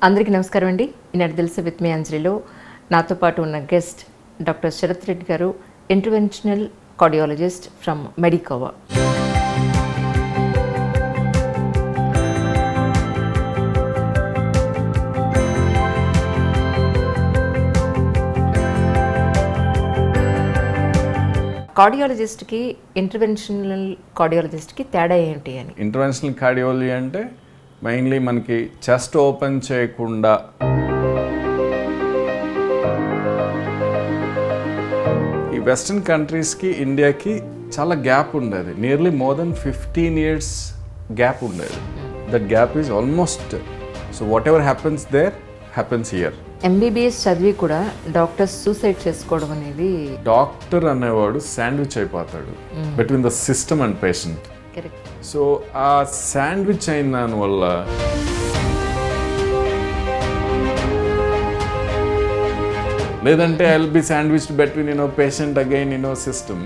అందరికీ నమస్కారం అండి. ఈనాడు తెలుసు విత్ మీ అంజలిలో నాతో పాటు ఉన్న గెస్ట్ డాక్టర్ శరత్ రెడ్డి గారు, ఇంటర్వెన్షనల్ కార్డియాలజిస్ట్ ఫ్రమ్ మెడికోవా. కార్డియాలజిస్ట్కి ఇంటర్వెన్షనల్ కార్డియాలజిస్ట్కి తేడా ఏంటి అని? ఇంటర్వెన్షనల్ కార్డియాలజీ అంటే మెయిన్లీ మనకి చెస్ట్ ఓపెన్ చేయకుండా ఈ వెస్ట్రన్ కంట్రీస్కి ఇండియాకి చాలా గ్యాప్ ఉండేది. Nearly more than 15 years gap ఉండేది. That gap is almost so whatever happens there happens here. MBBS చదివి కూడా డాక్టర్స్ సూసైడ్ చేసుకోవడం అనేది, డాక్టర్ అనేవాడు శాండ్విచ్ అయిపోతాడు between the system and patient. So ఆ శాండ్విచ్ అయిన దానివల్ల లేదంటే I will be sandwiched between patient again system.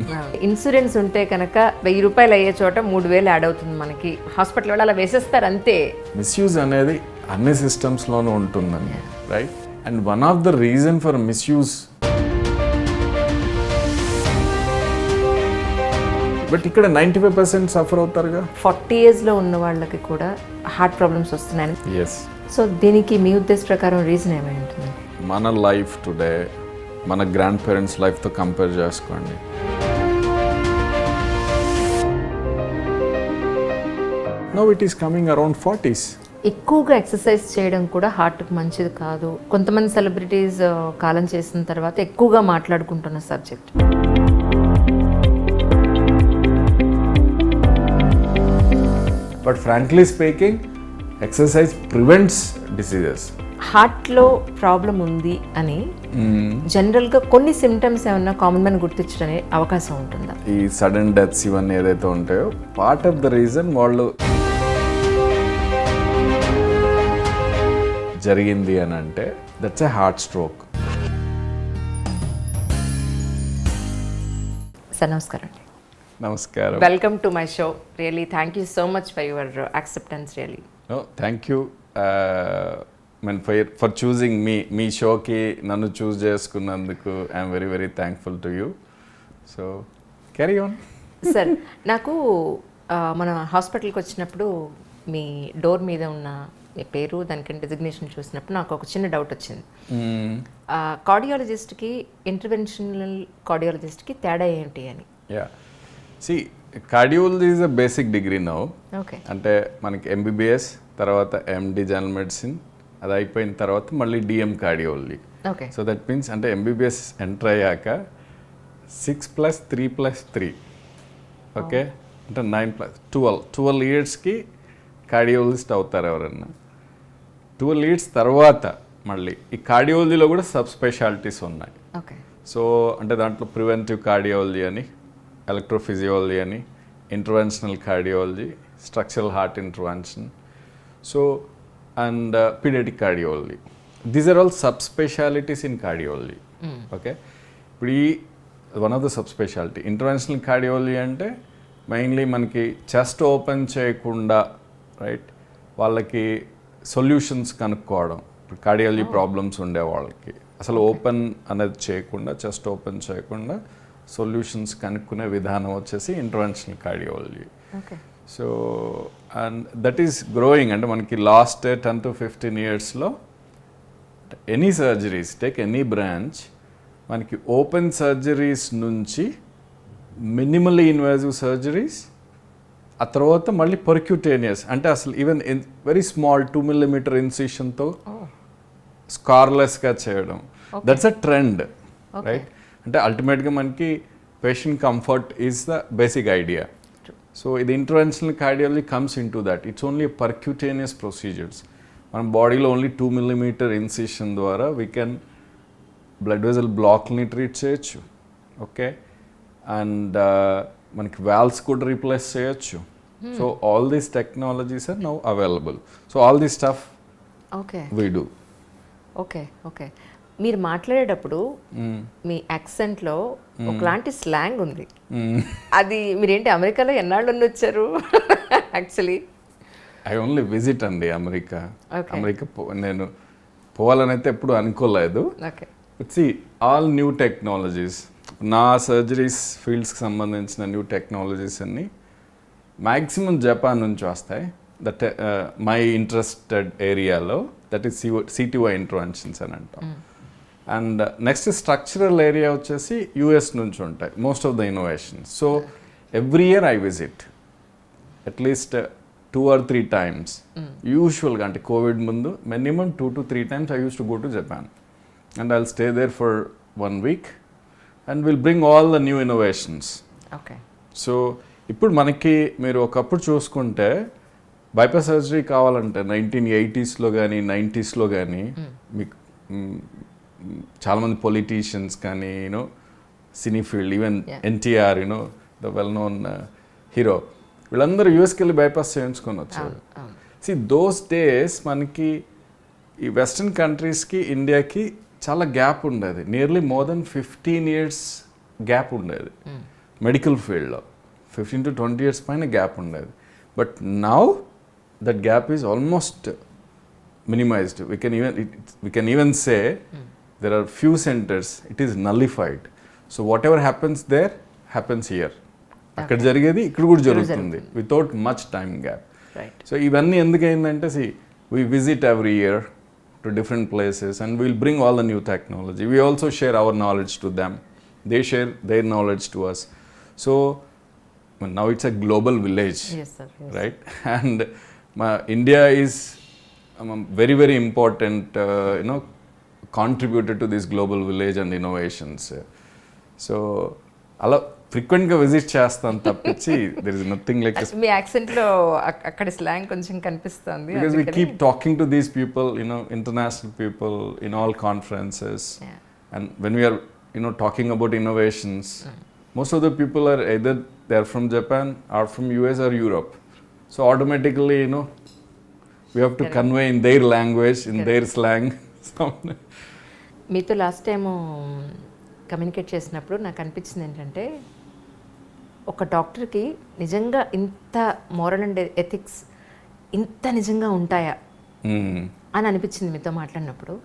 Insurance ఉంటే కనుక 1000 రూపాయలు అయ్యే చోట 3000 యాడ్ అవుతుంది మనకి. హాస్పిటల్ వాళ్ళు అలా వేసేస్తారు అంతే. మిస్యూజ్ అనేది అన్ని సిస్టమ్స్లోనూ ఉంటుందండి, right? And one of the reason for misuse, but ఇక్కడ 95% సఫర్ అవుతారుగా. 40 yearsలో ఉన్న వాళ్ళకి కూడా హార్ట్ ప్రాబ్లమ్స్ వస్తున్నాయి. ఎస్. సో దీనికి మీ ఉద్దేశ ప్రకారం రీజన్ ఏమై ఉంటుంది? మన లైఫ్ టుడే మన గ్రాండ్ పేరెంట్స్ లైఫ్తో కంపేర్ చేసుకోండి. Now it is coming around 40s. ఎక్కువగా ఎక్సర్సైజ్ చేయడం కూడా హార్ట్కి మంచిది కాదు. కొంతమంది సెలబ్రిటీస్ కాలం చేసిన తర్వాత ఎక్కువగా మాట్లాడుకుంటున్న subject. But frankly speaking, exercise prevents diseases. హార్ట్లో ప్రాబ్లం ఉంది అని జనరల్గా కొన్ని సిమ్టమ్స్ ఏమన్నా కామన్ మ్యాన్ గుర్తించడం అవకాశం ఉంటుందా? ఈ సడన్ డెత్స్ ఇవన్నీ ఏదైతే ఉంటాయో పార్ట్ ఆఫ్ ద రీజన్ వాళ్ళు జరిగింది అని అంటే that's a heart stroke. Sir నమస్కారం అండి. నమస్కారం. Welcome to my show. Really thank you so much for your acceptance. Really thank you for choosing మీ షోకి నన్ను చూస్ చేసుకున్నందుకు I'm very very thankful to you. So carry on. Sir, నాకు మన హాస్పిటల్కి వచ్చినప్పుడు మీ డోర్ మీద ఉన్న మీ పేరు, దానికంటే డెసిగ్నేషన్ చూసినప్పుడు నాకు ఒక చిన్న డౌట్ వచ్చింది. కార్డియాలజిస్ట్కి ఇంటర్వెన్షనల్ కార్డియాలజిస్ట్కి తేడా ఏంటి అని? See, cardiology is a basic degree now. Okay. అంటే మనకి ఎంబీబీఎస్ తర్వాత ఎండి జనరల్ మెడిసిన్, అది అయిపోయిన తర్వాత మళ్ళీ DM cardiology. Okay. So that means అంటే ఎంబీబీఎస్ ఎంటర్ అయ్యాక 6+3+3, ఓకే, అంటే 9+12 yearsకి కార్డియాలజిస్ట్ అవుతారు ఎవరన్నా. 12 years తర్వాత మళ్ళీ ఈ కార్డియాలజీలో కూడా సబ్ స్పెషాలిటీస్ ఉన్నాయి. ఓకే. సో అంటే దాంట్లో ప్రివెంటివ్ కార్డియాలజీ అని, ఎలక్ట్రోఫిజియాలజీ అని, interventional cardiology, structural heart intervention, so and paediatric cardiology. These are all sub specialities in cardiology. Okay. ఇప్పుడు ఈ one of the sub speciality interventional cardiology అంటే mainly మనకి chest open చేయకుండా, right, వాళ్ళకి solutions కనుక్కోవడం. ఇప్పుడు కార్డియాలజీ ప్రాబ్లమ్స్ ఉండే వాళ్ళకి అసలు ఓపెన్ అనేది చేయకుండా, చెస్ట్ ఓపెన్ చేయకుండా సొల్యూషన్స్ కనుక్కునే విధానం వచ్చేసి interventional cardiology. So and that is growing. అంటే మనకి లాస్ట్ 10 to 15 yearsలో any surgeries, take any branch, మనకి ఓపెన్ సర్జరీస్ నుంచి మినిమల్లీ ఇన్వాజివ్ సర్జరీస్, ఆ తర్వాత మళ్ళీ పర్క్యూటేనియస్, అంటే అసలు ఈవెన్ వెరీ స్మాల్ 2 mm ఇన్సిషన్తో స్కార్లెస్గా చేయడం. That's a trend, right? అంటే అల్టిమేట్గా మనకి patient comfort is the basic idea. So ఇది interventional cardiology comes into that. It's only percutaneous procedures. మన బాడీలో ఓన్లీ 2 mm ఇన్సిషన్ ద్వారా వీ కెన్ బ్లడ్ వెజల్ బ్లాక్ని ట్రీట్ చేయొచ్చు. ఓకే. అండ్ మనకి వాల్వ్స్ కూడా రీప్లేస్ చేయొచ్చు. So all these technologies are now available. So all this stuff we do. Okay. Okay. మీరు మాట్లాడేటప్పుడు మీ యాక్సెంట్లో ఒకలాంటి స్లాంగ్ ఉంది. అది మీరేంటి అమెరికాలో ఎన్నాళ్ళు వచ్చారు? యాక్చువల్లీ ఐ ఓన్లీ విజిట్ అండి అమెరికా. అమెరికా నేను పోవాలని అయితే ఎప్పుడు అనుకోలేదు. Okay. See all new technologies, నా సర్జరీస్ ఫీల్డ్స్కి సంబంధించిన న్యూ టెక్నాలజీస్ అన్నీ మ్యాక్సిమం జపాన్ నుంచి వస్తాయి. దట్ మై ఇంట్రెస్టెడ్ ఏరియాలో దట్ ఈస్ సిటివై ఇంటర్వెన్షన్స్ అని అంటాం. అండ్ నెక్స్ట్ స్ట్రక్చరల్ ఏరియా వచ్చేసి యూఎస్ నుంచి ఉంటాయి most of the innovations. So every year I visit at least 2 or 3 times. యూజువల్గా అంటే కోవిడ్ ముందు minimum 2 to 3 times I used to go to Japan. And I'll stay there for 1 week and we'll bring all the new innovations. Okay. So ఇప్పుడు మనకి మీరు ఒకప్పుడు చూసుకుంటే bypass surgery కావాలంటే 1980s కానీ 90s కానీ మీకు చాలామంది పొలిటీషియన్స్ కానీ you know cine field, even NTR you know the well known hero, వీళ్ళందరూ యూఎస్కి వెళ్ళి బైపాస్ చేయించుకొని వచ్చారు. సి దోస్ డేస్ మనకి ఈ వెస్ట్రన్ కంట్రీస్కి ఇండియాకి చాలా గ్యాప్ ఉండేది. Nearly more than 15 years gap ఉండేది మెడికల్ ఫీల్డ్లో. 15 to 20 years పైన గ్యాప్ ఉండేది. But now that gap is almost minimized. We can even say there are few centers, it is nullified. So whatever happens there happens here. అక్కడ జరిగేది ఇక్కడ కూడా జరుగుతుంది without much time gap. So ఇవన్నీ ఎందుకైందంటే see we visit every year to different places and we'll bring all the new technology. We also share our knowledge to them, they share their knowledge to us. So now it's a global village, right? And India is very very important contributor to this global village and innovations. So అలా ఫ్రీక్వెంట్గా visit చేస్తాను తప్పించి there is nothing like మీ యాక్సెంట్లో అక్కడ slang కొంచెం కనిపిస్తుంది. Because we keep talking to these people, international people in all conferences. And when we are talking about innovations, most of the people are either they are from Japan or from US or Europe. So automatically we have to convey in their language, in their slang. మీతో last time communicate చేసినప్పుడు నాకు అనిపించింది ఏంటంటే ఒక డాక్టర్కి నిజంగా ఇంత moral and ethics ఇంత నిజంగా ఉంటాయా అని అనిపించింది మీతో మాట్లాడినప్పుడు.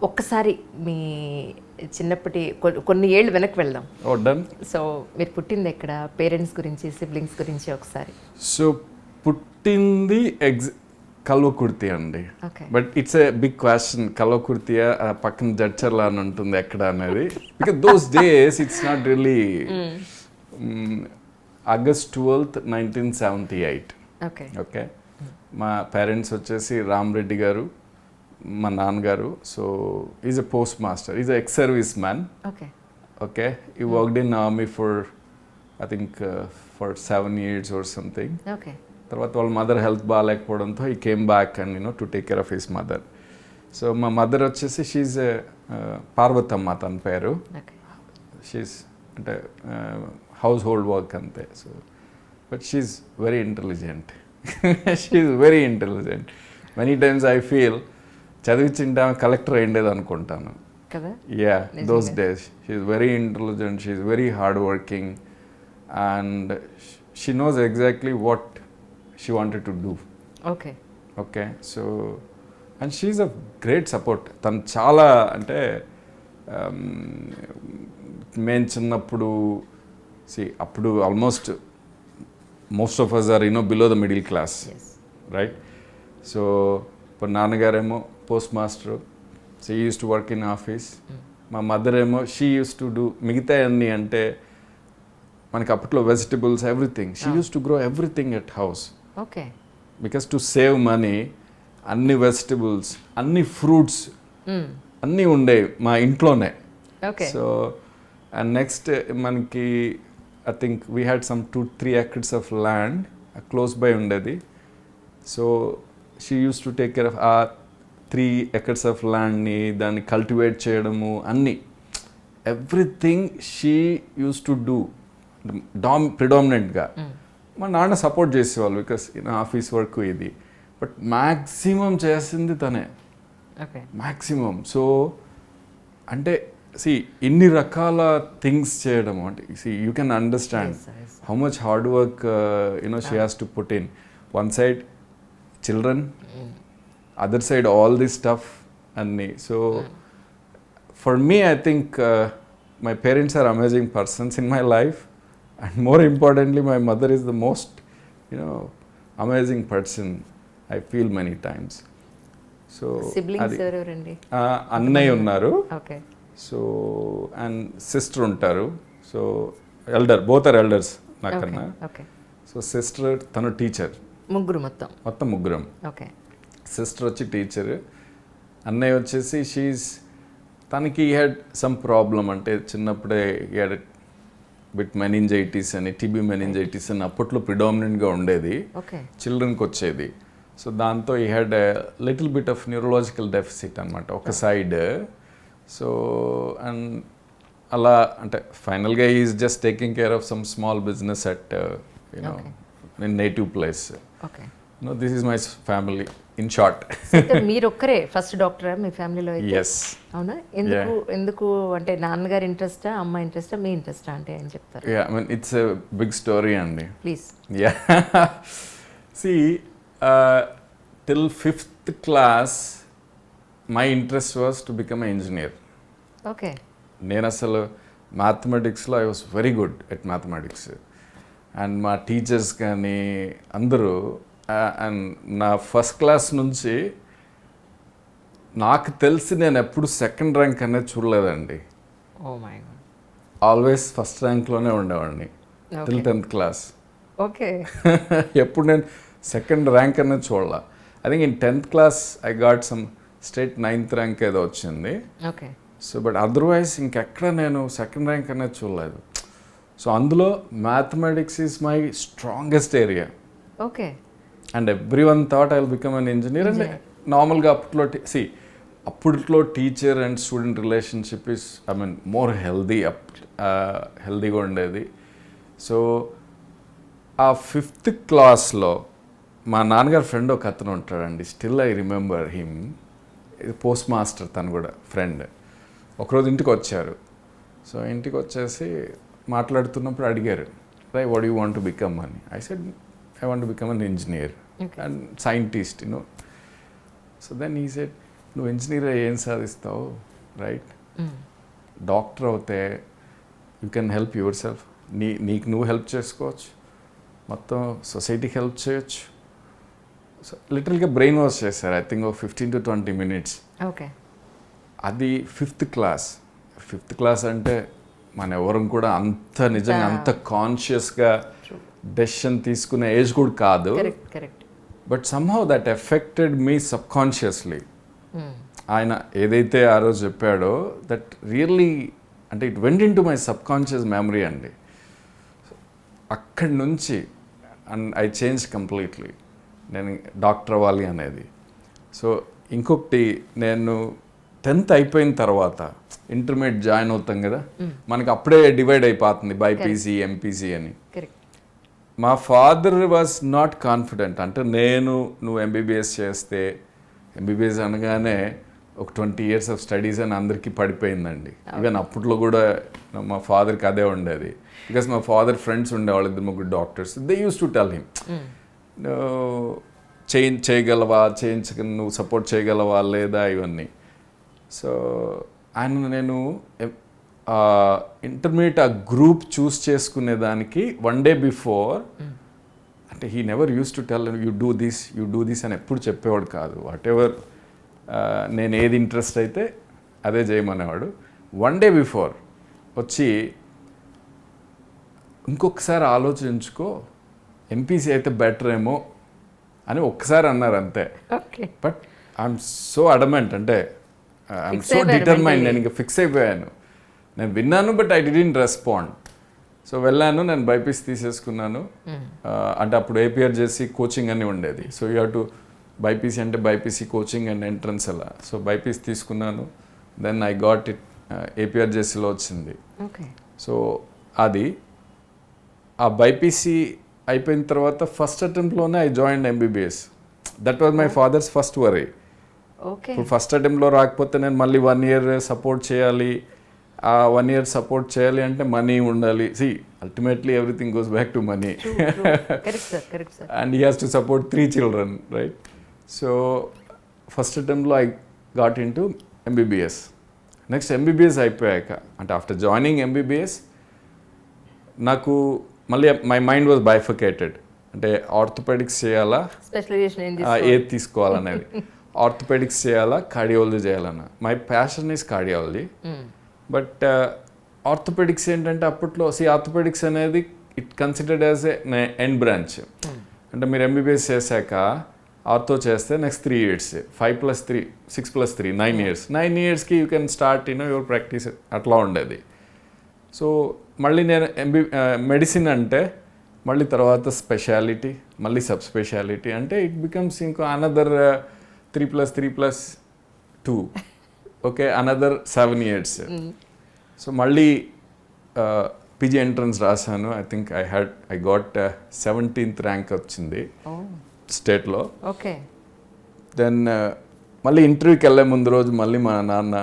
ఒక్కసారి మీ చిన్నప్పటి కొన్ని ఏళ్ళు వెనక్కి వెళ్దాం. సో మీరు పుట్టింది ఎక్కడ, పేరెంట్స్ గురించి, సిబ్లింగ్స్ గురించి ఒకసారి. సో పుట్టింది కల్వకుర్తి అండి. But it's a big question, కల్వకుర్తియా పక్కన జడ్చర్లా అని ఉంటుంది ఎక్కడ అనేది. Because those days it's not really. August 12th, 1978. Okay. మా పేరెంట్స్ వచ్చేసి రామ్ రెడ్డి గారు, మా నాన్నగారు. So is a post master, is a ex service man. Okay. He worked in army for I think for 7 years or something. తర్వాత వాళ్ళ mother health బాగాలేకపోవడంతో he came back and to take care of his mother. So మా mother వచ్చేసి she's Parvathamma తన పేరు. She's అంటే household work అంతే. So but she's very intelligent. She's very intelligent. Many times I feel చదివించింటే ఆమె collector అయ్యేది అనుకుంటాను. Yeah, those days she's very intelligent, she's very hard working and she knows exactly what she wanted to do. Okay. So and she's a great support. తను చాలా అంటే మేము చిన్నప్పుడు అప్పుడు almost most of us are below the middle class, right? So ఇప్పుడు నాన్నగారేమో post master, so he used to work in office. మా mother ఏమో షీ యూస్ టు డూ మిగతా అన్నీ అంటే మనకి అప్పట్లో vegetables everything she used to grow everything at house. Because to save money అన్ని వెజిటబుల్స్, అన్ని ఫ్రూట్స్ అన్నీ ఉండేవి మా ఇంట్లోనే. సో అండ్ నెక్స్ట్ మనకి I think we had some 2-3 acres of land close by ఉండేది. So she used to take care of ఆ 3 acres of ల్యాండ్ని, దాన్ని కల్టివేట్ చేయడము అన్నీ, everything she used to do ప్రిడామినెంట్గా. మా నాన్న సపోర్ట్ చేసేవాళ్ళు బికాస్ ఆఫీస్ వర్క్ ఇది. బట్ మ్యాక్సిమం చేసింది తనే, మ్యాక్సిమం. సో అంటే ఇన్ని రకాల థింగ్స్ చేయడం అంటే you can understand how much hard work she has to put in. One side children, other side all this stuff, అన్నీ. So for me I think my parents are amazing persons in my life, and more importantly my mother is the most amazing person I feel many times. So siblings ఎవరెవరండి? అన్నయ్య ఉన్నారు, okay. So and sister ఉంటారు. So both are elders నాకన్నా. Okay. So sister తను teacher, ముగ్గురు మొత్తం ముగ్గురం. Okay. Sister వచ్చి టీచర్, అన్నయ్య వచ్చేసి తనకి హ్యాడ్ సమ్ ప్రాబ్లం, అంటే చిన్నప్పుడే హ్యాడ్ బిట్ మెనింజైటిస్ అని, టీబీ మెనింజైటిస్ అని అప్పట్లో ప్రిడామినెంట్గా ఉండేది, చిల్డ్రన్కి వచ్చేది. సో దాంతో ఈ had little bit of neurological deficit అనమాట ఒక సైడ్. సో అండ్ అలా అంటే ఫైనల్గా is just taking care of some small business at in native place. This is my family in short. మీరు ఒక్కరే ఫస్ట్ డాక్టరా మీ ఫ్యామిలీలో? ఎస్. అవునా? ఎందుకు అంటే నాన్నగారి ఇంట్రెస్టా, అమ్మ ఇంట్రెస్టా, మీ ఇంట్రెస్టా అంటే ఏం చెప్తారు? I mean it's a big story అండి. Please. See, till 5th class, my interest was to become an engineer. Okay. నేను అసలు మ్యాథమెటిక్స్లో I was very good at mathematics, and మా టీచర్స్ కానీ అందరూ, అండ్ నా ఫస్ట్ క్లాస్ నుంచి నాకు తెలిసి నేను ఎప్పుడు సెకండ్ ర్యాంక్ అనేది చూడలేదండి. ఆల్వేస్ ఫస్ట్ ర్యాంక్లోనే ఉండేవాడిని టిల్ 10th క్లాస్. ఓకే. ఎప్పుడు నేను సెకండ్ ర్యాంక్ అనేది చూడాల. I think in 10th class I got some state 9th rank ఏదో వచ్చింది. ఓకే. సో బట్ అదర్వైజ్ ఇంకెక్కడ నేను సెకండ్ ర్యాంక్ అనేది చూడలేదు. సో అందులో mathematics is my strongest area. Okay. And every one thought I will become an engineer. And నార్మల్గా అప్పట్లో teacher and student relationship is I mean more హెల్దీగా ఉండేది. So ఆ 5th క్లాస్లో మా నాన్నగారి ఫ్రెండ్ ఒక అతను ఉంటాడండి, still I remember him, post master, తను కూడా ఫ్రెండ్. ఒకరోజు ఇంటికి వచ్చారు. సో ఇంటికి వచ్చేసి మాట్లాడుతున్నప్పుడు అడిగారు, what you want to become అని. I said I want to become an engineer and scientist, so then he said, నువ్వు ఇంజనీర్ ఏం సాధిస్తావు, రైట్? డాక్టర్ అవుతే you can help yourself, నీకు నువ్వు హెల్ప్ చేసుకోవచ్చు, మొత్తం సొసైటీకి హెల్ప్ చేయొచ్చు. సో లిటరల్గా బ్రెయిన్ వాష్ చేశారు. I think 15 to 20 minutes. Okay. అది 5th క్లాస్ అంటే మన ఎవరం కూడా అంత నిజంగా అంత కాన్షియస్గా డెసిషన్ తీసుకునే ఏజ్ కూడా కాదు. But somehow that affected me subconsciously. ఆయన ఏదైతే ఆ రోజు చెప్పాడో దట్ రియల్లీ అంటే it went in to my subconscious memory అండి. అక్కడి నుంచి అండ్ ఐ చేంజ్ కంప్లీట్లీ, నేను డాక్టర్ అవ్వాలి అనేది. సో ఇంకొకటి, నేను 10th అయిపోయిన తర్వాత ఇంటర్మీడియట్ జాయిన్ అవుతాం కదా, మనకి అప్పుడే డివైడ్ అయిపోతుంది బైపీసీ, ఎంపీసీ అని. మా ఫాదర్ వాజ్ నాట్ కాన్ఫిడెంట్. అంటే నువ్వు ఎంబీబీఎస్ చేస్తే, ఎంబీబీఎస్ అనగానే ఒక 20 years ఆఫ్ స్టడీస్ అని అందరికీ పడిపోయిందండి. ఈవెన్ అప్పట్లో కూడా మా ఫాదర్కి అదే ఉండేది. బికాస్ మా ఫాదర్ ఫ్రెండ్స్ ఉండేవాళ్ళు 2-3 doctors. They use to tell him, చేయగలవా, నువ్వు సపోర్ట్ చేయగలవా లేదా, ఇవన్నీ. సో నేను ఇంటర్మీడియట్ ఆ గ్రూప్ చూస్ చేసుకునేదానికి 1 day బిఫోర్, అంటే he never use to tell you do this అని ఎప్పుడు చెప్పేవాడు కాదు. వాట్ ఎవర్ నేను ఏది ఇంట్రెస్ట్ అయితే అదే చేయమనేవాడు. 1 day బిఫోర్ వచ్చి, ఇంకొకసారి ఆలోచించుకో, ఎంపీసీ అయితే బెటర్ ఏమో అని ఒక్కసారి అన్నారు అంతే. బట్ ఐఎమ్ సో అడమెంట్, అంటే ఐఎమ్ సో డిటర్మైండ్. నేను ఇంకా ఫిక్స్ అయిపోయాను. నేను విన్నాను but I didn't respond. So వెళ్ళాను, నేను బైపీసీ తీసేసుకున్నాను. అంటే అప్పుడు ఏపీఆర్ చేసి కోచింగ్ అని ఉండేది. So you have to BiPC అంటే బైపీసీ కోచింగ్ అండ్ ఎంట్రన్స్ అలా. సో బైపీసీ తీసుకున్నాను. Then I got it, APR చేసిలో వచ్చింది. సో అది ఆ బైపీసీ అయిపోయిన తర్వాత ఫస్ట్ అటెంప్ట్లోనే I join MBBS. That was my father's first worry. ఇప్పుడు ఫస్ట్ అటెంప్ట్లో రాకపోతే నేను మళ్ళీ 1 year సపోర్ట్ చేయాలి. ఆ 1 year సపోర్ట్ చేయాలి అంటే మనీ ఉండాలి. Ultimately everything goes back to money. And he has to support 3 children, right? So first అటెంప్ట్లో I got in to MBBS. Next MBBS అయిపోయాక అంటే ఆఫ్టర్ జాయినింగ్ ఎంబీబీఎస్ నాకు మళ్ళీ మై మైండ్ వాజ్ బైఫికేటెడ్. అంటే orthopaedics చేయాలా, స్పెషలైజేషన్ ఏది తీసుకోవాలనేది. ఆర్థోపెడిక్స్ చేయాలా, కార్డియాలజీ చేయాలన్నా. My passion is cardiology. But orthopaedics ఏంటంటే అప్పట్లో ఆర్థోపెడిక్స్ అనేది it considered as a end branch. అంటే మీరు ఎంబీబీఎస్ చేశాక ఆర్థో చేస్తే నెక్స్ట్ 3 years, 5+3, 6+3, 9 years. 9 yearsకి you can start your practice, అట్లా ఉండేది. సో మళ్ళీ నేను మెడిసిన్ అంటే మళ్ళీ తర్వాత స్పెషాలిటీ, మళ్ళీ సబ్ స్పెషాలిటీ, అంటే ఇట్ బికమ్స్ ఇంకో another 3+3+2, okay, another 7 years. So మళ్ళీ పీజీ ఎంట్రన్స్ రాశాను. I think I got 17th rank వచ్చింది స్టేట్లో. ఓకే. దెన్ మళ్ళీ ఇంటర్వ్యూకి వెళ్ళే ముందు రోజు మళ్ళీ మా నాన్న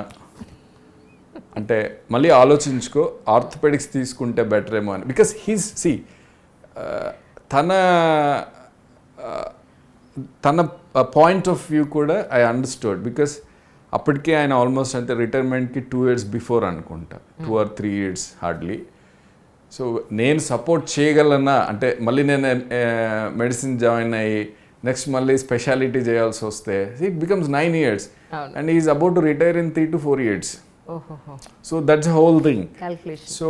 అంటే మళ్ళీ ఆలోచించుకో ఆర్థోపెడిక్స్ తీసుకుంటే బెటర్ ఏమో అని. బికాస్ తన పాయింట్ ఆఫ్ వ్యూ కూడా ఐ అండర్స్టూడ్. బికాస్ అప్పటికే ఆయన ఆల్మోస్ట్ అంటే రిటైర్మెంట్కి 2 years బిఫోర్ అనుకుంటా, 2 or 3 years హార్డ్లీ. సో నేను సపోర్ట్ చేయగలనా అంటే మళ్ళీ నేను మెడిసిన్ జాయిన్ అయ్యి నెక్స్ట్ మళ్ళీ స్పెషాలిటీ చేయాల్సి వస్తే it becomes 9 years and is about to retire in 3 to 4 years. So that's whole thing. So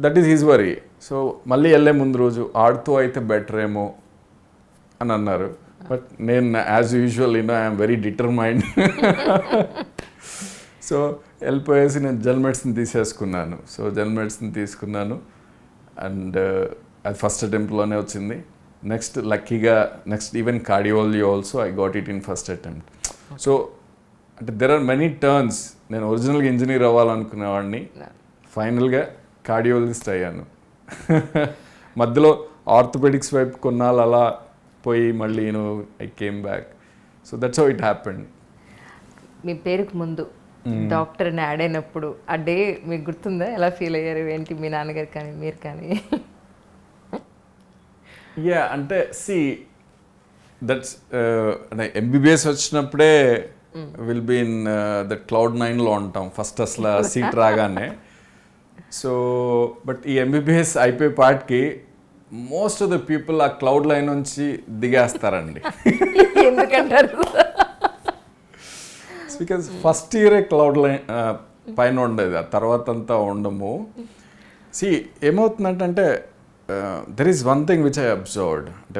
that is his worry. So మళ్ళీ వెళ్ళే ముందు రోజు ఆడుతూ అయితే బెటర్ ఏమో అని అన్నారు. బట్ నేను as usual I'm very determined. So వెళ్ళిపోయేసి నేను జనరల్ మెడిసిన్ తీసేసుకున్నాను. సో జనరల్ మెడిసిన్ తీసుకున్నాను అండ్ అది ఫస్ట్ అటెంప్ట్లోనే వచ్చింది. నెక్స్ట్ లక్కీగా next even cardiology also I got it in first attempt. So అంటే దెర్ ఆర్ మెనీ టర్న్స్. నేను ఒరిజినల్గా ఇంజనీర్ అవ్వాలనుకునేవాడిని, ఫైనల్గా కార్డియాలజిస్ట్ అయ్యాను. మధ్యలో ఆర్థోపెడిక్స్ వైపు కొన్నాళ్ళు అలా పోయి మళ్ళీ I came back. So that's how it happened. మీ పేరుకు ముందు డాక్టర్ అని యాడ్ అయినప్పుడు ఆ డే మీకు గుర్తుందా? ఎలా ఫీల్ అయ్యారు ఏంటి మీ నాన్నగారు కానీ మీరు కానీ? యా అంటే దట్స్ ఎంబీబీఎస్ వచ్చినప్పుడే will be in the cloud 9లో ఉంటాం ఫస్ట్ అసలు సీట్ రాగానే. సో బట్ ఈ ఎంబీబీఎస్ అయిపోయే పాటికి మోస్ట్ ఆఫ్ ద పీపుల్ ఆ క్లౌడ్ లైన్ నుంచి దిగేస్తారండి. ఎందుకంటారు? బికాజ్ ఫస్ట్ ఇయరే క్లౌడ్ లైన్ పైన ఉండేది, ఆ తర్వాత అంతా ఉండము. ఏమవుతుందంటే there is one thing which I observed. అంటే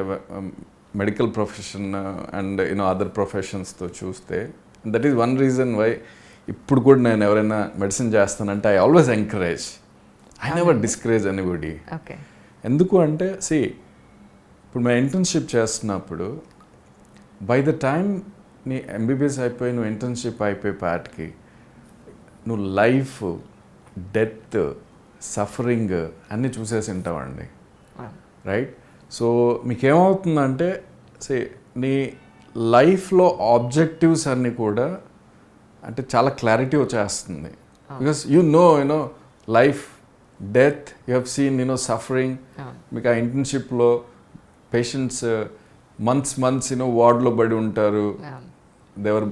మెడికల్ ప్రొఫెషన్ అండ్ అదర్ ప్రొఫెషన్స్తో చూస్తే that is one reason why ఇప్పుడు కూడా నేను ఎవరైనా మెడిసిన్ చేస్తానంటే I always encourage, I never discourage anybody. ఎందుకు అంటే ఇప్పుడు మేము ఇంటర్న్షిప్ చేస్తున్నప్పుడు బై ద టైమ్ నీ ఎంబీబీఎస్ అయిపోయి నువ్వు ఇంటర్న్షిప్ అయిపోయే పాటికి నువ్వు లైఫ్, డెత్, సఫరింగ్ అన్నీ చూసేసి ఉంటావండి, రైట్? సో మీకేమవుతుందంటే నీ లైఫ్లో ఆబ్జెక్టివ్స్ అన్నీ కూడా అంటే చాలా క్లారిటీ వచ్చేస్తుంది. Because you know life, death, you have scene suffering. మీకు ఆ ఇంటర్న్షిప్లో పేషెంట్స్ మంత్స్ వార్డులో పడి ఉంటారు, దేవర్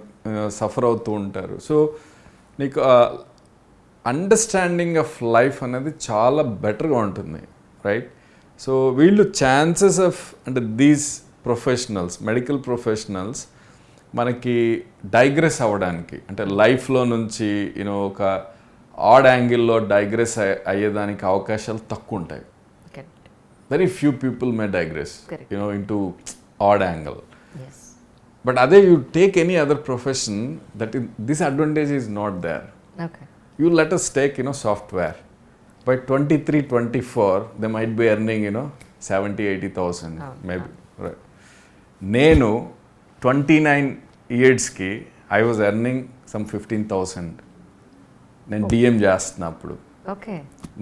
సఫర్ అవుతూ ఉంటారు. సో నీకు అండర్స్టాండింగ్ ఆఫ్ లైఫ్ అనేది చాలా బెటర్గా ఉంటుంది, రైట్? సో వీళ్ళు ఛాన్సెస్ ఆఫ్ అంటే దీస్ ప్రొఫెషనల్స్, మెడికల్ ప్రొఫెషనల్స్ మనకి డైగ్రెస్ అవ్వడానికి అంటే లైఫ్లో నుంచి ఒక ఆడ్ యాంగిల్లో డైగ్రెస్ అయ్యేదానికి అవకాశాలు తక్కువ ఉంటాయి. Very few people may digress into odd angle. But అదే you take any other profession this advantage is not there. You let us take software. By 23, 24 they might be earning 70,000-80,000 maybe. Right. నేను 29 yearsకి I was earning some 15,000. నేను DM చేస్తున్నప్పుడు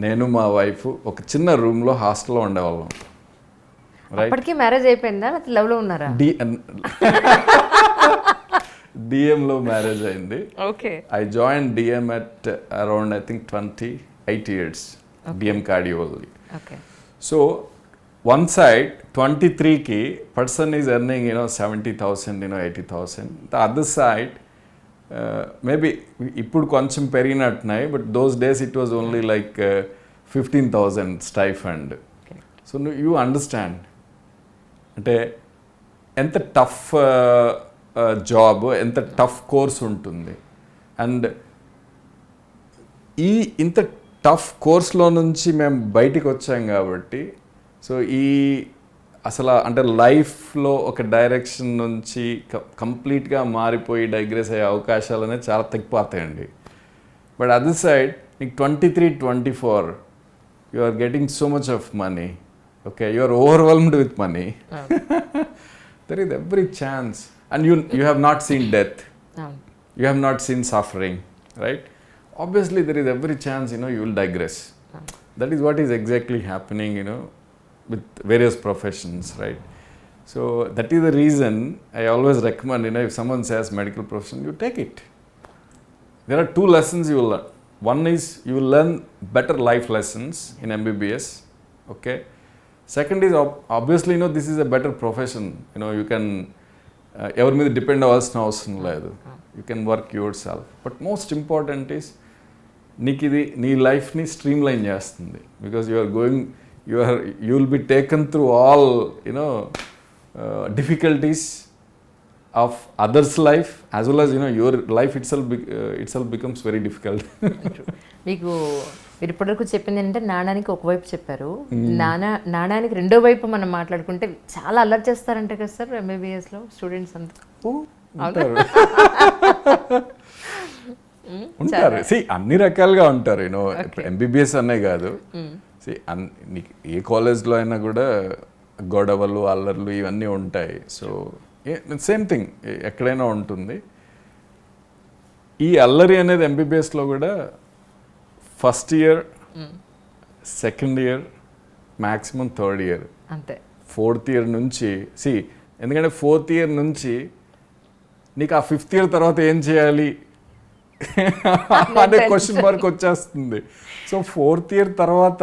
నేను మా wife ఒక చిన్న రూమ్లో హాస్టల్లో ఉండేవాళ్ళం. అప్పటికి మ్యారేజ్ అయిపోయిందా? లవ్లో ఉన్నారా? డిఎంలో మ్యారేజ్ అయింది. Okay. I join DM at around I think 28 years DM cardiology. Okay. So one side 23కి person is earning 70,000 80,000. The other side maybe ఇప్పుడు కొంచెం పెరిగినట్టున్నాయి, but those days it was only like 15,000 stipend. So you understand అంటే ఎంత tough job, ఎంత tough course ఉంటుంది. అండ్ ఇంత టఫ్ కోర్స్లో నుంచి మేము బయటికి వచ్చాం కాబట్టి, సో అసలు అంటే లైఫ్లో ఒక డైరెక్షన్ నుంచి కంప్లీట్గా మారిపోయి డైగ్రెస్ అయ్యే అవకాశాలు అనేది చాలా తగ్గిపోతాయండి. బట్ అదర్ సైడ్ నీకు 23-24 you are getting so much of money, okay, you are overwhelmed with money. There is every chance. And you have not seen death, you have not seen suffering, right? Obviously there is every chance, you will digress. That is what is exactly happening, with various professions, right? So that is the reason I always recommend, if someone says medical profession, you take it. There are two lessons you will learn. One is you will learn better life lessons in MBBS, okay? Second is obviously, this is a better profession. You can ఎవరి మీద depend అవ్వాల్సిన అవసరం లేదు. You can work your self. But most important is నీకు ఇది నీ లైఫ్ని stream line చేస్తుంది. Because you will be taken through all difficulties of others life as well as your life it self becomes very difficult. మీకు మీరు ఇప్పటివరకు చెప్పింది ఏంటంటే నాణానికి ఒకవైపు చెప్పారు, నాణానికి రెండో వైపు మనం మాట్లాడుకుంటే చాలా అల్లరి చేస్తారంటే కదా సార్ ఎంబీబీఎస్లో స్టూడెంట్స్ అంతా ఉంటారు. అన్ని రకాలుగా ఉంటారు. ఎంబీబీఎస్ అనే కాదు, నీకు ఏ కాలేజ్లో అయినా కూడా గొడవలు అల్లర్లు ఇవన్నీ ఉంటాయి. సో సేమ్ థింగ్ ఎక్కడైనా ఉంటుంది. ఈ అల్లరి అనేది ఎంబీబీఎస్లో కూడా first year, second year, maximum third year, అంతే. ఫోర్త్ ఇయర్ నుంచి ఎందుకంటే ఫోర్త్ ఇయర్ నుంచి నీకు ఆ ఫిఫ్త్ ఇయర్ తర్వాత ఏం చేయాలి అనే క్వశ్చన్ మార్క్ వచ్చేస్తుంది. సో ఫోర్త్ ఇయర్ తర్వాత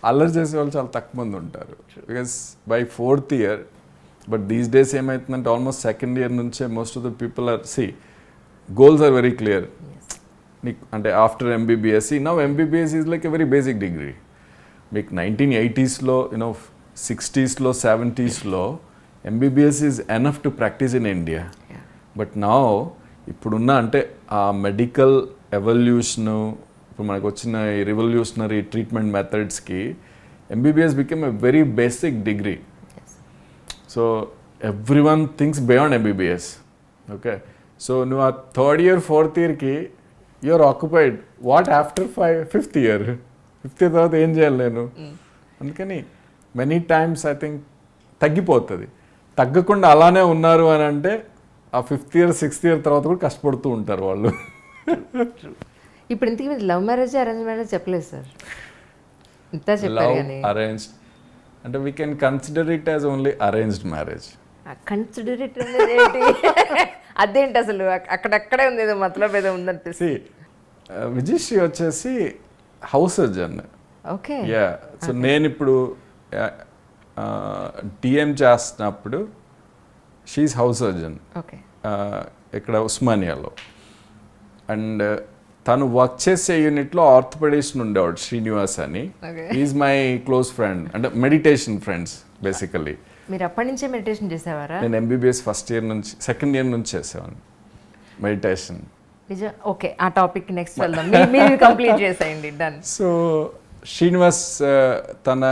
అల్లరి చేసే వాళ్ళు చాలా తక్కువ మంది ఉంటారు. Because by fourth year, but these days ఏమవుతుందంటే ఆల్మోస్ట్ సెకండ్ ఇయర్ నుంచే most of the people are goals are very clear. అంటే after MBBS, now MBBS is like a very basic degree. మీకు 1980s, 60s, 70s MBBS is enough to practice in India. But now ఇప్పుడున్న అంటే ఆ medical evolution, ఇప్పుడు మనకు వచ్చిన ఈ revolutionary treatment మెథడ్స్కి MBBS become a very basic degree. So every one thinks beyond MBBS, okay. So నువ్వు ఆ థర్డ్ ఇయర్, ఫోర్త్ ఇయర్కి you're occupied. What after fifth year తర్వాత ఏం చేయాలి నేను? అందుకని మెనీ టైమ్స్ ఐ థింక్ తగ్గిపోతుంది. తగ్గకుండా అలానే ఉన్నారు అని అంటే ఆ ఫిఫ్త్ ఇయర్, సిక్స్త్ ఇయర్ తర్వాత కూడా కష్టపడుతూ ఉంటారు వాళ్ళు. ఇప్పుడు ఇంతకీ మీరు లవ్ మ్యారేజ్, అరేంజ్ మ్యారేజ్ చెప్పలేదు సార్, ఇంత చెప్పారు. అరేంజ్ అంటే we can consider it as only arranged marriage. Consider it ఏంటి? అదేంటి అసలు అక్కడక్కడే ఉంది, ఏదో మతలబ్ ఏదో ఉందనిపిస్తుంది. విజయశ్రీ వచ్చేసి house surgeon. Okay. Yeah. So నేను ఇప్పుడు డిఎం చేస్తున్నప్పుడు షీఈ్ హౌస్ సర్జన్ ఇక్కడ ఉస్మానియాలో. అండ్ తను వర్క్ చేసే యూనిట్లో ఆర్థోపెడిస్ట్ ఉండేవాడు శ్రీనివాస్ అని. ఈజ్ మై క్లోజ్ ఫ్రెండ్, అంటే మెడిటేషన్ ఫ్రెండ్స్ బేసికలీ. మీరు అప్పటి నుంచే మెడిటేషన్ చేసేవారా? నేను ఎంబీబీఎస్ ఫస్ట్ ఇయర్ నుంచి, సెకండ్ ఇయర్ నుంచి చేసేవాడిని మెడిటేషన్. నిజం. ఓకే, ఆ టాపిక్ నెక్స్ట్ వెళ్దాం, మీరు కంప్లీట్ చేసేయండి. డన్. సో శ్రీనివాస్ తన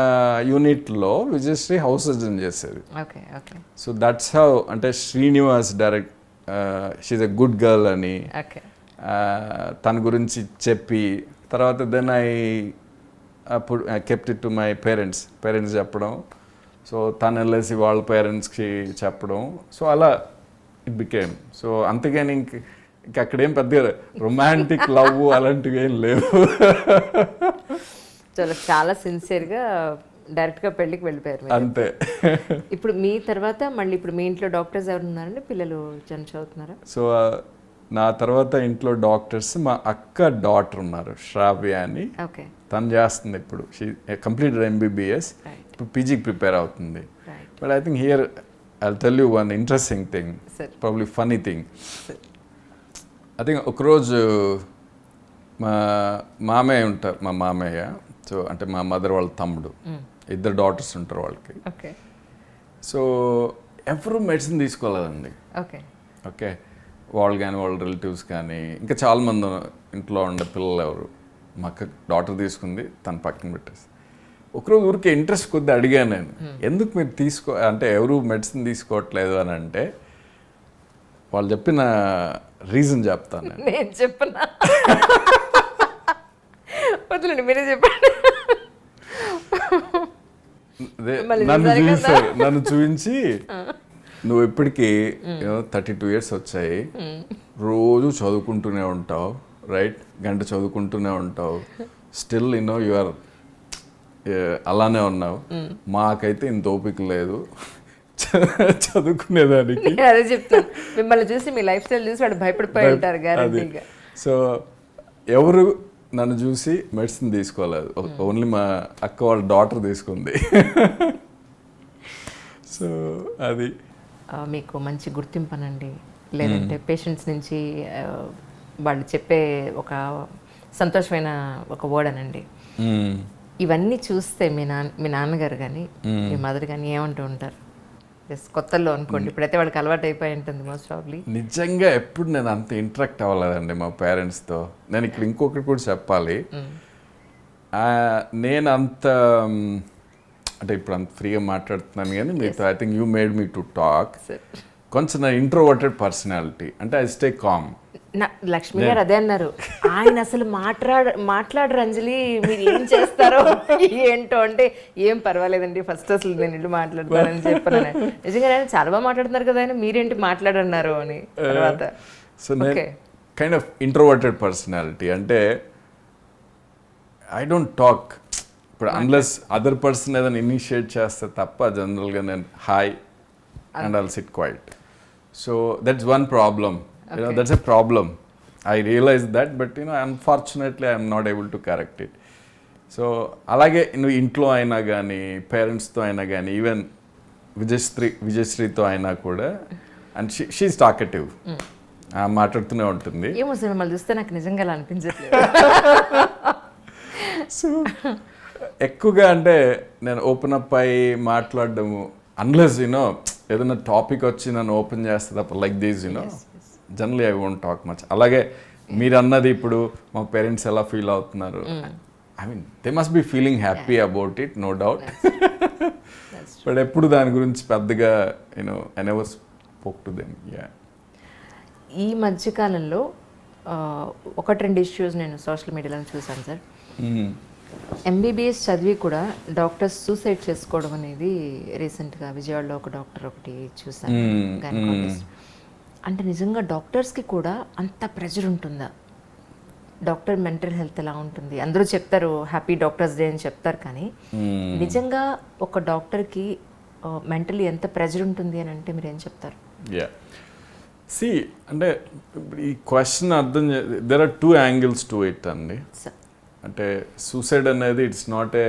యూనిట్లో విజయశ్రీ హౌస్ సర్జన్ చేసేది. Okay okay. So that's how, అంటే Srinivas direct she's a good girl అని తన గురించి చెప్పి, తర్వాత దెన్ అప్పుడు kept it to my parents చెప్పడం. సో తను వెళ్ళేసి వాళ్ళ పేరెంట్స్కి చెప్పడం. సో అలా ఇట్ బికేమ్. సో అంతేగాని ఇంక అక్కడేం పెద్ద రొమాంటిక్ లవ్ అలాంటివి ఏం లేవు. చాలా సిన్సియర్గా డైరెక్ట్గా పెళ్ళికి వెళ్ళిపోయారు అంతే. ఇప్పుడు మీ తర్వాత మళ్ళీ ఇప్పుడు మీ ఇంట్లో డాక్టర్స్ ఎవరు ఉన్నారండి? పిల్లలు చదువుతున్నారా? సో నా తర్వాత ఇంట్లో డాక్టర్స్ మా అక్క డాటర్ ఉన్నారు, శ్రావ్య అని. ఓకే. తను చేస్తుంది ఇప్పుడు, షీ కంప్లీటెడ్ ఎంబీబీఎస్, ఇప్పుడు పీజీకి ప్రిపేర్ అవుతుంది. But I think here I'll tell you one interesting thing, probably funny thing. I think ఒకరోజు మా మామయ్య ఉంటారు, మా మామయ్య, సో అంటే మా మదర్ వాళ్ళ తమ్ముడు, ఇద్దరు డాటర్స్ ఉంటారు వాళ్ళకి. ఓకే. సో ఎవరు మెడిసిన్ తీసుకోలేదండి. ఓకే. ఓకే, వాళ్ళు కానీ వాళ్ళ రిలేటివ్స్ కానీ ఇంకా చాలామంది ఇంట్లో ఉండే పిల్లలు ఎవరు, మా అక్క డాటర్ తీసుకుంది, తన పక్కన పెట్టేసి ఒకరోజు ఊరికే ఇంట్రెస్ట్ కొద్ది అడిగాను నేను, ఎందుకు మీరు అంటే ఎవరు మెడిసిన్ తీసుకోవట్లేదు అని అంటే వాళ్ళు చెప్పిన రీజన్ చెప్తాను నేను చెప్పనా? వద్దులేండి, మీరే చెప్పండి. నన్ను చూపించి నువ్వు ఇప్పటికీ 32 years వచ్చాయి, రోజు చదువుకుంటూనే ఉంటావు, రైట్, గంట చదువుకుంటూనే ఉంటావు, స్టిల్ యు ఆర్ అలానే ఉన్నావు, మాకైతే ఇంత ఓపిక లేదు చదువుకునేదానికి. అదే చెప్తాను, మిమ్మల్ని చూసి మీ లైఫ్ స్టైల్ చూసి వాడు భయపడిపోయి ఉంటారు గ్యారెంటీగా. సో ఎవరు నన్ను చూసి మెడిసిన్ తీసుకోలేదు, ఓన్లీ మా అక్క వాళ్ళ డాటర్ తీసుకుంది. సో అది మీకు మంచి గుర్తింపనండి, లేదంటే పేషెంట్స్ నుంచి వాళ్ళు చెప్పే ఒక సంతోషమైన ఒక వర్డ్ అనండి. ఇవన్నీ చూస్తే మీ నాన్నగారు కానీ మీ మదర్ కానీ ఏమంటూ ఉంటారు? జస్ట్ కొత్తలో అనుకోండి, ఇప్పుడైతే వాడికి అలవాటు అయిపోయి ఉంటుంది మోస్ట్ ప్రాబ్లీ. నిజంగా ఎప్పుడు నేను అంత ఇంటరాక్ట్ అవ్వలేదండి మా పేరెంట్స్తో. నేను ఇక్కడ ఇంకొకటి కూడా చెప్పాలి, నేను అంత అంటే ఇప్పుడు అంత ఫ్రీగా మాట్లాడుతున్నాను కానీ మీతో I think you made me to talk. కొంచెం నా ఇంట్రోవర్టెడ్ పర్సనాలిటీ, అంటే ఐ స్టే కామ్. లక్ష్మి గారు అదే అన్నారు, ఆయన అసలు మాట్లాడరు అంజలి, మీరు ఏం చేస్తారో ఏంటో అంటే, ఏం పర్వాలేదండి, ఫస్ట్ అసలు నేను ఇల్లు మాట్లాడతానని చెప్పాను. నిజంగా చాలా బాగా మాట్లాడుతున్నారు కదా ఆయన, మీరేంటి మాట్లాడన్నారు అని. తర్వాత సో నేను కైండ్ ఆఫ్ ఇంట్రోవర్టెడ్ పర్సనాలిటీ, అంటే ఐ డోంట్ టాక్. ఇప్పుడు అన్లెస్ అదర్ పర్సన్ ఏదైనా ఇనిషియేట్ చేస్తే తప్ప జనరల్గా నేను hi and I'll sit quiet. So that's one problem. That's a problem. I realize that, but unfortunately I am not able to correct it. So అలాగే నువ్వు ఇంట్లో అయినా కానీ పేరెంట్స్తో అయినా కానీ ఈవెన్ విజయశ్రీతో అయినా కూడా, అండ్ షీఈస్ టాకటివ్, మాట్లాడుతూనే ఉంటుంది. ఏమో సార్, మిమ్మల్ని చూస్తే నాకు నిజంగా అలా అనిపించట్లేదు. సో ఎక్కువగా అంటే నేను ఓపెన్ అప్ అయ్యి మాట్లాడడము, అన్లెస్ ఏదైనా టాపిక్ వచ్చి నన్ను ఓపెన్ చేస్తే తప్ప like these generally I won't talk much. అలాగే మీరు అన్నది ఇప్పుడు మా పేరెంట్స్ ఎలా ఫీల్ అవుతున్నారు, I mean they must be feeling happy about it, no doubt. But ఎప్పుడు దాని గురించి పెద్దగా I never spoke to them. ఈ మధ్యకాలంలో 1-2 ఇష్యూస్ నేను సోషల్ మీడియాలో చూసాను సార్. MBBS చదివి కూడా డాక్టర్స్ సూసైడ్ చేసుకోవడం అనేది రీసెంట్గా విజయవాడలో ఒక డాక్టర్ ఒకటి చూసాను, గైనకాలజిస్ట్. అంటే నిజంగా డాక్టర్స్కి కూడా అంత ప్రెషర్ ఉంటుందా? డాక్టర్ మెంటల్ హెల్త్ ఎలా ఉంటుంది? అందరూ చెప్తారు హ్యాపీ డాక్టర్స్ డే అని చెప్తారు, కానీ నిజంగా ఒక డాక్టర్కి మెంటలీ ఎంత ప్రెషర్ ఉంటుంది అని అంటే మీరు ఏం చెప్తారు? సి అంటే ఈ క్వశ్చన్ అర్థం there are 2 angles to it అండి. అంటే సూసైడ్ అనేది it's not a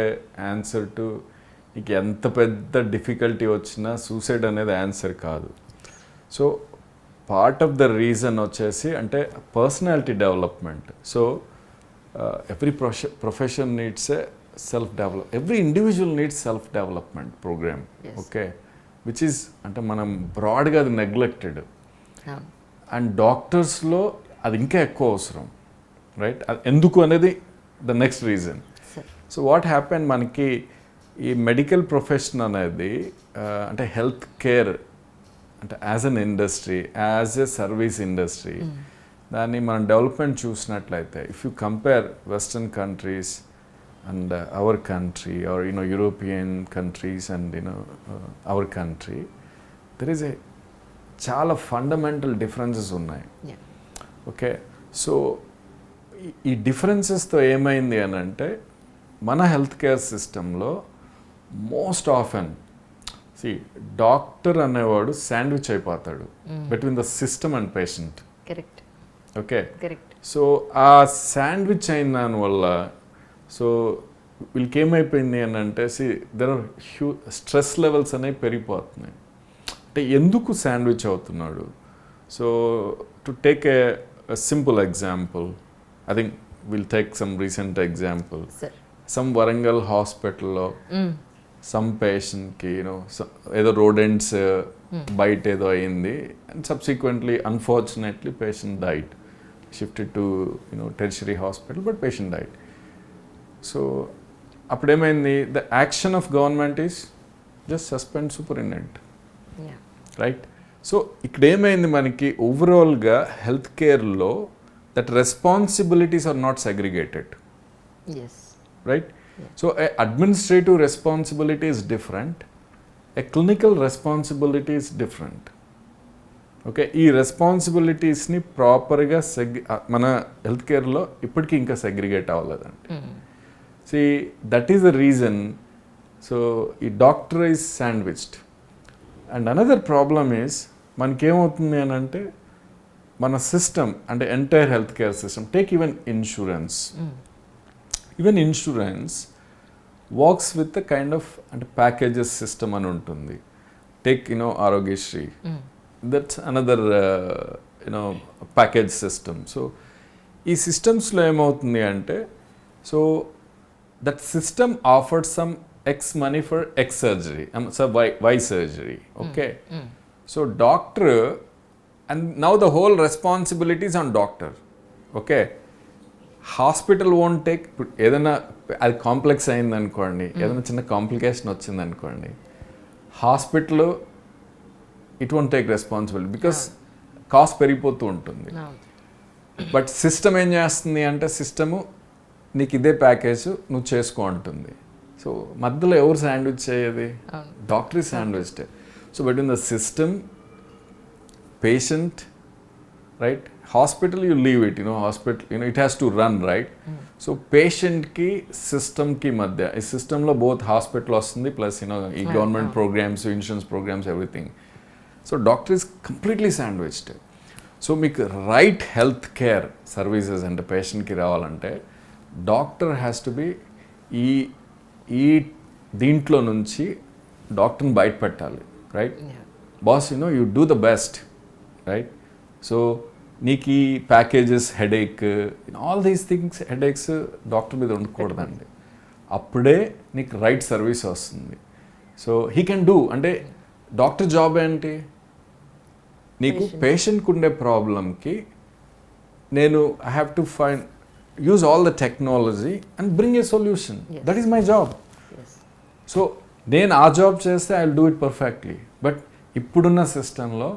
answer to, నీకు ఎంత పెద్ద డిఫికల్టీ వచ్చినా సూసైడ్ అనేది ఆన్సర్ కాదు. So part of the reason వచ్చేసి అంటే personality development. So every profession needs a every individual needs self development program. Okay, which is అంటే మనం బ్రాడ్గా అది నెగ్లెక్టెడ్, అండ్ డాక్టర్స్లో అది ఇంకా ఎక్కువ అవసరం, రైట్? ఎందుకు అనేది the next reason. So what happen, మనకి ఈ మెడికల్ ప్రొఫెషన్ అనేది అంటే హెల్త్ కేర్ అంటే as an industry, as a service industry, దాన్ని మనం డెవలప్మెంట్ చూసినట్లయితే if you compare western countries and our country or European countries and our country, there is a చాలా fundamental differences ఉన్నాయి. Okay, so ఈ డిఫరెన్సెస్తో ఏమైంది అని అంటే మన హెల్త్ కేర్ సిస్టంలో మోస్ట్ ఆఫెన్ డాక్టర్ అనేవాడు శాండ్విచ్ అయిపోతాడు between the system and patient. Correct. Okay, so ఆ శాండ్విచ్ అయిన దానివల్ల సో వీళ్ళకి ఏమైపోయింది అని అంటే దెర్ ఆర్ స్ట్రెస్ లెవెల్స్ అనేవి పెరిగిపోతున్నాయి. అంటే ఎందుకు శాండ్విచ్ అవుతున్నాడు? So to take a a simple example. I think we'll take some recent example. Sir. Some Warangal hospital లో some patient కి ఏదో rodents bite ఏదో అయింది, and subsequently unfortunately patient died, shifted to tertiary hospital, but patient died. So అప్పుడేమైంది, the action of government is just suspend superintendent, right? So ఇక్కడ ఏమైంది, మనకి ఓవరాల్గా హెల్త్ కేర్లో that responsibilities are not segregated, right? So administrative responsibility is different, a clinical responsibility is different. Okay, ఈ రెస్పాన్సిబిలిటీస్ని ప్రాపర్గా మన హెల్త్ కేర్లో ఇప్పటికీ ఇంకా సెగ్రిగేట్ అవ్వలేదండి. See that is the reason. So ఈ doctor is sandwiched. And another problem is, మనకేమవుతుంది అని అంటే, మన సిస్టమ్ అంటే entire health care system, take even insurance. Even insurance works with kind of అంటే ప్యాకేజెస్ సిస్టమ్ అని ఉంటుంది. Take Aarogyasri, that's another package system. So ఈ సిస్టమ్స్లో ఏమవుతుంది అంటే, so that system afforded some X money for X surgery, so Y surgery, okay? So doctor, and now the whole responsibility is on doctor, okay? Hospital won't take, ఏదైనా అది complex అయింది అనుకోండి, ఏదైనా చిన్న కాంప్లికేషన్ వచ్చింది అనుకోండి, hospital it won't take responsibility because cost పెరిగిపోతూ ఉంటుంది. బట్ సిస్టమ్ ఏం చేస్తుంది అంటే, సిస్టము నీకు ఇదే ప్యాకేజ్ నువ్వు చేసుకో అంటుంది. సో మధ్యలో ఎవరు శాండ్విచ్ చేయది? Doctor is sandwiched. So between the system, patient, right? Hospital you leave it, hospital it has to run, right? So పేషెంట్కి సిస్టమ్కి మధ్య, ఈ సిస్టంలో బోత్ హాస్పిటల్ వస్తుంది ప్లస్ ఈ government programmes, insurance programmes, everything. So doctor is completely sandwiched. So మీకు right health care services అంటే పేషెంట్కి రావాలంటే, డాక్టర్ హ్యాస్ టు బి ఈ దీంట్లో నుంచి డాక్టర్ని బయట పెట్టాలి, right? Boss you do the best, right? So నీకు ఈ packages, headache, all these things, headaches doctor మీద ఉండకూడదండి. అప్పుడే నీకు రైట్ సర్వీస్ వస్తుంది. సో హీ కెన్ డూ, అంటే డాక్టర్ జాబ్ ఏంటి, నీకు పేషెంట్కి ఉండే ప్రాబ్లంకి నేను I have to find use all the technology and bring a solution. That is my job. So నేను ఆ జాబ్ చేస్తే I will do it perfectly. But ఇప్పుడున్న సిస్టంలో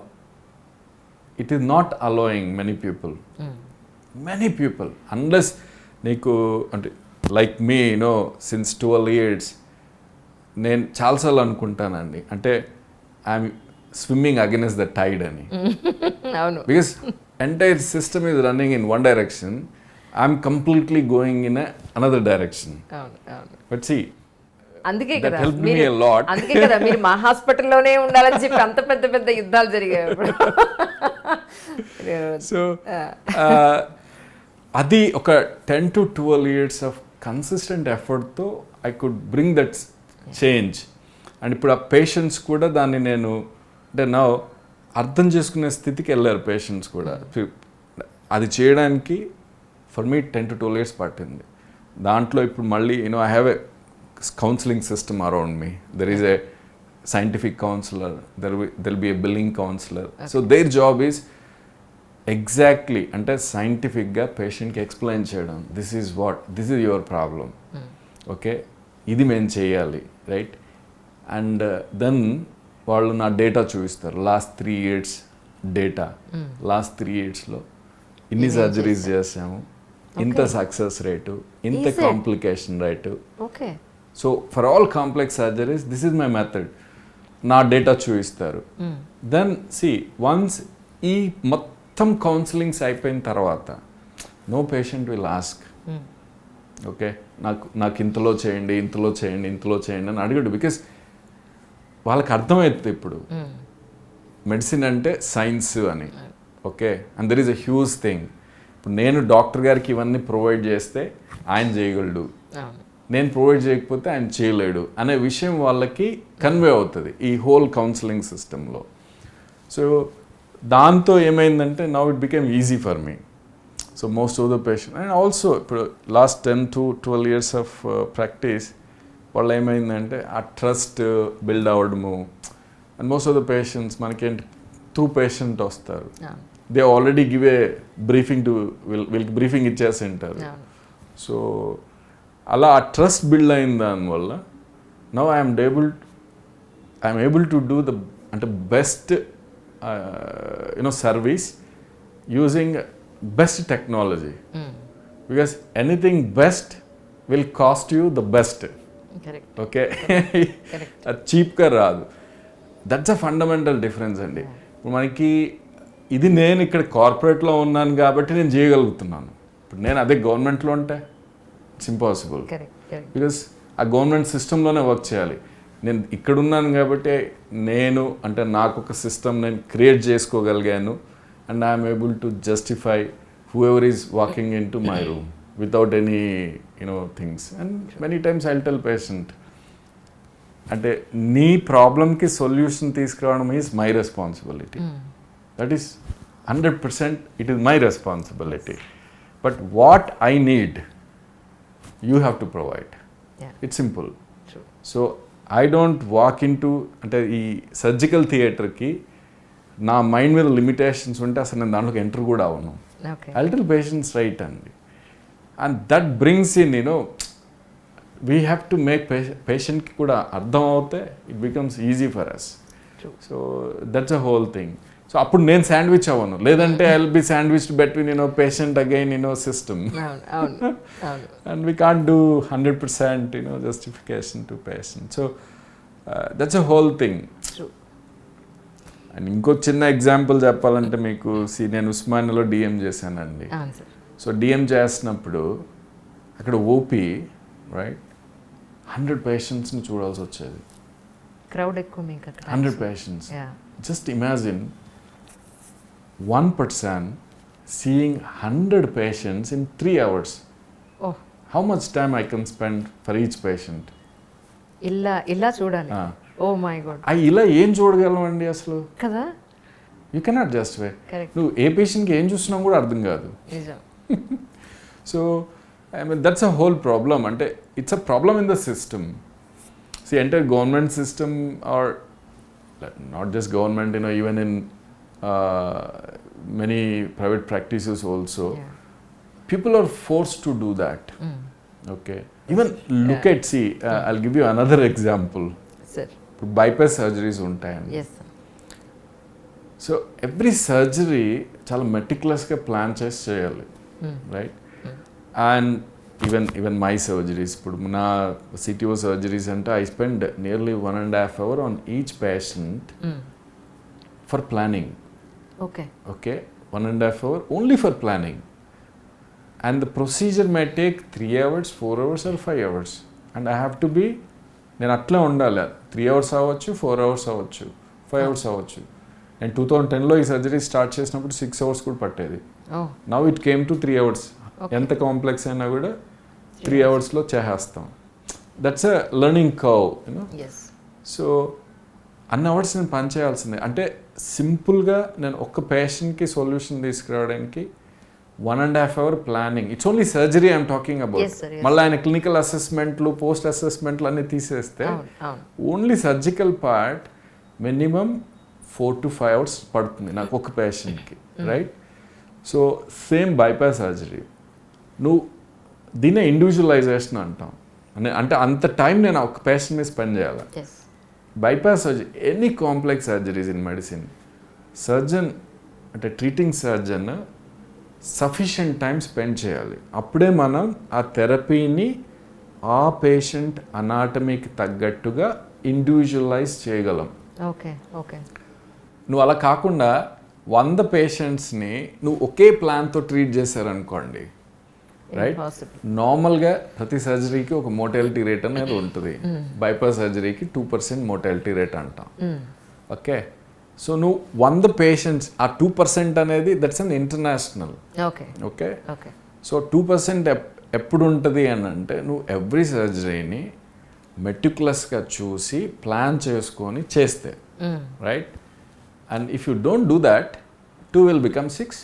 it is not allowing many people unless నీకు అంటే like me since 12 years నేను చాలాసార్లు అనుకుంటానండి, అంటే I'm swimming against the tide అని. Because entire system is running in one direction, I'm completely going in another direction. But see, అందుకే that కదా helped me a lot. అందుకే కదా మీరు మా హాస్పిటల్లోనే ఉండాలని చెప్పి అంత పెద్ద పెద్ద యుద్ధాలు జరిగాయి. సో అది ఒక 10 to 12 years ఆఫ్ కన్సిస్టెంట్ ఎఫర్ట్తో I could bring that change. And ఇప్పుడు ఆ పేషెంట్స్ కూడా దాన్ని నేను అంటే నా అర్థం చేసుకునే స్థితికి వెళ్ళారు పేషెంట్స్ కూడా. అది చేయడానికి ఫర్ మీ 10 to 12 years పట్టింది. దాంట్లో ఇప్పుడు మళ్ళీ I have a counselling system around me. There is a scientific counsellor, there will be a billing counsellor. So their job is exactly అంటే సైంటిఫిక్గా పేషెంట్కి ఎక్స్ప్లెయిన్ చేయడం, this is your problem, okay, ఇది మేము చేయాలి, రైట్? అండ్ దెన్ వాళ్ళు నా data చూపిస్తారు, లాస్ట్ 3 years డేటా. లాస్ట్ 3 yearsలో ఇన్ని సర్జరీస్ చేసాము, ఇంత సక్సెస్ రేటు, ఇంత complication rate. So for all complex surgeries this is my method. నా డేటా చూపిస్తారు. దెన్ సి వన్స్ ఈ మొత్తం కౌన్సిలింగ్స్ అయిపోయిన తర్వాత no patient will ask, okay నాకు ఇంతలో చేయండి అని అడగడు. బికాస్ వాళ్ళకి అర్థమవుతుంది ఇప్పుడు మెడిసిన్ అంటే సైన్స్ అని, okay, and there is a huge thing. ఇప్పుడు నేను డాక్టర్ గారికి ఇవన్నీ ప్రొవైడ్ చేస్తే ఆయన చేయగలడు, నేను ప్రొవైడ్ చేయకపోతే ఆయన చేయలేడు అనే విషయం వాళ్ళకి కన్వే అవుతుంది ఈ హోల్ కౌన్సిలింగ్ సిస్టంలో. సో దాంతో ఏమైందంటే now it became easy for me. So most of the patient and also ఇప్పుడు last 10 to 12 years of practice వాళ్ళు ఏమైందంటే ఆ ట్రస్ట్ బిల్డ్ అవ్వడము and most of the patients మనకేంటి త్రూ పేషెంట్ వస్తారు, they already give a briefing to వీళ్ళకి briefing ఇచ్చేసి ఉంటారు. సో అలా ఆ ట్రస్ట్ బిల్డ్ అయిన దానివల్ల now I'm able to do the అంటే best service using best technology because anything best will cost you the best. Okay, అది చీప్గా రాదు. దట్స్ అ ఫండమెంటల్ డిఫరెన్స్ అండి. ఇప్పుడు మనకి ఇది నేను ఇక్కడ కార్పొరేట్లో ఉన్నాను కాబట్టి నేను చేయగలుగుతున్నాను. ఇప్పుడు నేను అదే గవర్నమెంట్లో ఉంటే ఇట్స్ ఇంపాసిబుల్ బికాస్ ఆ గవర్నమెంట్ సిస్టంలోనే వర్క్ చేయాలి. నేను ఇక్కడ ఉన్నాను కాబట్టి నేను అంటే నాకు ఒక సిస్టమ్ నేను క్రియేట్ చేసుకోగలిగాను and I'm able to justify whoever is walking in to my room without any things. And many times I'll tell patient అంటే నీ ప్రాబ్లమ్కి సొల్యూషన్ తీసుకురావడం is my responsibility. That is 100% it is my responsibility. But what I need you have to provide. It's simple. So I don't walk in to అంటే ఈ surgical థియేటర్కి నా mind మీద limitations ఉంటే అసలు నేను దాంట్లోకి ఎంటర్ కూడా అవ్వను. ఐ టెల్ పేషెంట్స్ రైట్ అండి. And that brings in we have to make పేషెంట్కి కూడా అర్థం అవుతే it becomes easy for us. So that's a whole thing. So అప్పుడు నేను శాండ్విచ్ అవ్వను, లేదంటే I will be sandwiched between patient again system. And we can't do 100% justification to patient. So that's a whole thing. And ఇంకో చిన్న example చెప్పాలంటే మీకు నేను ఉస్మానియాలో డిఎం చేశానండి. సో డిఎం చేసినప్పుడు అక్కడ ఓపీ రైట్ 100 పేషెంట్స్ని చూడాల్సి వచ్చేది. క్రౌడ్ ఎక్కువ మీకు 100 patients. Just imagine one person seeing 100 patients in 3 hours. Oh. How much time I can spend for each patient? ఇలా చూడాలి. Oh my god. ఇలా ఏం చూడగలమండి అసలు కదా. You cannot just way. నువ్వు ఏ పేషెంట్కి ఏం చూస్తున్నావు కూడా అర్థం కాదు. So I mean that's a whole problem. అంటే it's a problem in the system. See entire government system are not just government even in many private practices also, people are forced to do that. Okay, even look at I'll give you another example. Sir, bypass surgeries untayandi. Yes sir. So every surgery chala meticulous ga plan chesi cheyali, right? And even my surgeries, ఇప్పుడు నా CTO surgeries అంటే I spend nearly 1.5 hours on each patient for planning. Okay. 1.5 hours only for planning. And the procedure may take 3 hours, 4 hours or 5 hours. And I have to be, నేను అట్లా ఉండాలి. 3 hours అవ్వచ్చు, 4 hours అవ్వచ్చు, 5 hours అవ్వచ్చు. నేను 2010లో ఈ surgery start చేసినప్పుడు 6 hours కూడా పట్టేది. Now it came to 3 hours. ఎంత కాంప్లెక్స్ అయినా కూడా 3 hoursలో చేసేస్తాం. That's a learning curve. So అన్ని అవర్స్ నేను పని చేయాల్సిందే. అంటే సింపుల్గా నేను ఒక్క పేషెంట్కి సొల్యూషన్ తీసుకురావడానికి 1.5 hours planning. It's only surgery I'm talking about. మళ్ళీ ఆయన క్లినికల్ అసెస్మెంట్లు, పోస్ట్ అసెస్మెంట్లు అన్నీ తీసేస్తే only surgical part minimum 4 to 5 hours పడుతుంది నాకు ఒక పేషెంట్కి, right? So same bypass surgery నువ్వు దీన్నే ఇండివిజువలైజేషన్ అంటాం. అంటే అంత టైం నేను ఒక పేషెంట్ మీద స్పెండ్ చేయాలి. bypass surgery, any complex surgeries in medicine, surgeon అంటే treating surgeon sufficient time spend చేయాలి. అప్పుడే మనం ఆ థెరపీని ఆ పేషెంట్ అనాటమీకి తగ్గట్టుగా ఇండివిజువలైజ్ చేయగలం. Okay okay. నువ్వు అలా కాకుండా 100 పేషెంట్స్ని నువ్వు ఒకే ప్లాన్తో ట్రీట్ చేశారనుకోండి, రైట్? నార్మల్గా ప్రతి సర్జరీకి ఒక మోర్టాలిటీ రేట్ అనేది ఉంటుంది. బైపాస్ సర్జరీకి 2% మోర్టాలిటీ రేట్ అంటాం. ఓకే, సో నువ్వు 100 పేషెంట్స్, ఆ 2% అనేది that's an international. Okay, so 2% ఎప్పుడు ఉంటుంది అని అంటే నువ్వు ఎవ్రీ సర్జరీని మెటిక్యులస్గా చూసి ప్లాన్ చేసుకొని చేస్తే, right? And if you don't do that 2 will become 6.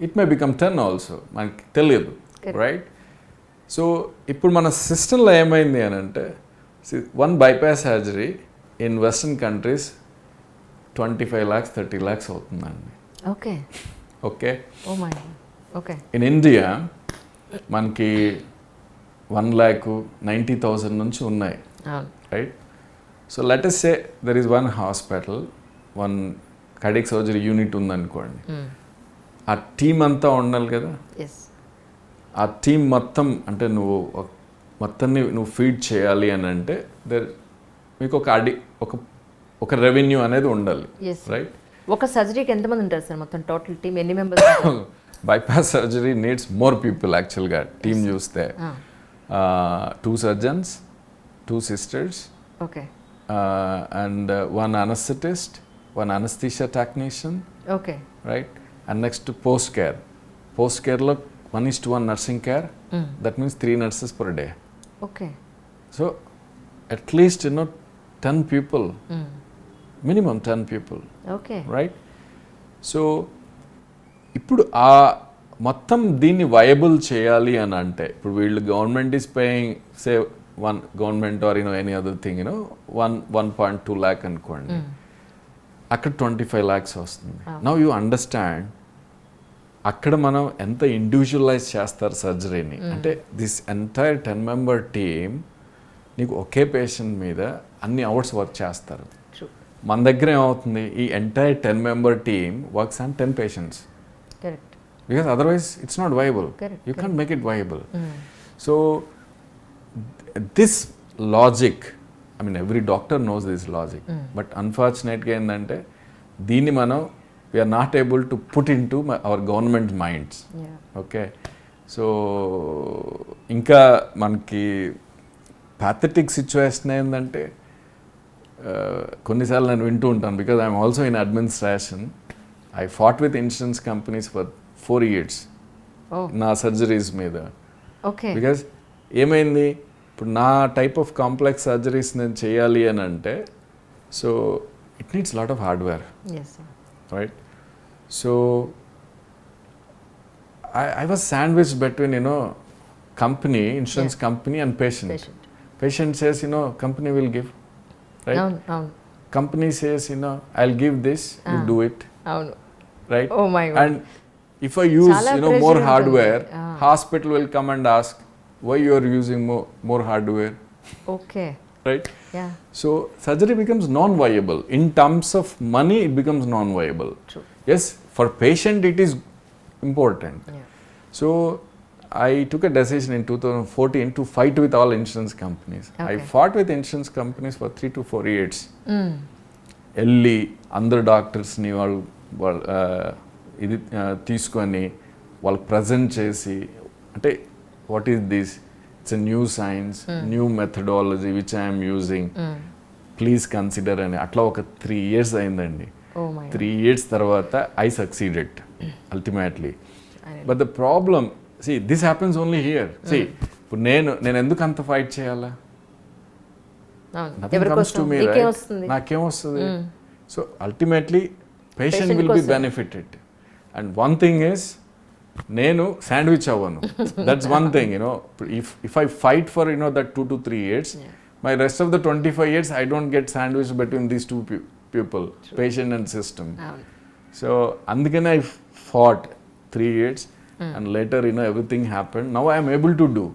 It may become 10 also, మనకి తెలియదు, రైట్? సో ఇప్పుడు మన సిస్టంలో ఏమైంది అని అంటే, one bypass surgery in western countries 25 lakhs 30 lakhs అవుతుందండి. Okay okay, oh my okay. In India మనకి 1,90,000 నుంచి ఉన్నాయి, right? So let us say there is one hospital, one cardiac surgery unit ఉందనుకోండి. ఆ టీం అంతా ఉండాలి కదా. ఆ టీం మొత్తం అంటే నువ్వు మొత్తాన్ని నువ్వు ఫీడ్ చేయాలి అని అంటే మీకు ఒక రెవెన్యూ అనేది ఉండాలి, రైట్? ఒక సర్జరీకి ఎంతమంది ఉంటారు సార్ మొత్తం టోటల్ టీమ్ ఎన్ని members? Bypass surgery needs more people యాక్చువల్గా. టీమ్ చూస్తే 2 surgeons, 2 sisters, okay, and 1 anesthetist, 1 anesthesia technician, okay, right? And next to post care. Post care lo 1:1 nursing care. That means 3 nurses per day. Okay. So at least 10 people, minimum 10 people, okay, right? So ఇప్పుడు ఆ మొత్తం దీన్ని viable చేయాలి అని అంటే, ఇప్పుడు వీళ్ళు government is paying say government or any other thing 1.2 lakh అనుకోండి, అక్కడ 25 lakhs వస్తుంది. నౌ యూ అండర్స్టాండ్ అక్కడ మనం ఎంత ఇండివిజువలైజ్ చేస్తారు సర్జరీని అంటే, దిస్ ఎంటైర్ 10-member టీమ్ నీకు ఒకే పేషెంట్ మీద అన్ని అవర్స్ వర్క్ చేస్తారు. మన దగ్గర ఏమవుతుంది, ఈ entire 10-member team works on 10 patients. Correct. Because otherwise it's not viable. Correct. You can't make it viable. So this logic, I mean every doctor knows this logic, but unfortunately ఏంటంటే దీన్ని మనం we are not able to put into our government minds. Okay, so ఇంకా మనకి pathetic situation ఏంటంటే కొన్నిసార్లు నేను వింటూ ఉంటాను, because I am also in administration. I fought with insurance companies for 4 years. నా సర్జరీస్ మీద. ఓకే. బికాజ్ ఏమైంది, ఇప్పుడు నా టైప్ ఆఫ్ కాంప్లెక్స్ సర్జరీస్ నేను చేయాలి అని అంటే, so it needs lot of hardware, right? So I was sandwiched between company, insurance company and patient. Patient says company will give, right? Company says I'll give this, you do it. Right? Oh my God. And if I use more hardware, hospital will come and ask why you are using more hardware. Okay. Right? Yeah. So surgery becomes non-viable. In terms of money, it becomes non-viable. True. Yes, for patient it is important. Yeah. So I took a decision in 2014 to fight with all insurance companies. Okay. I fought with insurance companies for 3 to 4 years. వెళ్ళి అందరు డాక్టర్స్ని వాళ్ళు ఇది తీసుకొని వాళ్ళకి present చేసి, అంటే what is this, it's a new science, new methodology which I'm using, please consider అని. అట్లా ఒక 3 years అయిందండి. 3 years తర్వాత I succeeded ultimately. But the problem, see this happens only here. See ఇప్పుడు నేను ఎందుకు అంత ఫైట్ చేయాలా? Nothing comes to me, right? నాకేమొస్తుంది? So ultimately patient will be benefited. And one thing is, నేను శాండ్విచ్ అవ్వను. That's one thing, if I fight for that 2 to 3 years, my rest of the 25 years I don't get sandwiched between these two people, patient and system. So అందుకనే I fought 3 years and later everything happened. Now I am able to do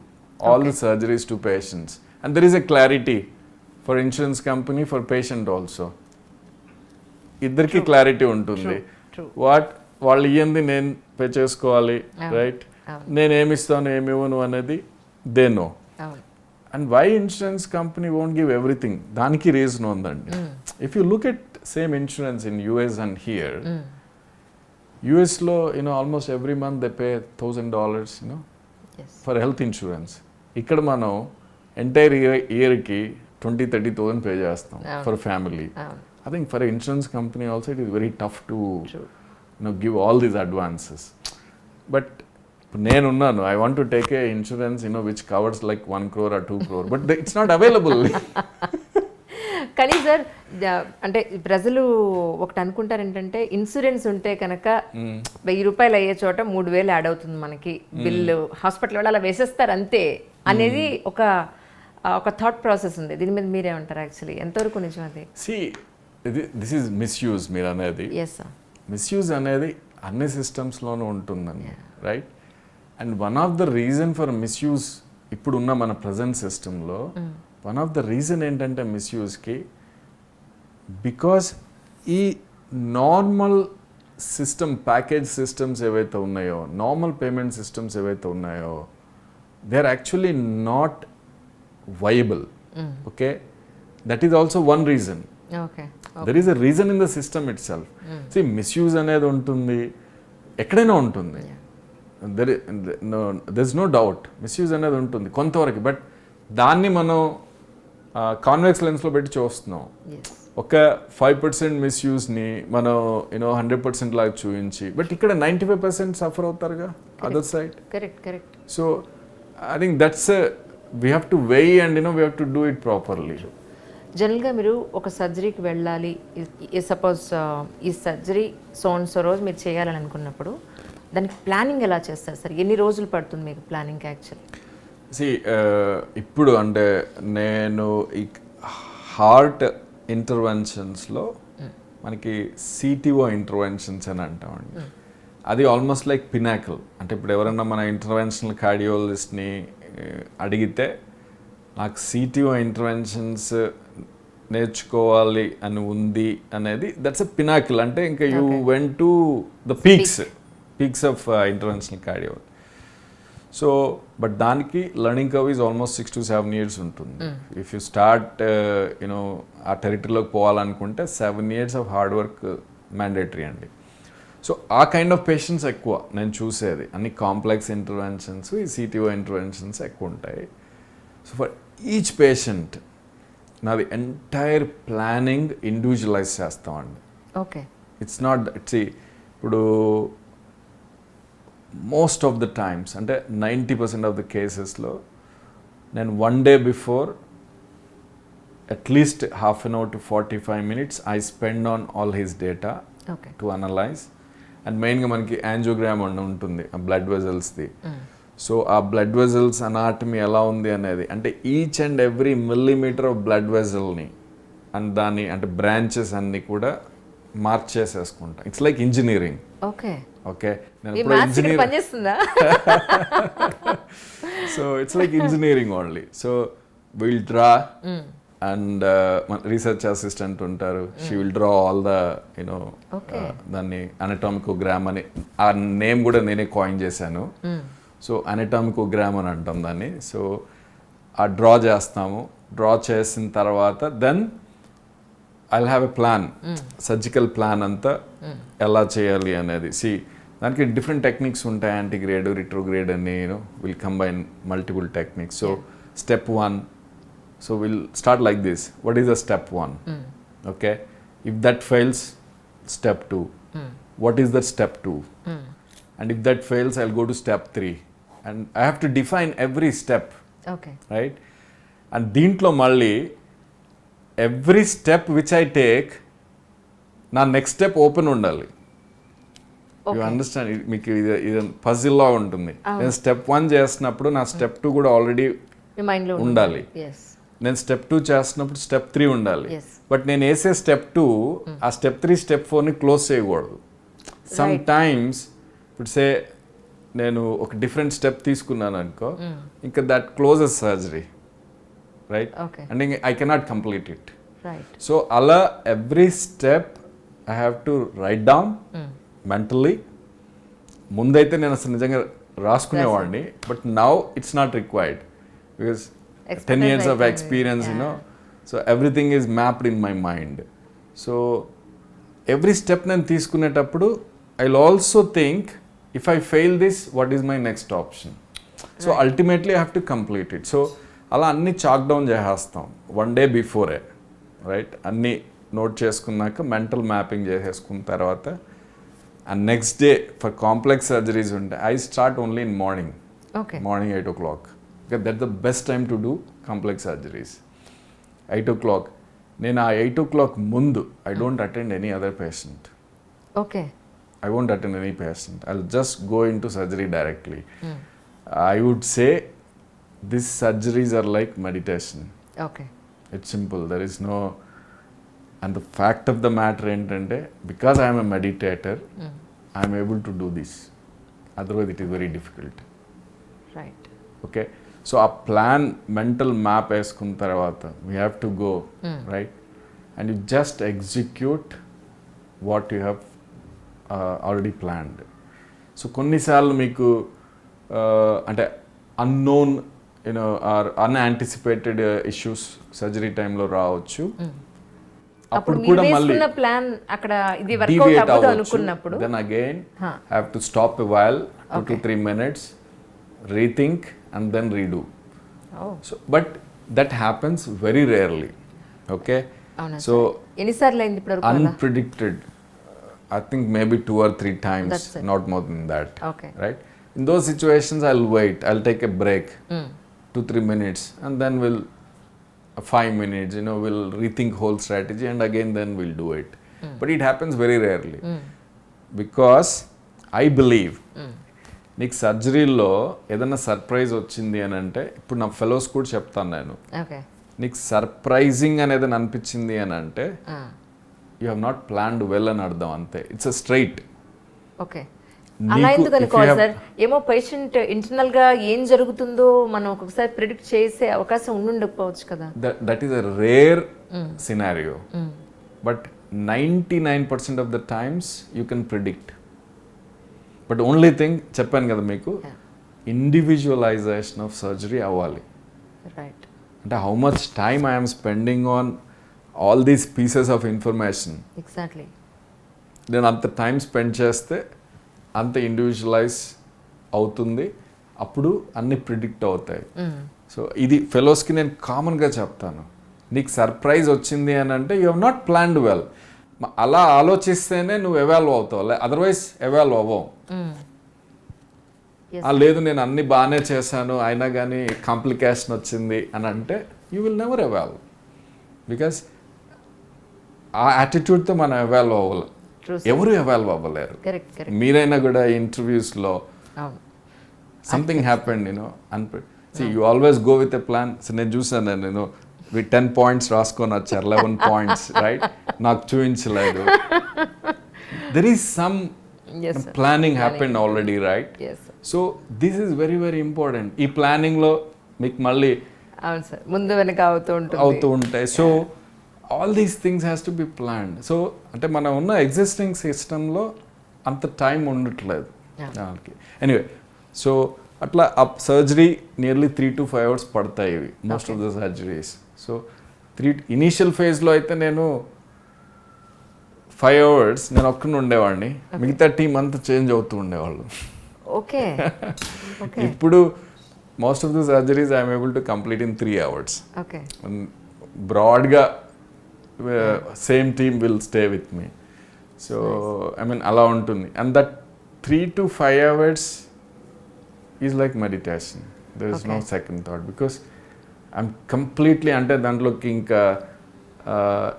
all the surgeries to patients, and there is a clarity for insurance company, for patient also. ఇద్దరికి clarity ఉంటుంది. వాళ్ళు ఇయ్యంది నేను pay చేసుకోవాలి, right? నేనేమిస్తాను ఏమివ్వను అనేది they know. And why insurance company won't give everything, దానికి reason ఉందండి. If you look at same insurance in US and here, యుఎస్లో almost every month they pay $1,000 for health insurance. ఇక్కడ మనం ఎంటైర్ ఇయర్కి 20-30,000 పే చేస్తాం for family. I think for an insurance company also it is very tough to give all these advances. But నేనున్నాను, I want to take a insurance which covers like 1 crore or 2 crore, but it's not available. కానీ sir అంటే ప్రజలు ఒకటి అనుకుంటారు ఏంటంటే insurance ఉంటే కనుక 1000 రూపాయలు అయ్యే చోట 3000 యాడ్ అవుతుంది మనకి బిల్లు, హాస్పిటల్ వాళ్ళు అలా వేసేస్తారు అంతే అనేది ఒక థాట్ ప్రాసెస్ ఉంది. దీని మీద మీరేమంటారు? యాక్చువల్లీ ఎంతవరకు నిజం అది? దిస్ ఈజ్ మిస్యూజ్ మీరు అనేది. ఎస్ సార్, మిస్యూజ్ అనేది అన్ని సిస్టమ్స్లోనూ ఉంటుందని, right? And one of the reason for misuse ఇప్పుడున్న మన ప్రజెంట్ సిస్టంలో వన్ ఆఫ్ ద రీజన్ ఏంటంటే మిస్యూజ్కి, బికాస్ ఈ నార్మల్ సిస్టమ్ ప్యాకేజ్ సిస్టమ్స్ ఏవైతే ఉన్నాయో, నార్మల్ పేమెంట్ సిస్టమ్స్ ఏవైతే ఉన్నాయో, they are actually not viable. Okay, that is also one reason. There is a reason in the system itself. See misuse అనేది ఉంటుంది, ఎక్కడైనా ఉంటుంది. There is no doubt misuse అనేది ఉంటుంది కొంతవరకు. బట్ దాన్ని మనం కాన్వెక్స్ లెన్స్లో పెట్టి చూస్తున్నాం. ఒక 5% మిస్యూజ్ని మనం 100% లాగా చూపించి, బట్ ఇక్కడ 95% సఫర్ అవుతారుగా other side. Correct. So I think that's we have to weigh and we have to do it properly. జనరల్గా మీరు ఒక సర్జరీకి వెళ్ళాలి, సపోజ్ ఈ సర్జరీ సో రోజు మీరు చేయాలని అనుకున్నప్పుడు దానికి ప్లానింగ్ ఎలా చేస్తారు సార్? ఎన్ని రోజులు పడుతుంది మీకు ప్లానింగ్ యాక్చువల్లీ? ఇప్పుడు అంటే నేను ఈ హార్ట్ ఇంటర్వెన్షన్స్లో మనకి CTO ఇంటర్వెన్షన్స్ అని అంటామండి. అది ఆల్మోస్ట్ లైక్ పినాకల్. అంటే ఇప్పుడు ఎవరన్నా మన ఇంటర్వెన్షనల్ కార్డియాలజిస్ట్ని అడిగితే నాకు CTO ఇంటర్వెన్షన్స్ నేర్చుకోవాలి అని ఉంది అనేది, దట్స్ ఎ పినాకిల్. అంటే ఇంకా you went to the peaks of interventional cardiology. So but దానికి learning curve is almost 6 to 7 years ఉంటుంది. ఇఫ్ యూ స్టార్ట్ ఆ టెరిటరీలోకి పోవాలనుకుంటే 7 years of hard work mandatory అండి. సో ఆ కైండ్ ఆఫ్ పేషెంట్స్ ఎక్కువ నేను చూసేది. అన్ని కాంప్లెక్స్ ఇంటర్వెన్షన్స్, ఈ CTO ఇంటర్వెన్షన్స్ ఎక్కువ ఉంటాయి. సో ఫర్ ఈచ్ పేషెంట్ నాది ఎంటైర్ ప్లానింగ్ ఇండివిజువలైజ్ చేస్తామండి. ఓకే, ఇట్స్ నాట్ ఇప్పుడు మోస్ట్ ఆఫ్ ద టైమ్స్ అంటే 90% ఆఫ్ ద కేసెస్లో నేను 1 day before at least half an hour to 45 minutes I spend on all his data to analyze. And మెయిన్గా మనకి angiogram అని ఉంటుంది ఆ బ్లడ్ వెజల్స్ది. సో ఆ బ్లడ్ వెజల్స్ అనాటమీ ఎలా ఉంది అనేది, అంటే each and every millimetre of blood వెజల్ని అండ్ దాన్ని అంటే బ్రాంచెస్ అన్నీ కూడా మార్చేసేసుకుంటా. It's like engineering. ఓకే, నేను ఇప్పుడు engineering. So it's like engineering only. So will draw and research assistant ఉంటారు, she will draw all the దాన్ని అనటామికోగ్రామ్ అని, ఆ నేమ్ కూడా నేనే కాయిన్ చేశాను. సో అనటామికోగ్రామ్ అని అంటాం దాన్ని. సో ఆ డ్రా చేస్తాము. డ్రా చేసిన తర్వాత then I'll have a plan, surgical plan అంతా ఎలా చేయాలి అనేది. దానికి డిఫరెంట్ టెక్నిక్స్ ఉంటాయి, యాంటీగ్రేడ్, రిట్రోగ్రేడ్ అని will combine multiple techniques. So step 1, so we'll start like this. What is the step 1? Okay, if that fails, step 2. What is the step 2? And if that fails, I'll go to step 3. And I have to define every step. Right? And దీంట్లో మళ్ళీ every step which I take, నా next step open ఉండాలి. You understand? మీకు ఇది puzzle లా ఉంటుంది. నేను step 1 చేస్తున్నప్పుడు నా step 2 కూడా ఆల్రెడీ ఉండాలి. నేను step 2 చేస్తున్నప్పుడు step 3 ఉండాలి. బట్ నేను వేసే step 2 ఆ step 3 step 4ని క్లోజ్ చేయకూడదు. సమ్ టైమ్స్ ఇప్పుడు సే నేను ఒక డిఫరెంట్ స్టెప్ తీసుకున్నాను అనుకో, ఇంకా that closes surgery, right? And I cannot complete it. So అలా every step I have to write down mentally. ముందైతే నేను అసలు నిజంగా రాసుకునేవాడిని, but now it's not required because 10 years of experience, so everything is mapped in my mind. So every step నేను తీసుకునేటప్పుడు I'll also think, if I fail this, what is my next option? So ultimately I have to complete it. So అలా అన్ని chalk down చేసేస్తాం 1 day before, right? అన్నీ note చేసుకున్నాక mental mapping చేసేసుకున్న తర్వాత and next day for complex surgeries ఉంటాయి. I start only in morning 8 o'clock. Because that's the best time to do complex surgeries. 8 o'clock. నేను ఆ 8 o'clock ముందు I don't attend any other patient. Okay. I won't attend any patient. I'll just go into surgery directly. I would say these surgeries are like meditation. Okay. It's simple. There is no... And the fact of the matter ఏంటంటే because I am a meditator, I am able to do this. Otherwise it is very difficult. Right. Okay. So a plan, mental map వేసుకున్న తర్వాత we have to go, right? And you just execute what you have already planned. So కొన్నిసార్లు మీకు అంటే unknown you know or unanticipated issues surgery టైంలో రావచ్చు. అప్పుడు కూడా మళ్ళీ ప్లాన్ అక్కడ ఇది వర్కౌట్ అవ్వదు అనుకున్నప్పుడు then again have to stop a while 2 to 3 minutes, rethink and then redo. So but that happens very rarely. Okay. So ఎన్నిసార్లు అయింది ఇప్పుడు? అన్ప్రిడిక్టెడ్, I think maybe 2 or 3 times, not more than that. Okay. Right? In those situations, I'll wait. I'll take a break, 2-3 minutes, and then we'll 5 minutes. You know, we'll rethink whole strategy, and again, then we'll do it. But it happens very rarely, because I believe, నీకు సర్జరీలో ఏదైనా surprise వచ్చింది అని అంటే, ఇప్పుడు నా fellows కూడా చెప్తాను నేను, నీకు సర్ప్రైజింగ్ అనేది అనిపించింది అని అంటే you have not planned well అని అర్థం, అంతే. It's a straight. ఓకే. అలా ఎందుకు అనుకోవాలి సార్? ఏమో పేషెంట్ ఇంటర్నల్ గా ఏం జరుగుతుందో మనం ఒక్కొక్కసారి ప్రిడిక్ట్ చేసే అవకాశం ఉండకపోవచ్చు కదా. That is a rare scenario, but 99% of the times you can predict. But only thing చెప్పాను కదా మీకు, ఇండివిజువలైజేషన్ ఆఫ్ సర్జరీ అవ్వాలి. రైట్. అంటే how much time I'm spending on all these pieces of information. Exactly. నేను అంత time spend చేస్తే అంత individualise అవుతుంది, అప్పుడు అన్ని ప్రిడిక్ట్ అవుతాయి. సో ఇది ఫెలోస్కి నేను కామన్గా చెప్తాను, నీకు సర్ప్రైజ్ వచ్చింది అని అంటే you have not planned well. అలా ఆలోచిస్తేనే నువ్వు ఎవాల్వ్ అవుతావు, అదర్వైజ్ ఎవాల్వ్ అవ్వవు. లేదు నేను అన్ని బాగానే చేశాను అయినా కానీ కాంప్లికేషన్ వచ్చింది అని అంటే you will never evolve, because ఆ యాటిట్యూడ్తో మనం ఎవాల్వ్ అవ్వాలి. ఎవరు ఎవాల్వ్ అవ్వలేరు. మీరైనా కూడా ఇంటర్వ్యూస్లో something happened you know you always go with a plan. So నేను చూసాను, నేను 10 points రాసుకొని వచ్చారు, 11 points, రైట్? నాకు చూపించలేదు. There is some planning happened already, right? So this is very very important. ఈ ప్లానింగ్లో మీకు మళ్ళీ ముందు వెనక అవుతూ ఉంటాయి. So all these things has to be planned. So అంటే మనం ఉన్న ఎగ్జిస్టింగ్ సిస్టంలో అంత టైం ఉండట్లేదు దానికి. ఎనీవే, సో అట్లా సర్జరీ నియర్లీ 3 to 5 hours పడతాయి ఇవి, most of the surgeries. So initial ఫేజ్లో అయితే నేను 5 hours నేను ఒక్కడిని ఉండేవాడిని, మిగతా టీం అంతా చేంజ్ అవుతూ ఉండేవాళ్ళు. ఓకే. ఇప్పుడు most of the surgeries I'm able to complete in 3 hours. Okay. బ్రాడ్గా same team will stay with me. So I mean అలా ఉంటుంది. And that 3 to 5 hours is like meditation. There is no second thought, because I'm completely, అంటే దాంట్లోకి ఇంకా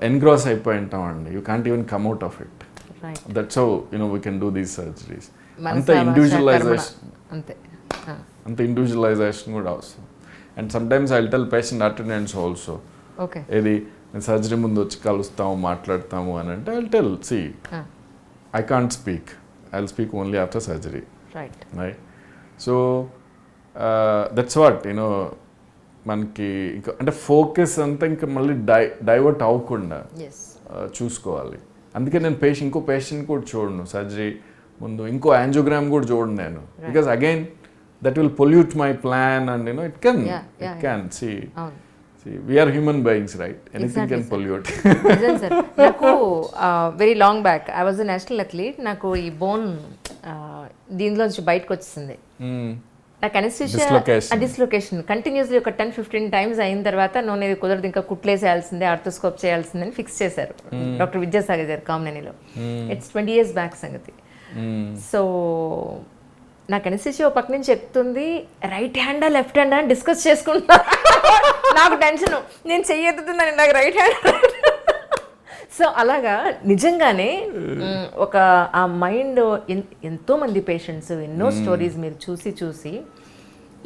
engross అయిపోయి ఉంటామండి. You can't even come out of it. That's how you know we can do these surgeries. అంత individualization కూడా అవసరం. And sometimes I will tell patient attendants also, ఏది surgery ముందు వచ్చి కలుస్తాము మాట్లాడతాము అని అంటే I will tell, see I can't speak, I will speak only after surgery, right? So that's what you know మనకి ఇంకా అంటే ఫోకస్ అంతా ఇంకా మళ్ళీ డైవర్ట్ అవ్వకుండా చూసుకోవాలి. అందుకే నేను ఇంకో పేషెంట్ కూడా చూడను సర్జరీ ముందు, ఇంకో యాంజియోగ్రామ్ కూడా చూడను నేను, because again that will pollute my plan and you know it can see we are human beings, right? Anything can pollute. నాకు very long back I was a national athlete. నాకు ఈ బోన్ దీనిలోంచి బయటకు వచ్చింది. నాకు అనెస్థీషియా డిస్లొకేషన్ కంటిన్యూస్లీ ఒక 10-15 times అయిన తర్వాత నూనె కుదరదు, ఇంకా కుట్లేసేయాల్సిందే, ఆర్థోస్కోప్ చేయాల్సిందని ఫిక్స్ చేశారు డాక్టర్ విద్యాసాగర్ గారు కామినేనిలో. ఇట్స్ 20 years బ్యాక్ సంగతి. సో నాకు అనెస్థీషియా పక్క నుంచి చెప్తుంది, రైట్ హ్యాండా లెఫ్ట్ హ్యాండా అని డిస్కస్ చేసుకుంటున్నా. నాకు టెన్షన్, నేను చెయ్యెత్తుతుందని నాకు రైట్ హ్యాండ్ సో అలాగా నిజంగానే ఒక ఆ మైండ్ ఎంతో మంది పేషెంట్స్ ఎన్నో స్టోరీస్ మీరు చూసి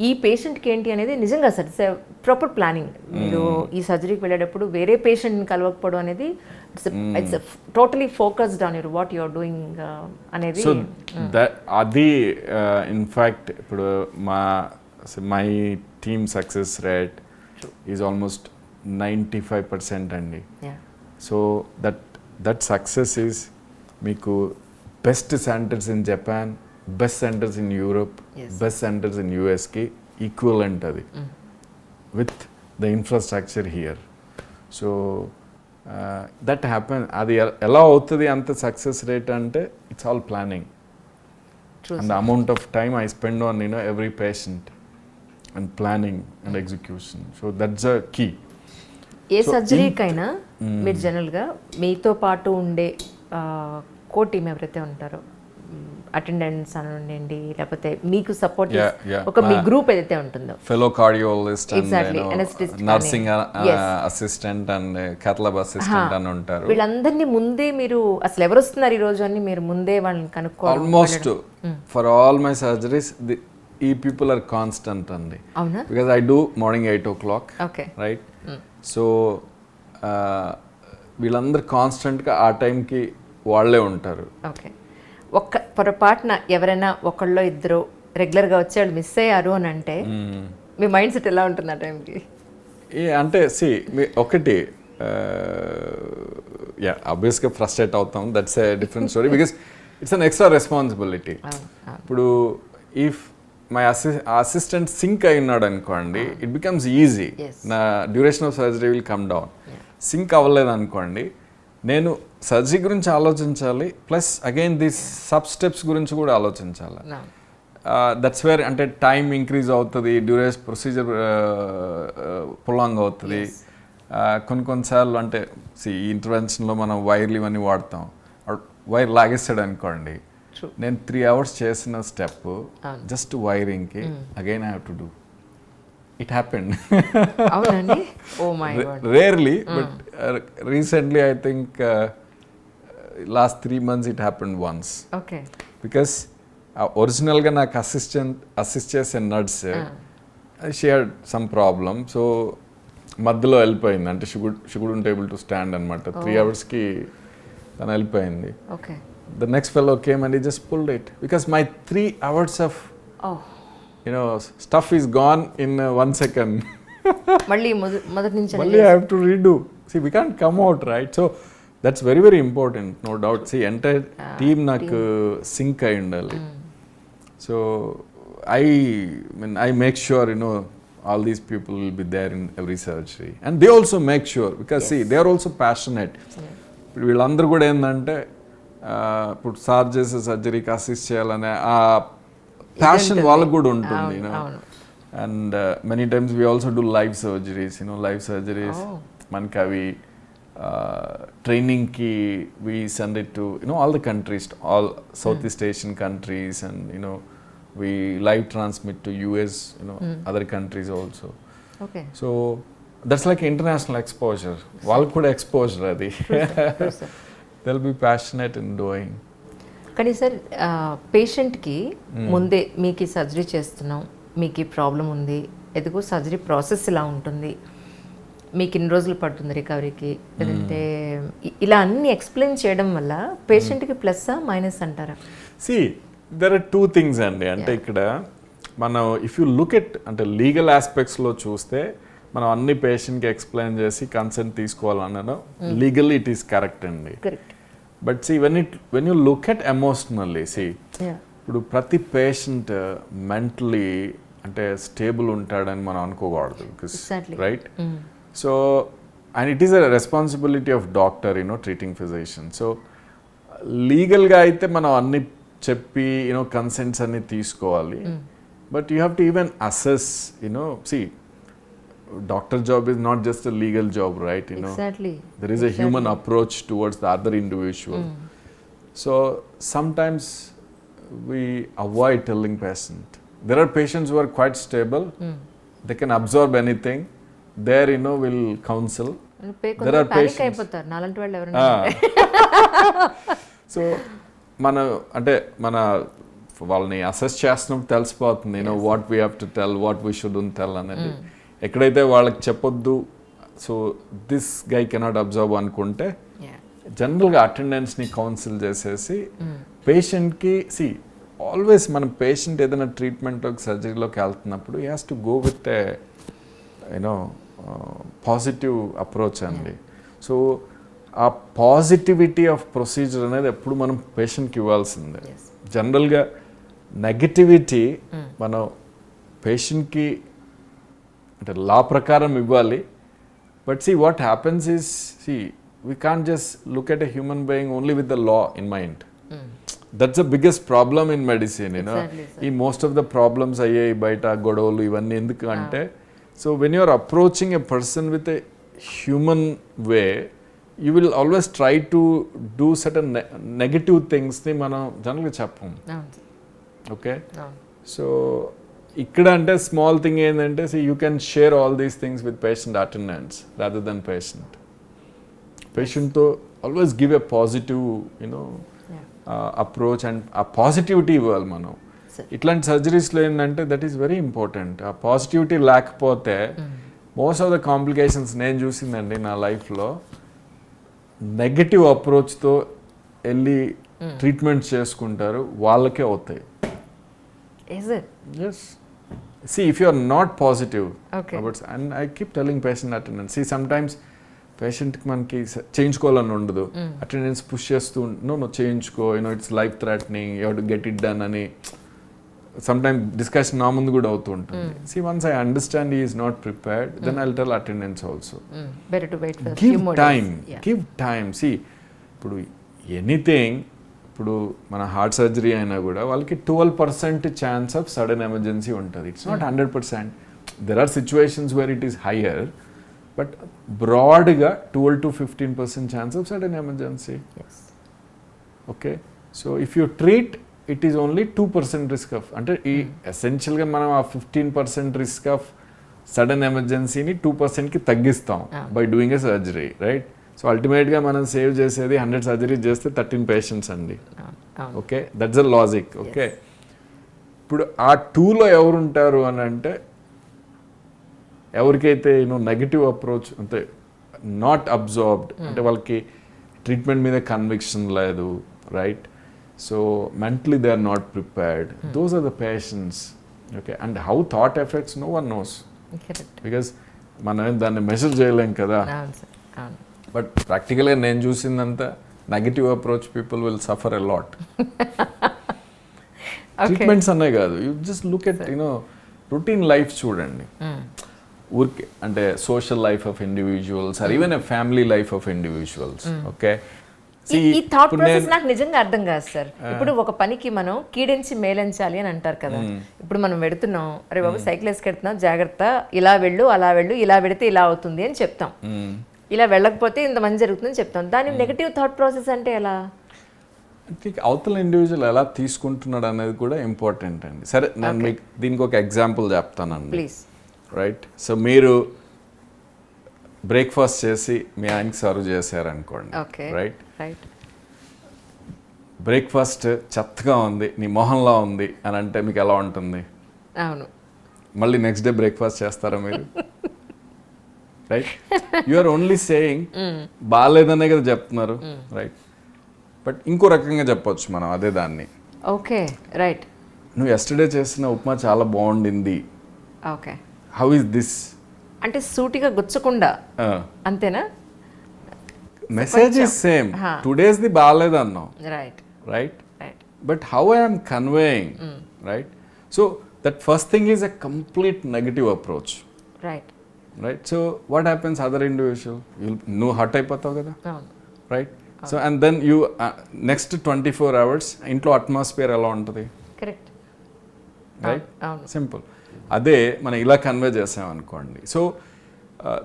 ఈ పేషెంట్కి ఏంటి అనేది నిజంగా సార్ ఇట్స్ ప్రాపర్ ప్లానింగ్. మీరు ఈ సర్జరీకి వెళ్ళేటప్పుడు వేరే పేషెంట్ని కలవకపోవడం అనేది it's totally focused on your what you're doing అనేది. సో అది ఇన్ఫ్యాక్ట్ ఇప్పుడు my team success rate is almost 95% అండి. సో దట్ సక్సెస్ ఈజ్ మీకు best centres in Japan, best centres in Europe, best centres in యూఎస్కి equivalent అది with the infrastructure here. So that happen. అది ఎలా అవుతుంది అంత సక్సెస్ రేట్ అంటే it's all planning and the amount of time I spend on every patient and planning and execution. So that's a key. ఏ సర్జరీకైనా మీరు జనరల్గా మీతో పాటు ఉండే కో టీమ్ ఎవరైతే ఉంటారో అటెండెన్స్ అనండి లేకపోతే మీకు సపోర్ట్ ఒక మీ గ్రూప్ ఏదైతే ఉంటుందో fellow cardiologist and nursing assistant and cath lab assistant అని ఉంటారు. వీళ్ళందరినీ ముందే మీరు అసలు ఎవరు వస్తున్నారు ఈ రోజు అని మీరు ముందే వాళ్ళని కనుక్కోవాలి. Almost for all my surgeries ఈ పీపుల్ ఆర్ కాన్స్టెంట్ అండి. అవునా? Because I do morning 8 o'clock, okay, right? So వీళ్ళందరూ కాన్స్టెంట్గా ఆ టైంకి వాళ్ళే ఉంటారు. ఓకే. ఒక్క పొరపాటున ఎవరైనా ఒకళ్ళో ఇద్దరు రెగ్యులర్గా వచ్చేవాళ్ళు మిస్ అయ్యారు అని అంటే మీ మైండ్ సెట్ ఎలా ఉంటుంది ఆ టైంకి? అంటే ఒకటి ఆబ్వియస్గా ఫ్రస్ట్రేట్ అవుతాం. That's a different story because it's an extra responsibility. ఇప్పుడు ఇఫ్ మై అసిస్టెంట్ సింక్ అయి ఉన్నాడు అనుకోండి, ఇట్ బికమ్స్ ఈజీ. నా duration of surgery will come down. Sync అవ్వలేదు అనుకోండి, నేను సర్జరీ గురించి ఆలోచించాలి, plus again this sub steps గురించి కూడా ఆలోచించాలి. దట్స్ వేర్ అంటే టైం ఇంక్రీజ్ అవుతుంది, ప్రొసీజర్ ప్రొలాంగ్ అవుతుంది. కొన్నిసార్లు అంటే ఈ ఇంటర్వెన్షన్లో మనం వైర్లు ఇవన్నీ వాడతాం. వైర్ లాగేస్తాడు అనుకోండి, నేను 3 hours చేసిన స్టెప్ జస్ట్ వైరింగ్కి again I have to do. It happened. Oh my God. Rarely, but recently I think last 3 months it happened once. Okay. Because original ga నాకు assist చేసే nurse she had some problem, so మధ్యలో వెళ్ళిపోయింది. అంటే she couldn't able to stand అనమాట. 3 hours-కి తను వెళ్ళిపోయింది. Okay. The next fellow came and he just pulled it because my 3 hours of stuff is gone in 1 second. మళ్ళీ మొదటి నుంచి I have to redo. See, we can't come out, right? So that's very, very important, no doubt. See, entire team నాకు sync అయి ఉండాలి. So I make sure all these people will be there in every surgery, and they also make sure because see they are also passionate. ఇప్పుడు వీళ్ళందరూ కూడా ఏంటంటే ఇప్పుడు సర్జరీకి assist చేయాలనే ఆ ప్యాషన్ వాళ్ళకు కూడా ఉంటుంది. And many times we also do live surgeries. Live surgeries మనకి అవి ట్రైనింగ్కి we send it to all the countries, all south east Asian countries, and V live transmit to US, other countries also. So that's like international exposure. వాళ్ళకు కూడా exposure అది. they'll be passionate in doing. కానీ sir పేషెంట్కి ముందే మీకు surgery చేస్తున్నాం, మీకు problem ఉంది, ఎదుగు సర్జరీ ప్రాసెస్ ఇలా ఉంటుంది, మీకు ఇన్ని రోజులు పడుతుంది రికవరీకి, లేదంటే ఇలా అన్ని ఎక్స్ప్లెయిన్ చేయడం వల్ల పేషెంట్కి ప్లస్సా మైనస్ అంటారా? See, there are 2 things అండి. అంటే ఇక్కడ మనం ఇఫ్ యూ లుక్ ఎట్ అంటే లీగల్ ఆస్పెక్ట్స్లో చూస్తే మనం అన్ని పేషెంట్కి ఎక్స్ప్లెయిన్ చేసి కన్సెంట్ తీసుకోవాలన్నాను. లీగల్లీ ఇట్ ఈస్ కరెక్ట్ అండి. But see when you look at emotionally, see ఇప్పుడు ప్రతి పేషెంట్ మెంటలీ అంటే స్టేబుల్ ఉంటాడని మనం అనుకోకూడదు. Because right, so and it is a responsibility of doctor, treating physician. So లీగల్గా అయితే మనం అన్ని చెప్పి కన్సెంట్స్ అన్ని తీసుకోవాలి. But you have to even assess, see doctor job is not just a legal job, right? Exactly. There is a human approach towards the other individual. So sometimes we avoid telling patient. There are patients who are quite stable. They can absorb anything. There, we'll counsel. Panic అయిపోతారు నాలంటి వాళ్ళు ఎవరైనా. So మన వాళ్ళని assess చేస్తున్నప్పుడు తెలిసిపోతుంది what we have to tell, what we should tell అనేది. ఎక్కడైతే వాళ్ళకి చెప్పొద్దు, so this guy cannot observe అనుకుంటే జనరల్గా అటెండెన్స్ని కౌన్సిల్ చేసేసి పేషెంట్కి ఆల్వేస్ మన పేషెంట్ ఏదైనా ట్రీట్మెంట్లోకి సర్జరీలోకి వెళ్తున్నప్పుడు he has to go with positive approach అండి. సో ఆ పాజిటివిటీ ఆఫ్ ప్రొసీజర్ అనేది ఎప్పుడు మనం పేషెంట్కి ఇవ్వాల్సిందే. జనరల్గా నెగటివిటీ మనం పేషెంట్కి అంటే లా ప్రకారం ఇవ్వాలి. But what happens is we can't just look at a human being only with the law in mind. That's the biggest problem in medicine, you know. Most of the problems ayyayi baita godolu ivanni enduku ante, so when you are approaching a person with a human way, you will always try to do certain negative things ni manam generally cheppam. Okay, so ikkada ante small thing endante, you can share all these things with patient attendants rather than patient. పేషెంట్తో always give a positive approach and ఆ positivity ఇవ్వాలి మనం. ఇట్లాంటి సర్జరీస్లో ఏంటంటే that is very important. ఆ positivity లేకపోతే most of the complications నేను చూసిందండి నా లైఫ్లో, నెగటివ్ అప్రోచ్తో వెళ్ళి ట్రీట్మెంట్ చేసుకుంటారు, వాళ్ళకే అవుతాయి. If you are not positive, and I keep telling patient attendants, sometimes పేషెంట్కి మనకి చేయించుకోవాలని ఉండదు, అటెండెన్స్ పుష్ చేస్తూ నో చేయించుకో, it's life threatening, you have to get it done అని సమ్టైమ్ డిస్కషన్ నా ముందు కూడా అవుతూ ఉంటుంది. Once I understand he is not prepared, then I will tell attendance also give time. ఇప్పుడు ఎనీథింగ్, ఇప్పుడు మన హార్ట్ సర్జరీ అయినా కూడా వాళ్ళకి 12% ఛాన్స్ ఆఫ్ సడన్ ఎమర్జెన్సీ ఉంటుంది. It's not 100%. There are situations where it is higher, but బ్రాడ్గా 12 to 15% chance of sudden emergency. Okay, so if you treat it is only 2% risk of, అంటే ఈ ఎసెన్షియల్గా మనం ఆ 15% risk of sudden ఎమర్జెన్సీని 2%కి తగ్గిస్తాం by doing a surgery, right? So అల్టిమేట్గా మనం save చేసేది 100 surgeries చేస్తే 13 పేషెంట్స్ అండి. Okay, that's a logic. Okay, ఇప్పుడు ఆ 2లో ఎవరు ఉంటారు అని అంటే, ఎవరికైతే నెగటివ్ అప్రోచ్ అంటే నాట్ అబ్జార్బ్డ్, అంటే వాళ్ళకి ట్రీట్మెంట్ మీద కన్విక్షన్ లేదు, right? So mentally they are not prepared, those are the patients. Okay, and how thought affects no one knows, because మనం దాన్ని మెజర్ చేయలేం కదా. బట్ ప్రాక్టికల్గా నేను చూసిందంతా negative approach people will suffer a lot. Treatments అనే కాదు, you just look at routine life చూడండి, ఊరికే అంటే social life of individuals or even a family life of individuals. Okay, ఈ థాట్ ప్రాసెస్ నాకు నిజంగా అర్థం కాదు సార్. ఇప్పుడు ఒక పనికి మనం కీడించి మేలించాలి అని అంటారు కదా. ఇప్పుడు మనం వెడుతున్నాం, అరే బాబు సైకిల్ వేసుకెడుతున్నాం, జాగ్రత్త, ఇలా వెళ్ళు, అలా వెళ్ళు, ఇలా వెడితే ఇలా అవుతుంది అని చెప్తాం, ఇలా వెళ్ళకపోతే ఇంత మంచి జరుగుతుందని చెప్తాం. దాని నెగటివ్ థాట్ ప్రాసెస్ అంటే ఎలా? అవతల ఇండివిజువల్ ఎలా తీసుకుంటున్నాడు అనేది కూడా ఇంపార్టెంట్ అండి. సరే, నేను మీకు దీనికి ఒక ఎగ్జాంపుల్ చెప్తానండి, ప్లీజ్. రైట్, సో మీరు బ్రేక్ఫాస్ట్ చేసి మీ ఆయనకి సర్వ్ చేశారనుకోండి, రైట్? బ్రేక్ఫాస్ట్ చెత్తగా ఉంది, నీ మొహంలో ఉంది అని అంటే మీకు ఎలా ఉంటుంది? అవును. మళ్ళీ నెక్స్ట్ డే బ్రేక్ఫాస్ట్ చేస్తారా మీరు? Right, you are only saying బాగాలేదనే కదా చెప్తున్నారు, రైట్? బట్ ఇంకో రకంగా చెప్పొచ్చు మనం అదే దాన్ని. Okay, right. నువ్వు ఎస్టర్డే చేసిన ఉప్మా చాలా బాగుండింది. ఓకే, హౌ ఇస్ దిస్ అంటే సూటిగా గుచ్చకుండా, అంతేనా? Message is same, today's the బాగాలేదు అన్నావు, right? Right, but how I'm conveying, right? So that first thing is a complete negative approach, right? Right, so what happens other individual, నువ్వు hurt అయిపోతావు కదా, right? So and then you next 24 hours ఇంట్లో atmosphere ఎలా ఉంటుంది, correct? Right, simple. అదే మనం ఇలా convey చేసామనుకోండి, సో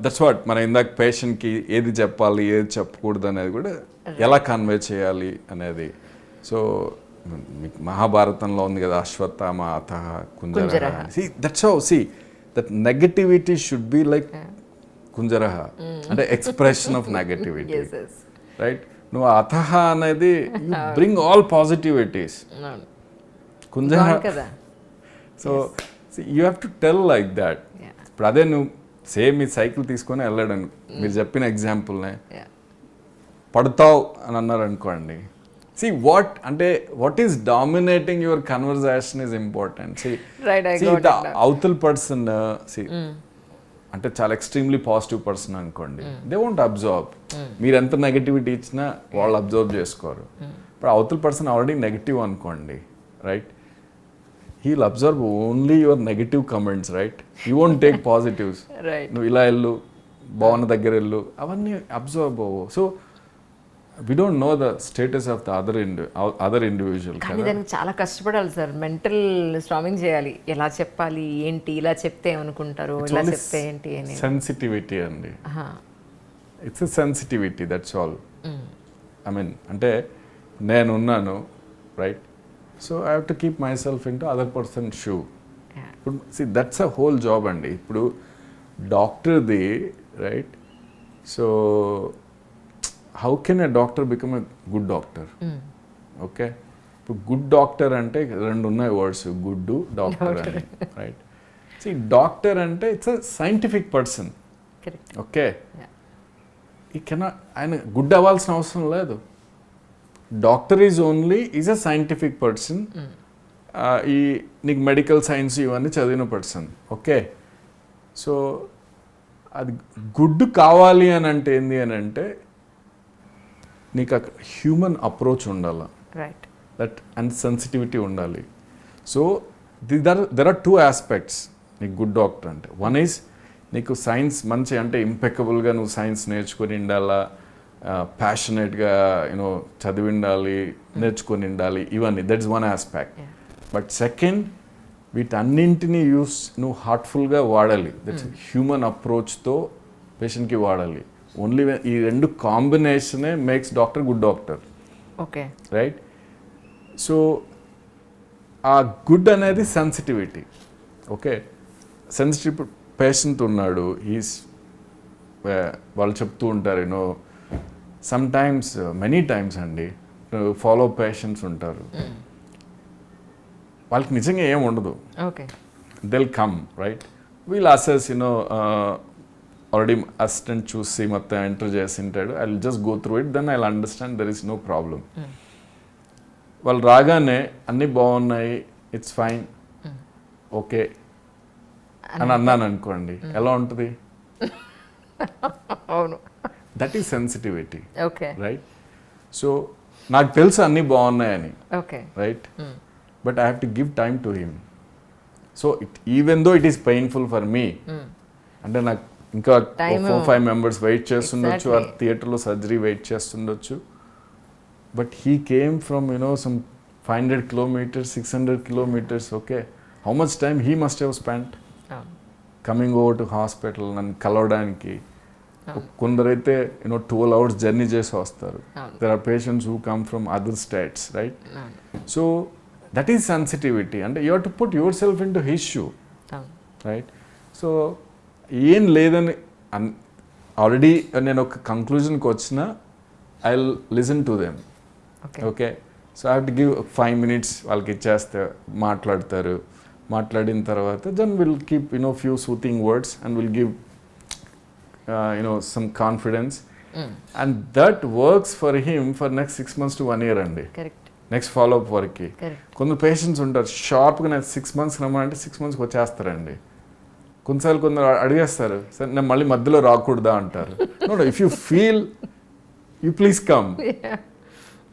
దట్స్ వాట్ మనం ఇందాక పేషెంట్కి ఏది చెప్పాలి ఏది చెప్పకూడదు అనేది కూడా ఎలా కన్వే చేయాలి అనేది. సో మీకు మహాభారతంలో ఉంది కదా, అశ్వత్థామ అథః కుంజరః. That's how that negativity should be like కుంజరహ అంటే expression of negativity, Yes, yes. Right? నువ్వు అథహ అనేది యూ బ్రింగ్ ఆల్ పాజిటివిటీస్. అవును. కుంజరహ బాగుంది కదా. So you have to tell like that. Yeah. ఇప్పుడు అదే నువ్వు సేమ్ ఈ సైకిల్ తీసుకొని వెళ్ళాడను, మీరు చెప్పిన ఎగ్జాంపుల్నే Yeah. పడతావు అని అన్నారు అనుకోండి. See what is dominating your conversation is important. Right, I got ద it now. అవతల పర్సన్ అంటే చాలా ఎక్స్ట్రీమ్లీ పాజిటివ్ పర్సన్ అనుకోండి, దే వోంట్ అబ్జర్వ్. మీరు ఎంత నెగటివిటీ ఇచ్చినా వాళ్ళు అబ్జర్వ్ చేసుకోరు. ఇప్పుడు అవతల పర్సన్ ఆల్రెడీ నెగటివ్ అనుకోండి, right? He'll observe only your negative comments, right? You won't take positives. Right. నువ్వు ఇలా వెళ్ళు, బాగున్న దగ్గర వెళ్ళు, అవన్నీ అబ్జర్వ్ అవ్వవు. So we don't know the status of the other individual. కానీ దానికి చాలా కష్టపడాలి సార్, మెంటల్ స్ట్రామింగ్ చేయాలి. ఎలా చెప్పాలి, ఏంటి, ఇలా చెప్తే ఏమనుకుంటారు, ఇలా చెప్తే ఏంటి అని. సెన్సిటివిటీ అండి, it's a sensitivity, that's all. I mean అంటే నేనున్నాను, right? So I have to keep myself into other person shoe. ఇప్పుడు దట్స్ అ హోల్ జాబ్ అండి. ఇప్పుడు డాక్టర్ది, right? So how can a doctor become a good doctor? Okay, ఇప్పుడు good doctor అంటే రెండు ఉన్నాయి వర్డ్స్, గుడ్ డాక్టర్ అని, right? See doctor అంటే it's a scientific person. Okay, he cannot, ఆయన గుడ్ అవ్వాల్సిన అవసరం లేదు. Doctor is a scientific person. ఈ నీకు మెడికల్ సైన్స్ ఇవన్నీ చదివిన పర్సన్. ఓకే, సో అది గుడ్ కావాలి అని అంటే ఏంది అని అంటే నీకు అక్కడ హ్యూమన్ అప్రోచ్ ఉండాలి, రైట్? దట్ అండ్ సెన్సిటివిటీ ఉండాలి. So there are two aspects నీకు గుడ్ డాక్టర్ అంటే. వన్ ఈజ్ నీకు సైన్స్ మంచి అంటే ఇంపెకబుల్గా నువ్వు సైన్స్ నేర్చుకొని ఉండాలా, ప్యాషనేట్గా యూనో చదివి ఉండాలి, నేర్చుకొని ఉండాలి, ఇవన్నీ that's one aspect. But second, వీటన్నింటినీ నువ్వు హార్ట్ఫుల్గా వాడాలి. దట్స్ హ్యూమన్ అప్రోచ్తో పేషెంట్కి వాడాలి. ఓన్లీ ఈ రెండు కాంబినేషనే makes doctor good doctor. Okay, right? So ఆ గుడ్ అనేది సెన్సిటివిటీ. ఓకే, సెన్సిటివ్ పేషెంట్ ఉన్నాడు, వాళ్ళు చెప్తూ ఉంటారు, you know sometimes, many times అండి, ఫాలో పేషెంట్స్ ఉంటారు, వాళ్ళకి నిజంగా ఏం ఉండదు. Okay, they'll come, right? We'll assess, you know already assistant చూసి మొత్తం ఎంటర్ చేసి ఉంటాడు, I will just go through it, then I will understand there is no problem. వాళ్ళు రాగానే అన్నీ బాగున్నాయి, ఇట్స్ ఫైన్, ఓకే అని అన్నాను అనుకోండి, ఎలా ఉంటుంది? అవును, that is sensitivity. Okay, right? So నాకు తెలుసు అన్నీ బాగున్నాయని, okay, right? But I have to give time to him. So even though it is painful for me, అంటే నాకు ఇంకా 4-5 మెంబర్స్ వెయిట్ చేస్తుండొచ్చు, ఆ థియేటర్లో సర్జరీ వెయిట్ చేస్తుండొచ్చు, but he came from you know some 500 kilometers, 600 kilometers. Okay, how much time he must have spent coming over to hospital నన్ను కలవడానికి. కొందరైతే యూనో 12 hours జర్నీ చేసి వస్తారు. There are patients who come from other states, right? So that is sensitivity. అంటే you have to put yourself into his shoe, right? సో ఏం లేదని ఆల్రెడీ నేను ఒక కంక్లూజన్కి వచ్చిన, I will listen to them. Okay, so I have to give 5 minutes వాళ్ళకి ఇచ్చేస్తే మాట్లాడతారు. మాట్లాడిన తర్వాత then will keep you know few soothing words and will give you know some confidence, and that works for him for next 6 months to 1 year అండి. Next follow up వర్క్కి కొందరు patients ఉంటారు, షార్ప్గా నేను 6 months రమ్మంటే 6 monthsకి వచ్చేస్తారండి. కొన్నిసార్లు కొందరు అడిగేస్తారు, సార్ నేను మళ్ళీ మధ్యలో రాకూడదా అంటారు. No, if you feel you please come.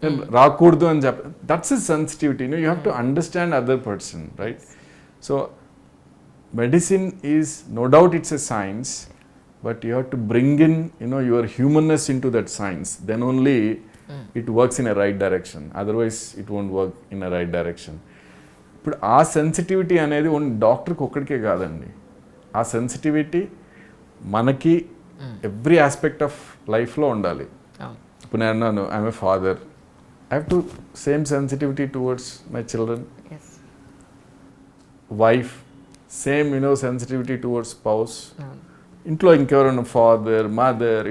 నేను రాకూడదు అని చెప్ప, that's is sensitivity. You have to understand other person, right? So medicine is no doubt it's a science, but you have to bring in your humanness into that science, then only it works in a right direction, otherwise it won't work in a right direction. ఇప్పుడు ఆ sensitivity అనేది only డాక్టర్కి ఒక్కడికే కాదండి. ఆ sensitivity మనకి every aspect of లైఫ్లో ఉండాలి. ఇప్పుడు నేను అన్నాను, I'm a father, I have to same sensitivity towards my children. Wife, same sensitivity towards spouse. ఇంట్లో ఇంకెవరైనా father mother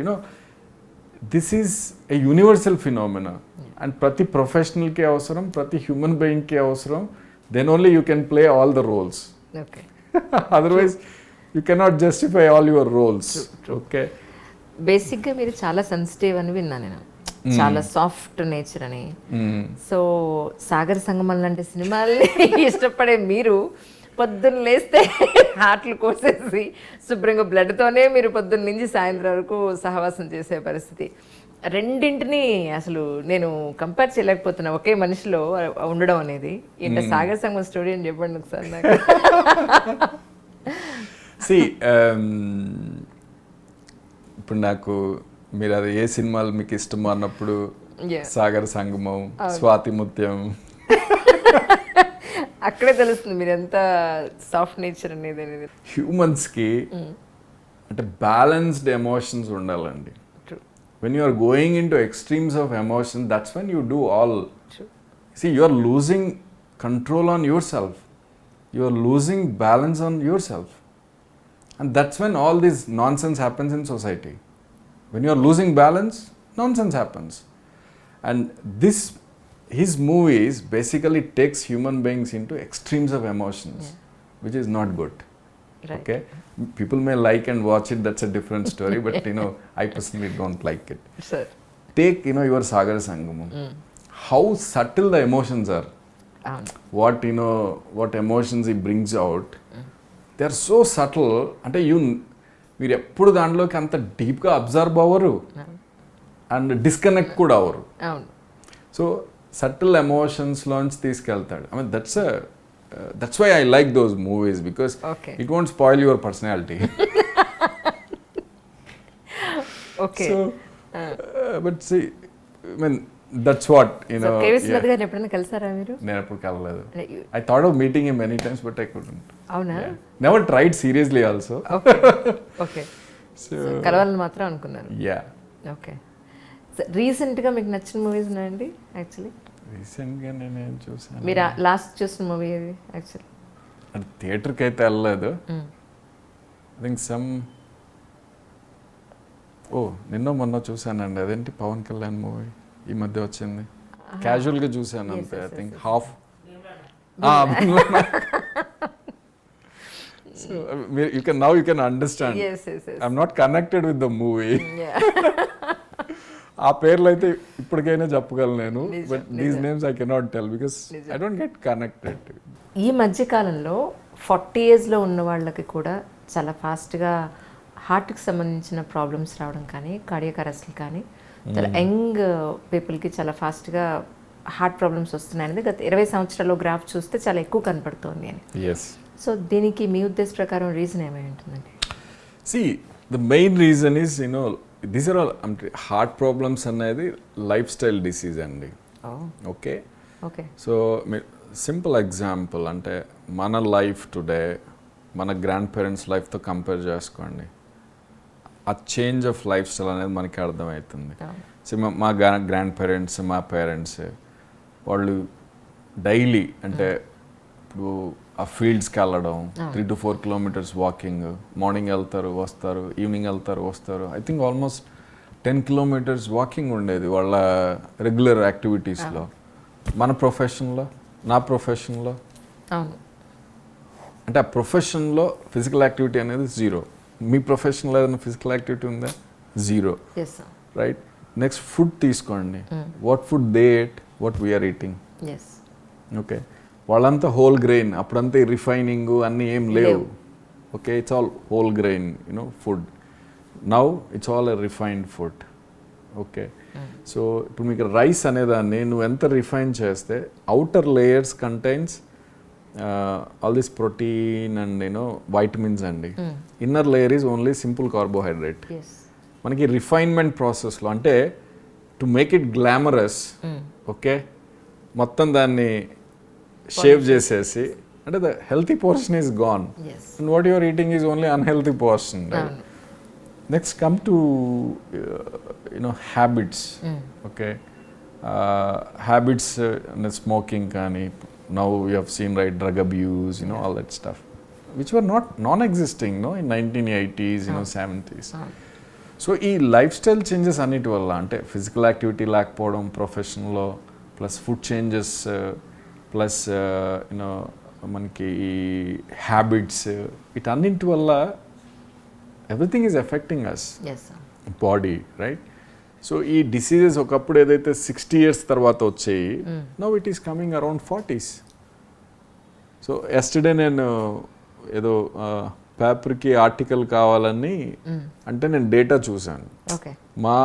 this is a universal phenomena and ప్రతి ప్రొఫెషనల్కి అవసరం, ప్రతి హ్యూమన్ బీయింగ్కి అవసరం. Then only you can play all the roles. Okay. Otherwise you cannot justify all your roles. Okay. బేసిక్గా మీరు చాలా సెన్సిటివ్ అని విన్నాను నేను, చాలా సాఫ్ట్ నేచర్ అని. సో సాగర సంగమం లాంటి సినిమాల్ని ఇష్టపడే మీరు పొద్దున్న లేస్తే హార్ట్లు కోసేసి శుభ్రంగా బ్లడ్తోనే మీరు పొద్దున్న నుంచి సాయంత్రం వరకు సహవాసం చేసే పరిస్థితి, రెండింటిని అసలు నేను కంపేర్ చేయలేకపోతున్నా ఒకే మనిషిలో ఉండడం అనేది. ఏంటో సాగర సంగమం స్టోరీ అని చెప్పండి ఒకసారి నాకు. ఇప్పుడు నాకు మీరు అది ఏ సినిమాలు మీకు ఇష్టం అన్నప్పుడు సాగర సంగమం, స్వాతి ముత్యం, అక్కడే తెలుస్తుంది మీరు ఎంత సాఫ్ట్ నేచర్ అనేది. హ్యూమన్స్కి అంటే బ్యాలెన్స్డ్ ఎమోషన్స్ ఉండాలండి. When you are going into extremes of emotion, that's when you do all. You are losing control on yourself, you are losing balance on yourself, and that's when all this nonsense happens in society. When you are losing balance, nonsense happens. And his movies basically takes human beings into extremes of emotions, which is not good. Right. Okay? People may like and watch it, that's a different story, but I personally don't like it. Sir. Take, your Sagara Sangamam. How subtle the emotions are. What emotions he brings out. They are so subtle. మీరు ఎప్పుడు దాంట్లోకి అంత డీప్గా observe అవ్వరు and disconnect కూడా అవ్వరు. So subtle ఎమోషన్స్లోంచి తీసుకెళ్తాడు. That's why I like those movies, because it won't spoil your personality. But see that's what ఎప్పుడైనా కలిసారా మీరు? నేను ఎప్పుడు కలలేదు. I thought of meeting him many times but I couldn't. అవునా? Never tried seriously also. Okay. So కలవాలని మాత్రం అనుకున్నాను. యా. ఓకే. రీసెంట్గా మీకు నచ్చిన మూవీస్ ఉన్నాయండి? యాక్చువల్లీ రీసెంట్గా నేను ఏం చూసాను, మీరు లాస్ట్ చూసిన మూవీ ఏది? యాక్చువల్లీ అది థియేటర్కి అయితే వెళ్ళలేదు. ఐ థింక్ నిన్న మొన్న చూసానండి. అదేంటి పవన్ కళ్యాణ్ మూవీ ఈ మధ్య వచ్చింది, క్యాజువల్గా చూసాను అంతే. I think half. So you can understand. Yes. I'm not connected with the movie. ఆ పేర్లు అయితే ఇప్పటికైనా చెప్పగలను నేను, but these names I cannot tell because I don't get connected. ఈ మధ్యకాలంలో 40 yearsలో ఉన్న వాళ్ళకి కూడా చాలా ఫాస్ట్గా హార్ట్కి సంబంధించిన ప్రాబ్లమ్స్ రావడం కానీ, కార్డియాక్ అరెస్ట్లు కానీ, చాలా యంగ్ పీపుల్కి చాలా ఫాస్ట్గా హార్ట్ ప్రాబ్లమ్స్ వస్తున్నాయి అనేది గత 20 సంవత్సరాల్లో గ్రాఫ్ చూస్తే చాలా ఎక్కువ కనపడుతోంది అని. సో దీనికి మీ ఉద్దేశ ప్రకారం రీజన్ ఏమై ఉంటుందండి? The main reason is these are all heart problems అనేది లైఫ్ స్టైల్ డిసీజ్ అండి. ఓకే. సో సింపుల్ ఎగ్జాంపుల్ అంటే మన లైఫ్ టుడే మన గ్రాండ్ పేరెంట్స్ లైఫ్తో కంపేర్ చేసుకోండి, ఆ చేంజ్ ఆఫ్ లైఫ్ స్టైల్ అనేది మనకి అర్థమవుతుంది. సో మా గ్రాండ్ పేరెంట్స్, మా పేరెంట్స్ వాళ్ళు డైలీ అంటే ఇప్పుడు ఆ ఫీల్డ్స్కి వెళ్ళడం, 3 to 4 kilometers వాకింగ్, మార్నింగ్ వెళ్తారు వస్తారు, ఈవినింగ్ వెళ్తారు వస్తారు. I think almost 10 kilometers walking ఉండేది వాళ్ళ రెగ్యులర్ యాక్టివిటీస్లో. మన ప్రొఫెషన్లో, నా ప్రొఫెషన్లో అంటే ఆ ప్రొఫెషన్లో ఫిజికల్ యాక్టివిటీ అనేది 0. మీ ప్రొఫెషన్లో ఏదైనా ఫిజికల్ యాక్టివిటీ ఉందా? 0. రైట్. నెక్స్ట్ ఫుడ్ తీసుకోండి. What food they eat, what we're eating. Okay. వాళ్ళంతా హోల్ గ్రెయిన్, అప్పుడంతా రిఫైనింగ్ అన్నీ ఏం లేవు. Okay. It's all whole grain food. Now it's all a refined food. Okay. So ఇప్పుడు మీకు రైస్ అనేదాన్ని నువ్వు ఎంత రిఫైన్ చేస్తే outer layers contains all this protein and vitamins అండి. Inner layer is only simple carbohydrate. మనకి రిఫైన్మెంట్ ప్రాసెస్లో అంటే to make it glamorous, okay, మొత్తం దాన్ని షేవ్ చేసేసి అంటే the healthy portion is gone and what your eating is only unhealthy portion. Next come to habits. Okay. Habits smoking కానీ, now you have seen right drug abuse, all that stuff. which were not non-existing, no, in 1980s, 70s. So ఈ lifestyle changes అన్నిటి వల్ల, అంటే physical activity లేకపోవడం ప్రొఫెషన్లో, plus food changes, plus you know మనకి ఈ habits, వీటన్నింటి వల్ల everything is affecting us body, right? So ఈ డిసీజెస్ ఒకప్పుడు ఏదైతే 60 years తర్వాత వచ్చాయి, now it is coming around 40s. So yesterday నేను ఏదో పేపర్కి ఆర్టికల్ కావాలని అంటే నేను డేటా చూశాను, మా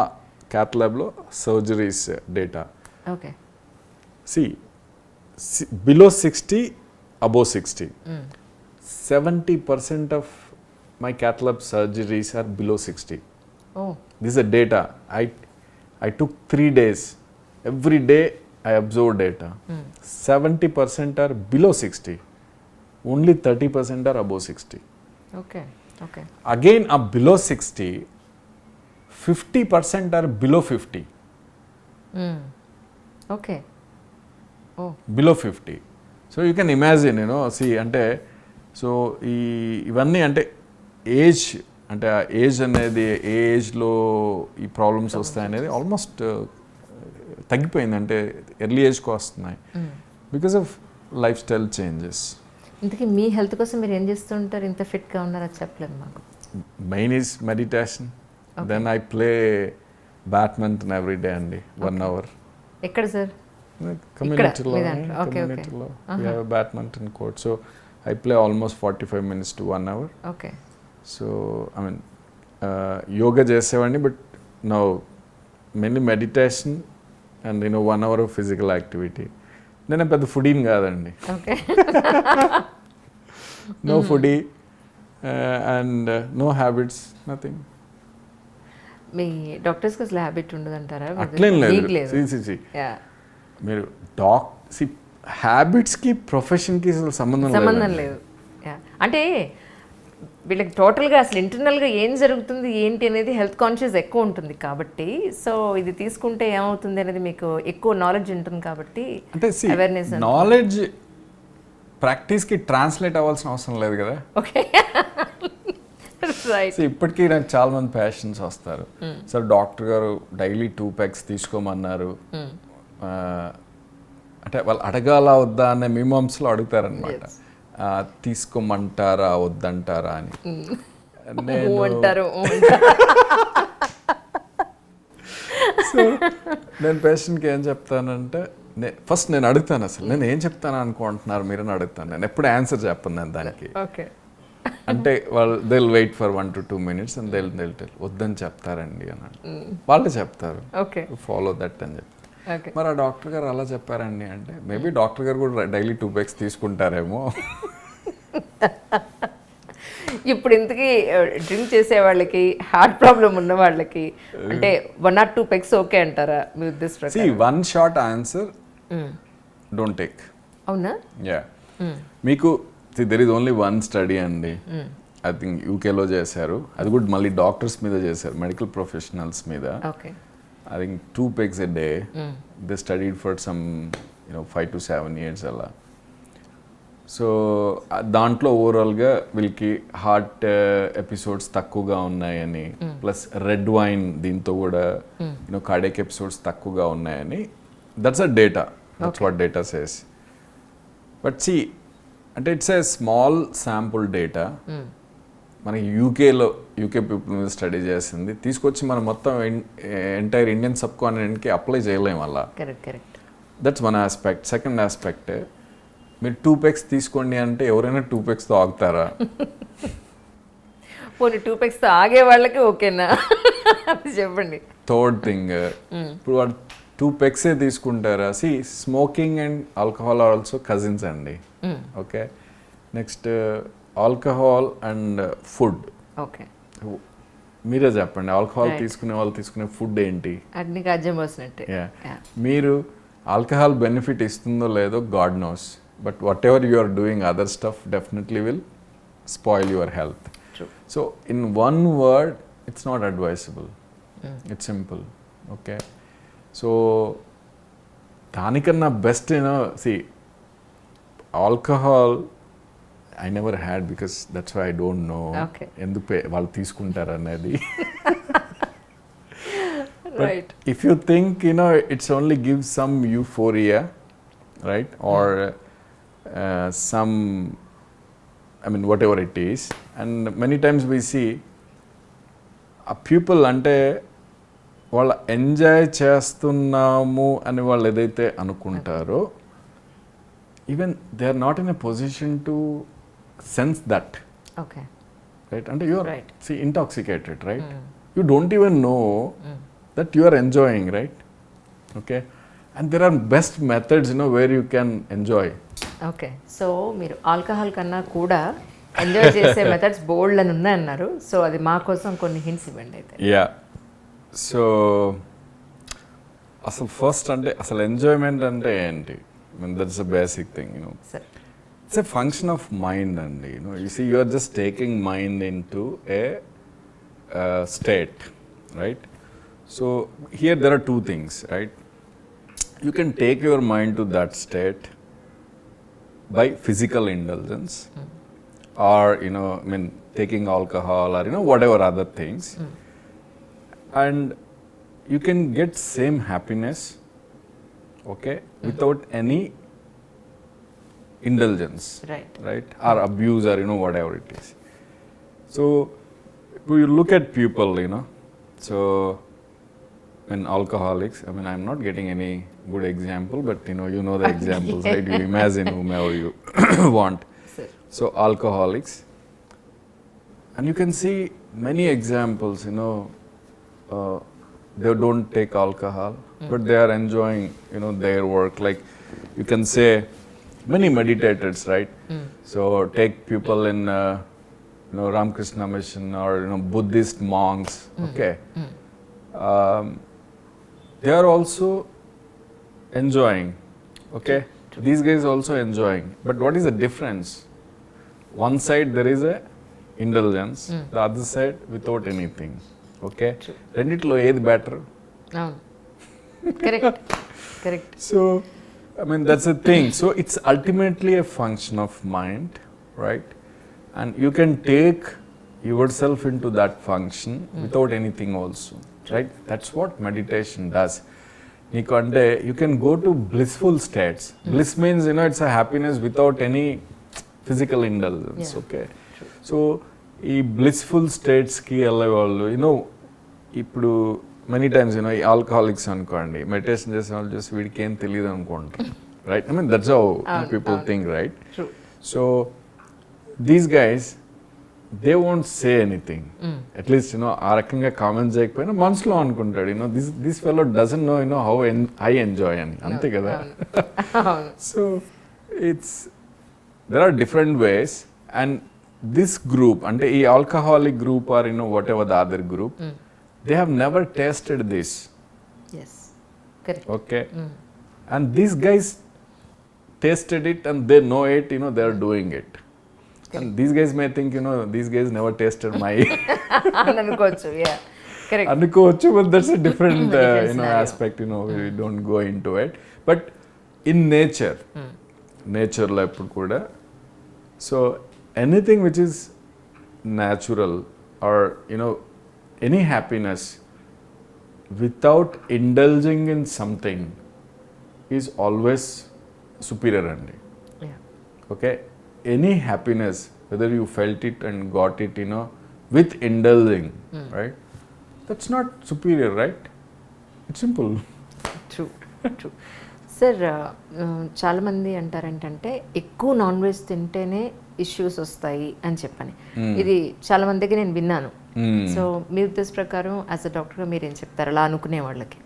క్యాత్ ల్యాబ్లో surgeries data. Below 60, above 60. 70% of my cath lab surgeries are below 60. This is a data. I took 3 days. Every day I observed data. 70% are below 60. Only 30% are above 60. Okay. Again, below 60, 50% are below 50. Okay. Below 50. So you can imagine, see, అంటే so ఇవన్నీ అంటే age, అంటే ఆ age అనేది ఏ ఏజ్లో ఈ problems వస్తాయనేది almost తగ్గిపోయింది, అంటే ఎర్లీ ఏజ్కి వస్తున్నాయి because of life style changes. ఇంతకీ మీ హెల్త్ కోసం మీరు ఏం చేస్తుంటారు? ఇంత ఫిట్గా ఉన్నారో చెప్పలేదు మాకు. Main is meditation, then I play badminton every day అండి, 1 hour. ఎక్కడ sir? Community-lo we have a badminton court, so I play almost 45 minutes to 1 hour. Okay. So I mean yoga chesevani, but now mainly meditation and 1 hour of physical activity. Nenu pedda foodie kaadandi. Okay. No foodie and no habits, nothing. మీ డాక్టర్స్కి అసలు habit ఉండదంటారా? అట్లేం లేదు. మీరు హ్యాబిట్స్కి ప్రొఫెషన్కి అసలు సంబంధం లేదు. అంటే వీళ్ళకి టోటల్గా అసలు ఇంటర్నల్గా ఏం జరుగుతుంది ఏంటి అనేది హెల్త్ కాన్షియస్ ఎక్కువ ఉంటుంది కాబట్టి, సో ఇది తీసుకుంటే ఏమవుతుంది అనేది మీకు ఎక్కువ నాలెడ్జ్ ఉంటుంది కాబట్టి, అంటే అవేర్నెస్, నాలెడ్జ్ ప్రాక్టీస్కి ట్రాన్స్లేట్ అవ్వాల్సిన అవసరం లేదు కదా. ఓకే. సో ఇప్పటికీ నాకు చాలా మంది పేషెంట్స్ వస్తారు, సార్ డాక్టర్ గారు డైలీ 2 pegs తీసుకోమన్నారు, అంటే వాళ్ళు అడగాల వద్దా అనే మీమాంస్లో అడుగుతారనమాట, తీసుకోమంటారా వద్దంటారా అని. సో నేను పేషెంట్కి ఏం చెప్తానంటే, ఫస్ట్ నేను అడుగుతాను, అసలు నేను ఏం చెప్తాను అనుకుంటున్నారు మీరని అడుగుతాను. నేను ఎప్పుడు ఆన్సర్ చెప్పను నేను దానికి. అంటే వాళ్ళు they will wait for 1 to 2 minutes and they will tell వద్దని చెప్తారండి అని వాళ్ళే చెప్తారు, ఫాలో దట్ అని చెప్తారు. మరి ఆ డాక్టర్ గారు అలా చెప్పారండి అంటే, మేబీ డాక్టర్ గారు కూడా డైలీ 2 pegs తీసుకుంటారేమో. ఇప్పుడు ఇంతకీ డ్రింక్ చేసే వాళ్ళకి, హార్ట్ ప్రాబ్లం ఉన్న వాళ్ళకి అంటే 1 or 2 pegs ఓకే అంటారా మీ ఉద్దేశం? See, one short answer, don't take. అవునా? యా, మీకు there is only one study అండి, ఐ థింక్ యూకేలో చేశారు, అది కూడా మళ్ళీ డాక్టర్స్ మీద చేశారు, మెడికల్ ప్రొఫెషనల్స్ మీద. I think 2 pegs a day. They studied for some 5 to 7 years అలా. సో దాంట్లో ఓవరాల్గా వీళ్ళకి హార్ట్ ఎపిసోడ్స్ తక్కువగా ఉన్నాయని, ప్లస్ రెడ్ వైన్ దీంతో కూడా కార్డియాక్ ఎపిసోడ్స్ తక్కువగా ఉన్నాయని, that's a data, that's what data says. But see, అంటే it's a small sample data. మనకి యూకే పీపుల్ మీద స్టడీ చేసింది తీసుకొచ్చి మనం మొత్తం ఎంటైర్ ఇండియన్ సబ్ కాంటినెంట్కి అప్లై చేయలేము అలా. That's one aspect. Second aspect, మీరు 2 pegs తీసుకోండి అంటే ఎవరైనా 2 pegsతో ఆగుతారా? పోనీ 2 pegsతో ఆగే వాళ్ళకి ఓకేనా చెప్పండి. థర్డ్ థింగ్, ఇప్పుడు వాడు 2 pegs తీసుకుంటారా? See, smoking and alcohol are also cousins అండి. Okay, next alcohol and food. Okay, మీరే చెప్పండి, ఆల్కహాల్ తీసుకునే వాళ్ళు తీసుకునే ఫుడ్ ఏంటి? మీరు ఆల్కహాల్ బెనిఫిట్ ఇస్తుందో లేదో God knows, but whatever you are doing other stuff definitely will spoil your health. So in one word, it's not advisable, it's simple. Okay, so దానికన్నా best see, alcohol I never had because that's why I don't know. Okay. ఎందుకు వాళ్ళు తీసుకుంటారు అనేది. Right. If you think, it's only gives some euphoria, right? Or some, I mean, whatever it is. And many times we see a people అంటే వాళ్ళు enjoy చేస్తున్నాము అని వాళ్ళు ఏదైతే అనుకుంటారో even they are not in a position to sense that. Okay. Right? And you are Right. intoxicated, right? You don't even know that you are enjoying, right? Okay. And there are best methods, where you can enjoy. Okay, so మీరు alcohol కన్నా కూడా enjoy చేసే methods బోల్డ్ అని ఉన్నాయన్నారు. So అది మా కోసం కొన్ని హింట్స్ ఇవ్వండి అయితే. Yeah. So అసలు ఫస్ట్ అంటే అసలు ఎంజాయ్మెంట్ అంటే ఏంటి? I mean, that's a basic thing, సరే. It's a function of mind, and you see, you are just taking mind into a state, right? So here there are two things, right? You can take your mind to that state by physical indulgence, or taking alcohol, or whatever other things, and you can get same happiness, okay, without any indulgence, right? Or abuse, or whatever it is. So if you look at people, so when alcoholics, I mean, I'm not getting any good example, but you know the examples, right? You imagine whomever you want. Sir. So alcoholics, and you can see many examples, they don't take alcohol, but they are enjoying, their work. Like you can say many meditators, right? So take people in Ramakrishna mission, or Buddhist monks, okay? They are also enjoying, okay? These guys also enjoying, but what is the difference? One side there is a indulgence, the other side without anything, okay? Renditlo edi better? Correct. So I mean, that's the thing. So it's ultimately a function of mind, right? And you can take yourself into that function without anything also, right? That's what meditation does. You can go to blissful states. Bliss means, it's a happiness without any physical indulgence, okay? True. So, ఈ blissful states ki వెళ్ళేవాళ్ళు, ఇప్పుడు many times, ఈ alcoholics అనుకోండి, meditation చేసే వాళ్ళు just వీడికి ఏం తెలియదు అనుకుంటారు, right? I mean, that's how people think, right? True. So these guys, they won't say anything. At least, ఆ రకంగా కామెంట్ చేయకపోయినా మనసులో అనుకుంటాడు, this fellow doesn't know, how I enjoy అని, అంతే కదా? So there are different ways, and this group, అంటే ఈ alcoholic group, or whatever the other group, they have never tasted this. Yes, correct. Okay. And these guys tasted it, and they know it, they are doing it. And these guys may think, these guys never tasted my అనుకోవచ్చు. Yeah, correct. అనుకోవచ్చు, but that's a different Different scenario. aspect, we don't go into it. But in nature లో ఎప్పుడు కూడా, so anything which is natural, or any happiness without indulging in something is always superior, andi. Yeah. Okay? Any happiness, whether you felt it and got it, with indulging, right? That's not superior, right? It's simple. True. Sir, చాలామంది అంటారు ఏంటంటే ఎక్కువ non veg తింటేనే issues వస్తాయి అని చెప్పని. ఇది చాలా మంది దగ్గర నేను విన్నాను. సో మీ ఉద్దేశ ప్రకారం యాజ్ అ డాక్టర్గా మీరు ఏం చెప్తారు అలా అనుకునే వాళ్ళకి?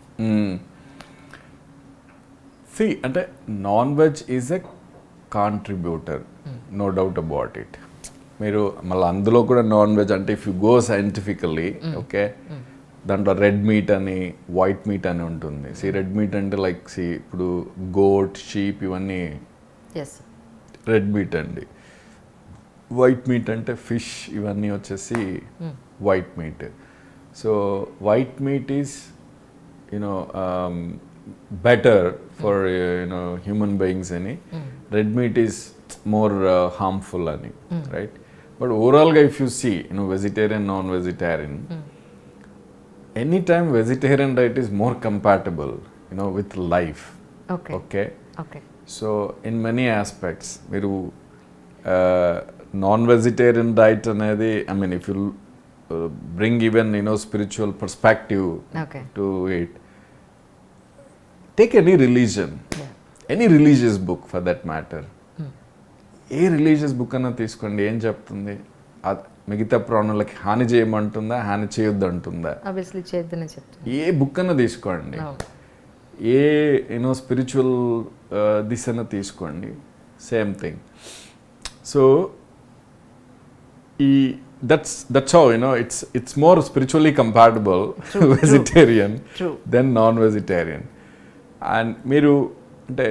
See, అంటే non veg is a contributor, no doubt about it. మీరు మళ్ళీ అందులో కూడా నాన్ వెజ్ అంటే if you go scientifically, okay, దాంట్లో రెడ్ మీట్ అని వైట్ మీట్ అని ఉంటుంది. రెడ్ మీట్ అంటే లైక్ ఇప్పుడు గోట్, షీప్ ఇవన్నీ రెడ్ మీట్ అండి. వైట్ మీట్ అంటే ఫిష్ ఇవన్నీ వచ్చేసి white meat. So white meat is better for human beings అని. Red meat is more harmful అని, రైట్? బట్ ఓవరాల్గా if you see vegetarian, non vegetarian, any time vegetarian diet is more compatible with life. Okay, so in many aspects మీరు non vegetarian diet అనేది, I mean if you bring even spiritual perspective to it, take any religion, any religious book for that matter, ఏ religious book అన్నా తీసుకోండి, ఏం చెప్తుంది? మిగతా ప్రాణులకి హాని చేయమంటుందా, హాని చేయొద్దు అంటుందా? ఏ బుక్ అన్నా తీసుకోండి, ఏ స్పిరిచువల్ దిశ అన్నా తీసుకోండి, సేమ్ థింగ్. సో ఈ that's how it's more spiritually compatible vegetarian than non-vegetarian. And మీరు అంటే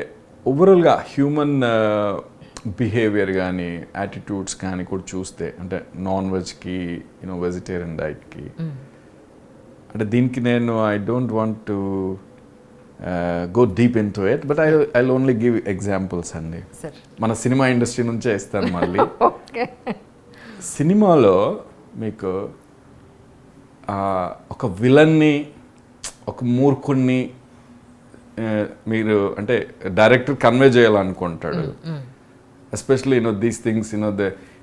ఓవరాల్గా హ్యూమన్ బిహేవియర్ కానీ యాటిట్యూడ్స్ కానీ కూడా చూస్తే, అంటే నాన్ వెజ్కి వెజిటేరియన్ డైట్కి, అంటే దీనికి నేను I don't want to go deep in to it, but I only give examples అండి. మన సినిమా ఇండస్ట్రీ నుంచే ఇస్తాను మళ్ళీ. సినిమాలో మీకు ఒక విలన్ని, ఒక మూర్ఖుణ్ణి మీరు అంటే డైరెక్టర్ కన్వే చేయాలనుకుంటాడు. ఎస్పెషలీ దీస్ థింగ్స్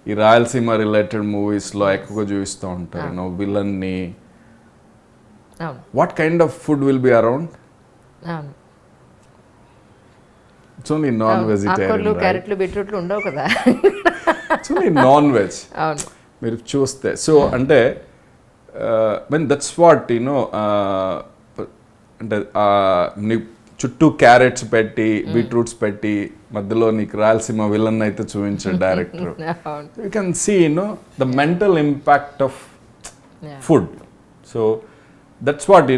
ఈ రాయలసీమ రిలేటెడ్ మూవీస్లో ఎక్కువగా చూపిస్తూ ఉంటారు విలన్ని. What kind of food will be around? It's only non vegetarian, it's only non veg మీరు చూస్తే. సో అంటే దట్స్ వాట్ అంటే చుట్టూ క్యారెట్స్ పెట్టి, బీట్రూట్స్ పెట్టి, మధ్యలో నీకు రాయలసీమ విలన్ అయితే చూపించాడు director. You can see the mental impact of food. So that's what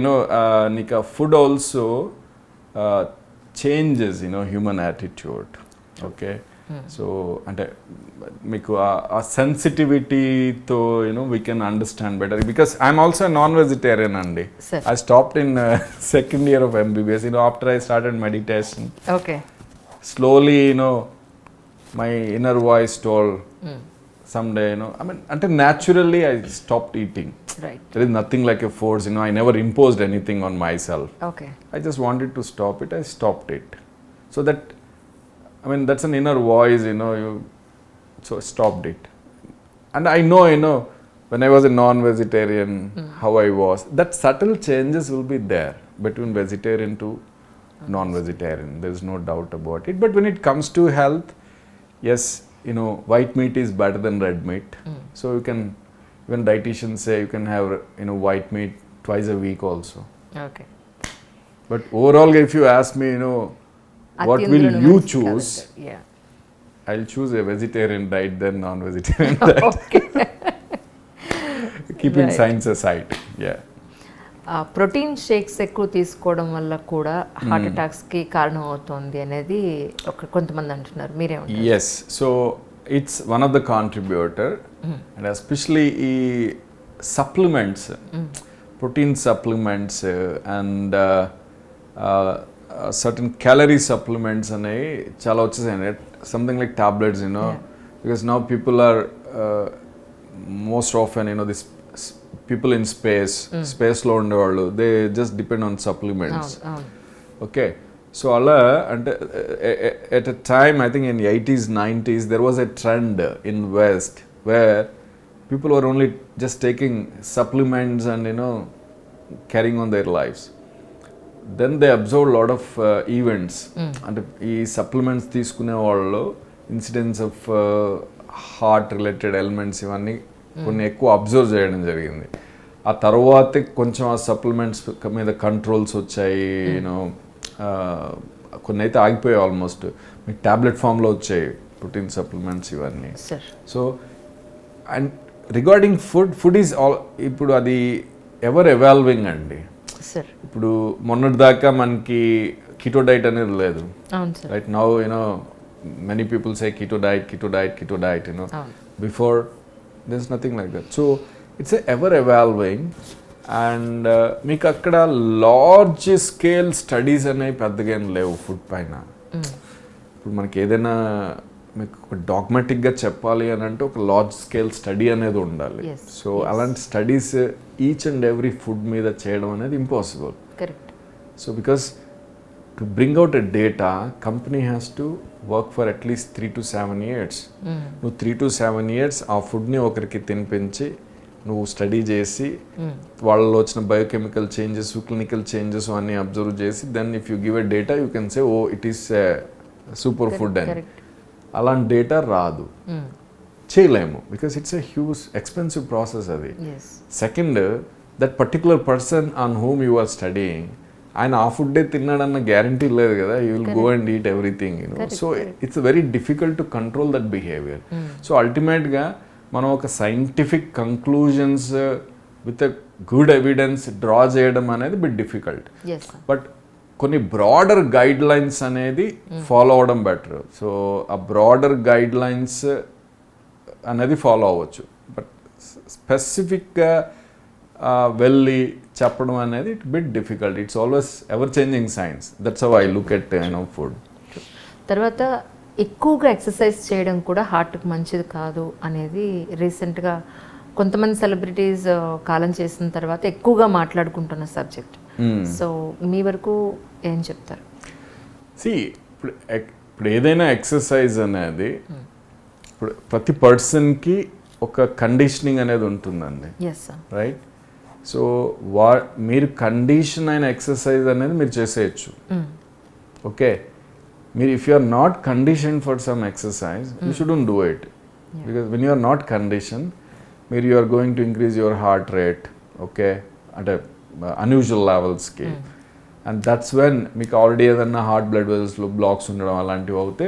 నీకు food also changes human attitude. Okay, so అంటే మీకు ఆ సెన్సిటివిటీతో we can understand better. Because I'm also non vegetarian అండి. I stopped in second year of MBBS after I started meditation. Slowly my inner voice told someday I mean అంటే naturally I stopped eating. There is nothing like a force, I never imposed anything on myself. I just wanted to stop it. I stopped it. So that I mean that's an inner voice, so I stopped it. And I know when I was a non-vegetarian, how I was, that subtle changes will be there between vegetarian to non-vegetarian. There's no doubt about it. But when it comes to health, yes, white meat is better than red meat. So you can, even dietitians say you can have white meat twice a week also. But overall, if you ask me, what will you choose? I'll choose a vegetarian diet than non-vegetarian diet. Keeping science aside, protein shakes ఎక్కువ తీసుకోవడం వల్ల కూడా heart అటాక్స్కి కారణం అవుతుంది అనేది కొంతమంది అంటున్నారు, మీరేమంటారు? Yes, so it's one of the contributor. And especially ఈ supplements, protein supplements and certain calorie supplements అనేవి చాలా వచ్చేసాయి. Something like tablets, because now people are most often this people in space లో ఉండేవాళ్ళు, they just depend on supplements. Okay, so అలా అంటే at a time I think in 80s 90s there was a trend in West where people were only just taking supplements and carrying on their lives. Then they observed a lot of events. అంటే ఈ supplements తీసుకునే వాళ్ళు incidents of heart related elements ఇవన్నీ కొన్ని ఎక్కువ observe చేయడం జరిగింది. ఆ తర్వాతే కొంచెం ఆ సప్లిమెంట్స్ మీద కంట్రోల్స్ వచ్చాయి. కొన్ని అయితే ఆగిపోయాయి, ఆల్మోస్ట్ మీకు ట్యాబ్లెట్ ఫామ్లో వచ్చాయి ప్రోటీన్ సప్లిమెంట్స్ ఇవన్నీ. So and regarding food is all, ఇప్పుడు అది ఎవర్ ఎవాల్వింగ్ అండి. ఇప్పుడు మొన్నటి దాకా మనకి కీటో డైట్ అనేది లేదు. Right now many people say keto diet. Before there's nothing like that. So it's a ever evolving, and మీకు అక్కడ లార్జ్ స్కేల్ స్టడీస్ అనేవి పెద్దగా ఏం లేవు ఫుడ్ పైన. ఇప్పుడు మనకి ఏదైనా మీకు ఒక డాగ్మాటిక్గా చెప్పాలి అని అంటే ఒక లార్జ్ స్కేల్ స్టడీ అనేది ఉండాలి. సో అలాంటి studies each and every food మీద చేయడం అనేది impossible. Correct. So because to bring out a data company has to work for at least 3 to 7 years. నువ్వు 3 to 7 years ఆ ఫుడ్ని ఒకరికి తినిపించి నువ్వు స్టడీ చేసి వాళ్ళలో వచ్చిన బయోకెమికల్ చేంజెస్, క్లినికల్ చేంజెస్ అన్నీ అబ్జర్వ్ చేసి then if you give a data you can say oh it is super food అని. అలాంటి డేటా రాదు, చేయలేము, because it's a huge expensive process అది. Second, that particular person on whom you are studying ఆయన ఆ ఫుడ్డే తిన్నాడన్న గ్యారంటీ లేదు కదా, you will go and eat everything, so it's very difficult to control that behaviour. So అల్టిమేట్గా మనం ఒక scientific conclusions with a good evidence draw చేయడం అనేది బిట్ డిఫికల్ట్. బట్ కొన్ని బ్రాడర్ గైడ్ లైన్స్ అనేది ఫాలో అవడం బెటర్. సో ఆ broader guide lines అనేది ఫాలో అవ్వచ్చు, బట్ స్పెసిఫిక్గా వెళ్ళి చెప్పడం అనేది it bit difficult. It's always ever changing science. That's how I look at food. తర్వాత ఎక్కువగా ఎక్సర్సైజ్ చేయడం కూడా హార్ట్కి మంచిది కాదు అనేది రీసెంట్గా కొంతమంది సెలబ్రిటీస్ కాలం చేసిన తర్వాత ఎక్కువగా మాట్లాడుకుంటున్న సబ్జెక్ట్. సో మీ వరకు ఏం చెప్తారు? ఇప్పుడు ఏదైనా ఎక్సర్సైజ్ అనేది ఇప్పుడు ప్రతి పర్సన్కి ఒక కండిషనింగ్ అనేది ఉంటుందండి, రైట్? సో మీరు కండిషన్ అయిన ఎక్సర్సైజ్ అనేది మీరు చేసేయచ్చు, ఓకే? మీరు if you are not condition for some exercise you shouldn't do it, because when you are not condition మీరు you are going to increase your heart rate, okay, అంటే unusual లెవెల్స్కి. And that's when మీకు already ఏదన్నా heart blood వెజల్స్లో blocks ఉండడం అలాంటివి అవుతే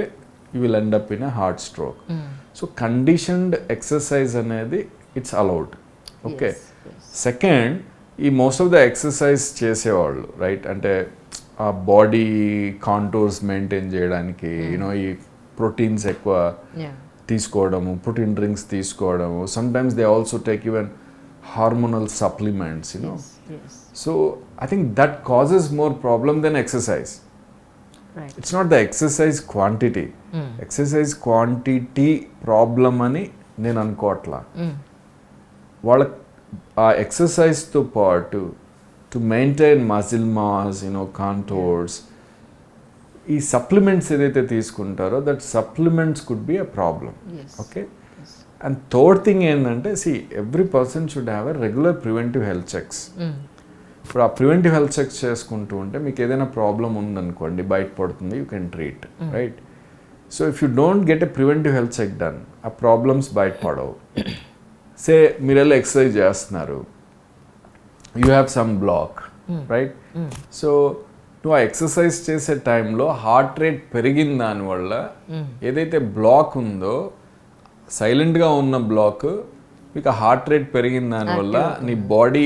you will end up in a heart stroke. So conditioned exercise అనేది ఇట్స్ అలౌడ్, ఓకే? సెకండ్, ఈ మోస్ట్ ఆఫ్ ద ఎక్సర్సైజ్ చేసేవాళ్ళు, రైట్, అంటే ఆ బాడీ కాంటూర్స్ మెయింటైన్ చేయడానికి ఈ ప్రోటీన్స్ ఎక్కువ తీసుకోవడము, ప్రోటీన్ డ్రింక్స్ తీసుకోవడము, sometimes they also take even hormonal supplements, so I think that causes more problem than exercise. Right. It's not the exercise quantity. Exercise quantity problem అని నేను అనుకోవట్లా. వాళ్ళ ఆ ఎక్సర్సైజ్తో పాటు to maintain muscle mass, contours, ఈ supplements ఏదైతే తీసుకుంటారో that supplements could be a problem, okay? And third thing ఏంటంటే every person should have a regular preventive health checks. ఇప్పుడు ఆ ప్రివెంటివ్ హెల్త్ చెక్స్ చేసుకుంటూ ఉంటే మీకు ఏదైనా ప్రాబ్లం ఉందనుకోండి బయటపడుతుంది, you can treat, right? So if you don't get a preventive health check done ఆ ప్రాబ్లమ్స్ బయటపడవు. సే మీరు వెళ్ళి ఎక్సర్సైజ్ చేస్తున్నారు, you have some block, right? So నువ్వు ఆ ఎక్సర్సైజ్ చేసే టైంలో హార్ట్ రేట్ పెరిగిన దానివల్ల ఏదైతే బ్లాక్ ఉందో సైలెంట్గా ఉన్న బ్లాక్ మీకు ఆ హార్ట్ రేట్ పెరిగిన దానివల్ల నీ బాడీ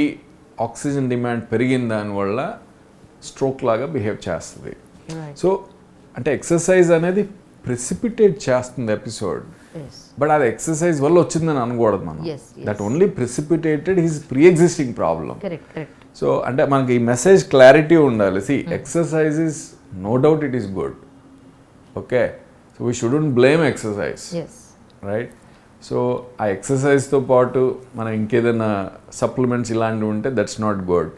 ఆక్సిజన్ డిమాండ్ పెరిగిన దానివల్ల స్ట్రోక్ లాగా బిహేవ్ చేస్తుంది. సో అంటే ఎక్సర్సైజ్ అనేది ప్రెసిపిటేట్ చేస్తుంది ఎపిసోడ్, బట్ అది ఎక్సర్సైజ్ వల్ల వచ్చిందని అనకూడదు మనం. That only precipitated his pre existing problem. So అంటే మనకి ఈ మెసేజ్ క్లారిటీ ఉండాలి. Exercise is no doubt it is good, okay? So we shouldn't blame exercise, right? So ఆ ఎక్సర్సైజ్తో పాటు మనం ఇంకేదైనా సప్లిమెంట్స్ ఇలాంటివి ఉంటే that's not good.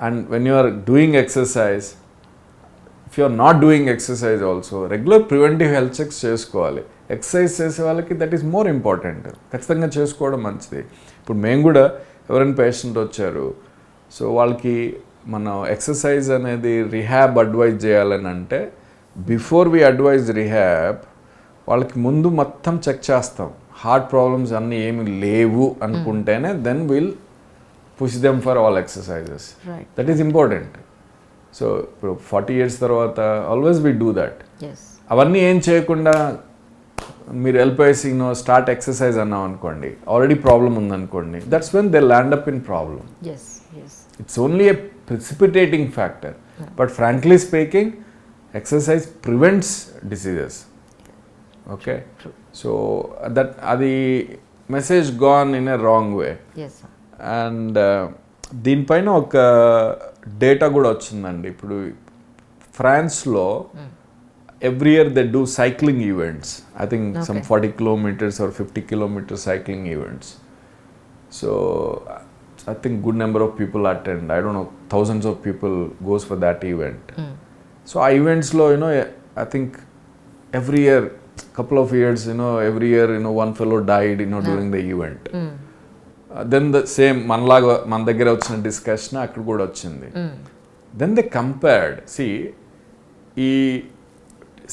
And when you are doing exercise, if you are not doing exercise also regular preventive health checks చేసుకోవాలి. Exercise చేసే వాళ్ళకి దట్ ఈస్ మోర్ ఇంపార్టెంట్, ఖచ్చితంగా చేసుకోవడం మంచిది. ఇప్పుడు మేము కూడా ఎవరైనా పేషెంట్ వచ్చారు, సో వాళ్ళకి మనం ఎక్సర్సైజ్ అనేది రిహాబ్ అడ్వైజ్ చేయాలని అంటే బిఫోర్ వి అడ్వైజ్ రిహాబ్ వాళ్ళకి ముందు మొత్తం చెక్ చేస్తాం, హార్ట్ ప్రాబ్లమ్స్ అన్నీ ఏమి లేవు అనుకుంటేనే then will push them for all exercises. That is important. So ఇప్పుడు 40 years తర్వాత ఆల్వేస్ వి డూ దట్. అవన్నీ ఏం చేయకుండా మీరు వెళ్ళిపోయేసి స్టార్ట్ ఎక్సర్సైజ్ అన్నాం అనుకోండి, ఆల్రెడీ ప్రాబ్లం ఉందనుకోండి, that's when they land up in problem. It's only a precipitating factor, but frankly speaking exercise prevents diseases, okay? So that అది message gone in a wrong way. And దీనిపైన ఒక data కూడా వచ్చిందండి. ఇప్పుడు ఫ్రాన్స్లో every year they do cycling events. I think some Okay. 40 kilometers or 50 kilometer cycling events. So I think good number of people attend. I don't know, thousands of people goes for that event. So ఆ events లో I think every year, couple of years, every year, one fellow died, during the event. Then the same మన దగ్గర వచ్చిన discussion అక్కడ కూడా వచ్చింది. Then they compared, see, ఈ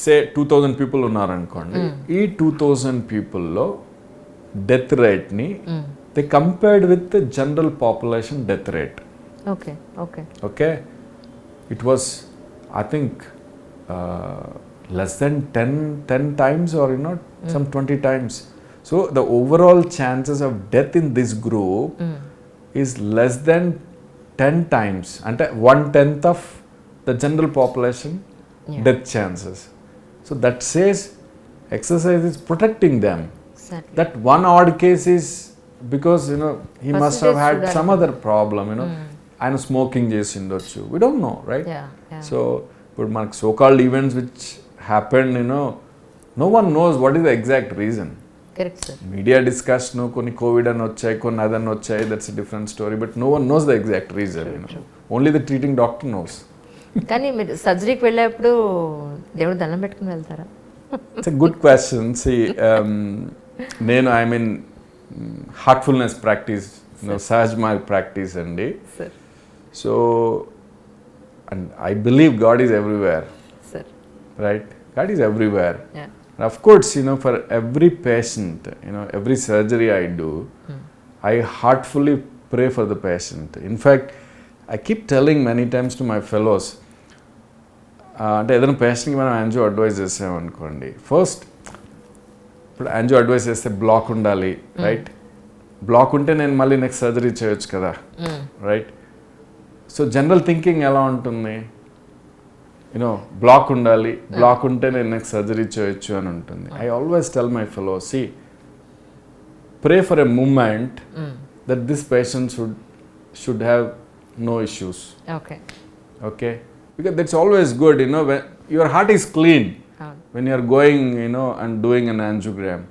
సే 2000 people ఉన్నారనుకోండి, ఈ 2000 పీపుల్లో డెత్ రేట్ని they compared with the general population death rate. Okay, it was I think less than 10 times or some 20 times. So the overall chances of death in this group is less than 10 times, ante 1/10 of the general population death chances. So that says exercise is protecting them. Exactly. That one odd case is because he must have had Percentage some other problem, ఆయన smoking చేసి ఉండొచ్చు, we don't know, right? So ఇప్పుడు మనకు so called events which happened, no one knows what is the exact reason. Correct, sir. Media discussion, కొన్ని covid అని వచ్చాయి, కొన్ని అదన్నీ వచ్చాయి, that's a different story, but no one knows the exact reason. Only the treating doctor knows. కానీ మీరు సర్జరీకి వెళ్ళేప్పుడు దేవుడు దండం పెట్టుకుని వెళ్తారా? It's a good question. నేను I mean Heartfulness practice, Sahaj Marg practice అండి. So and I believe God is everywhere, right? God is everywhere. Yeah. And of course, for every patient, every surgery I do, I heartfully pray for the patient. In fact, I keep telling many times to my fellows, అంటే ఏదైనా పేషెంట్కి మనం angio advice చేసామనుకోండి, first ఇప్పుడు angio advice చేస్తే black ఉండాలి, right? Black ఉంటే నేను మళ్ళీ నెక్స్ట్ సర్జరీ చేయొచ్చు కదా, రైట్? సో జనరల్ థింకింగ్ ఎలా ఉంటుంది, బ్లాక్ ఉండాలి, బ్లాక్ ఉంటే నేను నెక్స్ట్ సర్జరీ చేయొచ్చు అని ఉంటుంది. I always tell my fellow, see, pray for a moment that this patient should have no issues. Okay, because that's always good, when your heart is clean, when you are going, and doing an angiogram.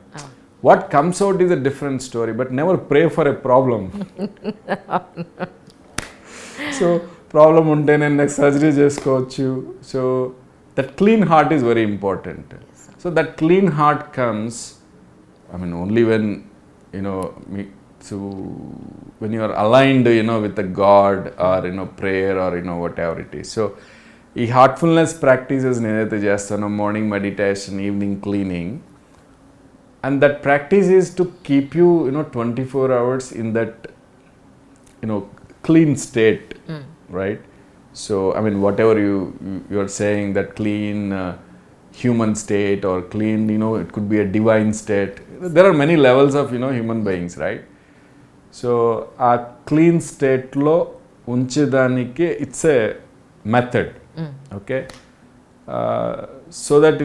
What comes out is a different story, but never pray for a problem. So problem ఉంటే నేను next surgery చేసుకోవచ్చు. So that clean heart is very important. So that clean heart comes, I mean only when so when you are aligned with the god or prayer or whatever it is. So ఈ heartfulness practices నేనైతే చేస్తానో, morning meditation, evening cleaning, and that practice is to keep you 24 hours in that clean state. Right? So I mean, whatever you are saying, that clean human state or clean, it could be a divine state. There are many levels of human beings, right? So a clean state lo unchedanike it's a method. Okay, so that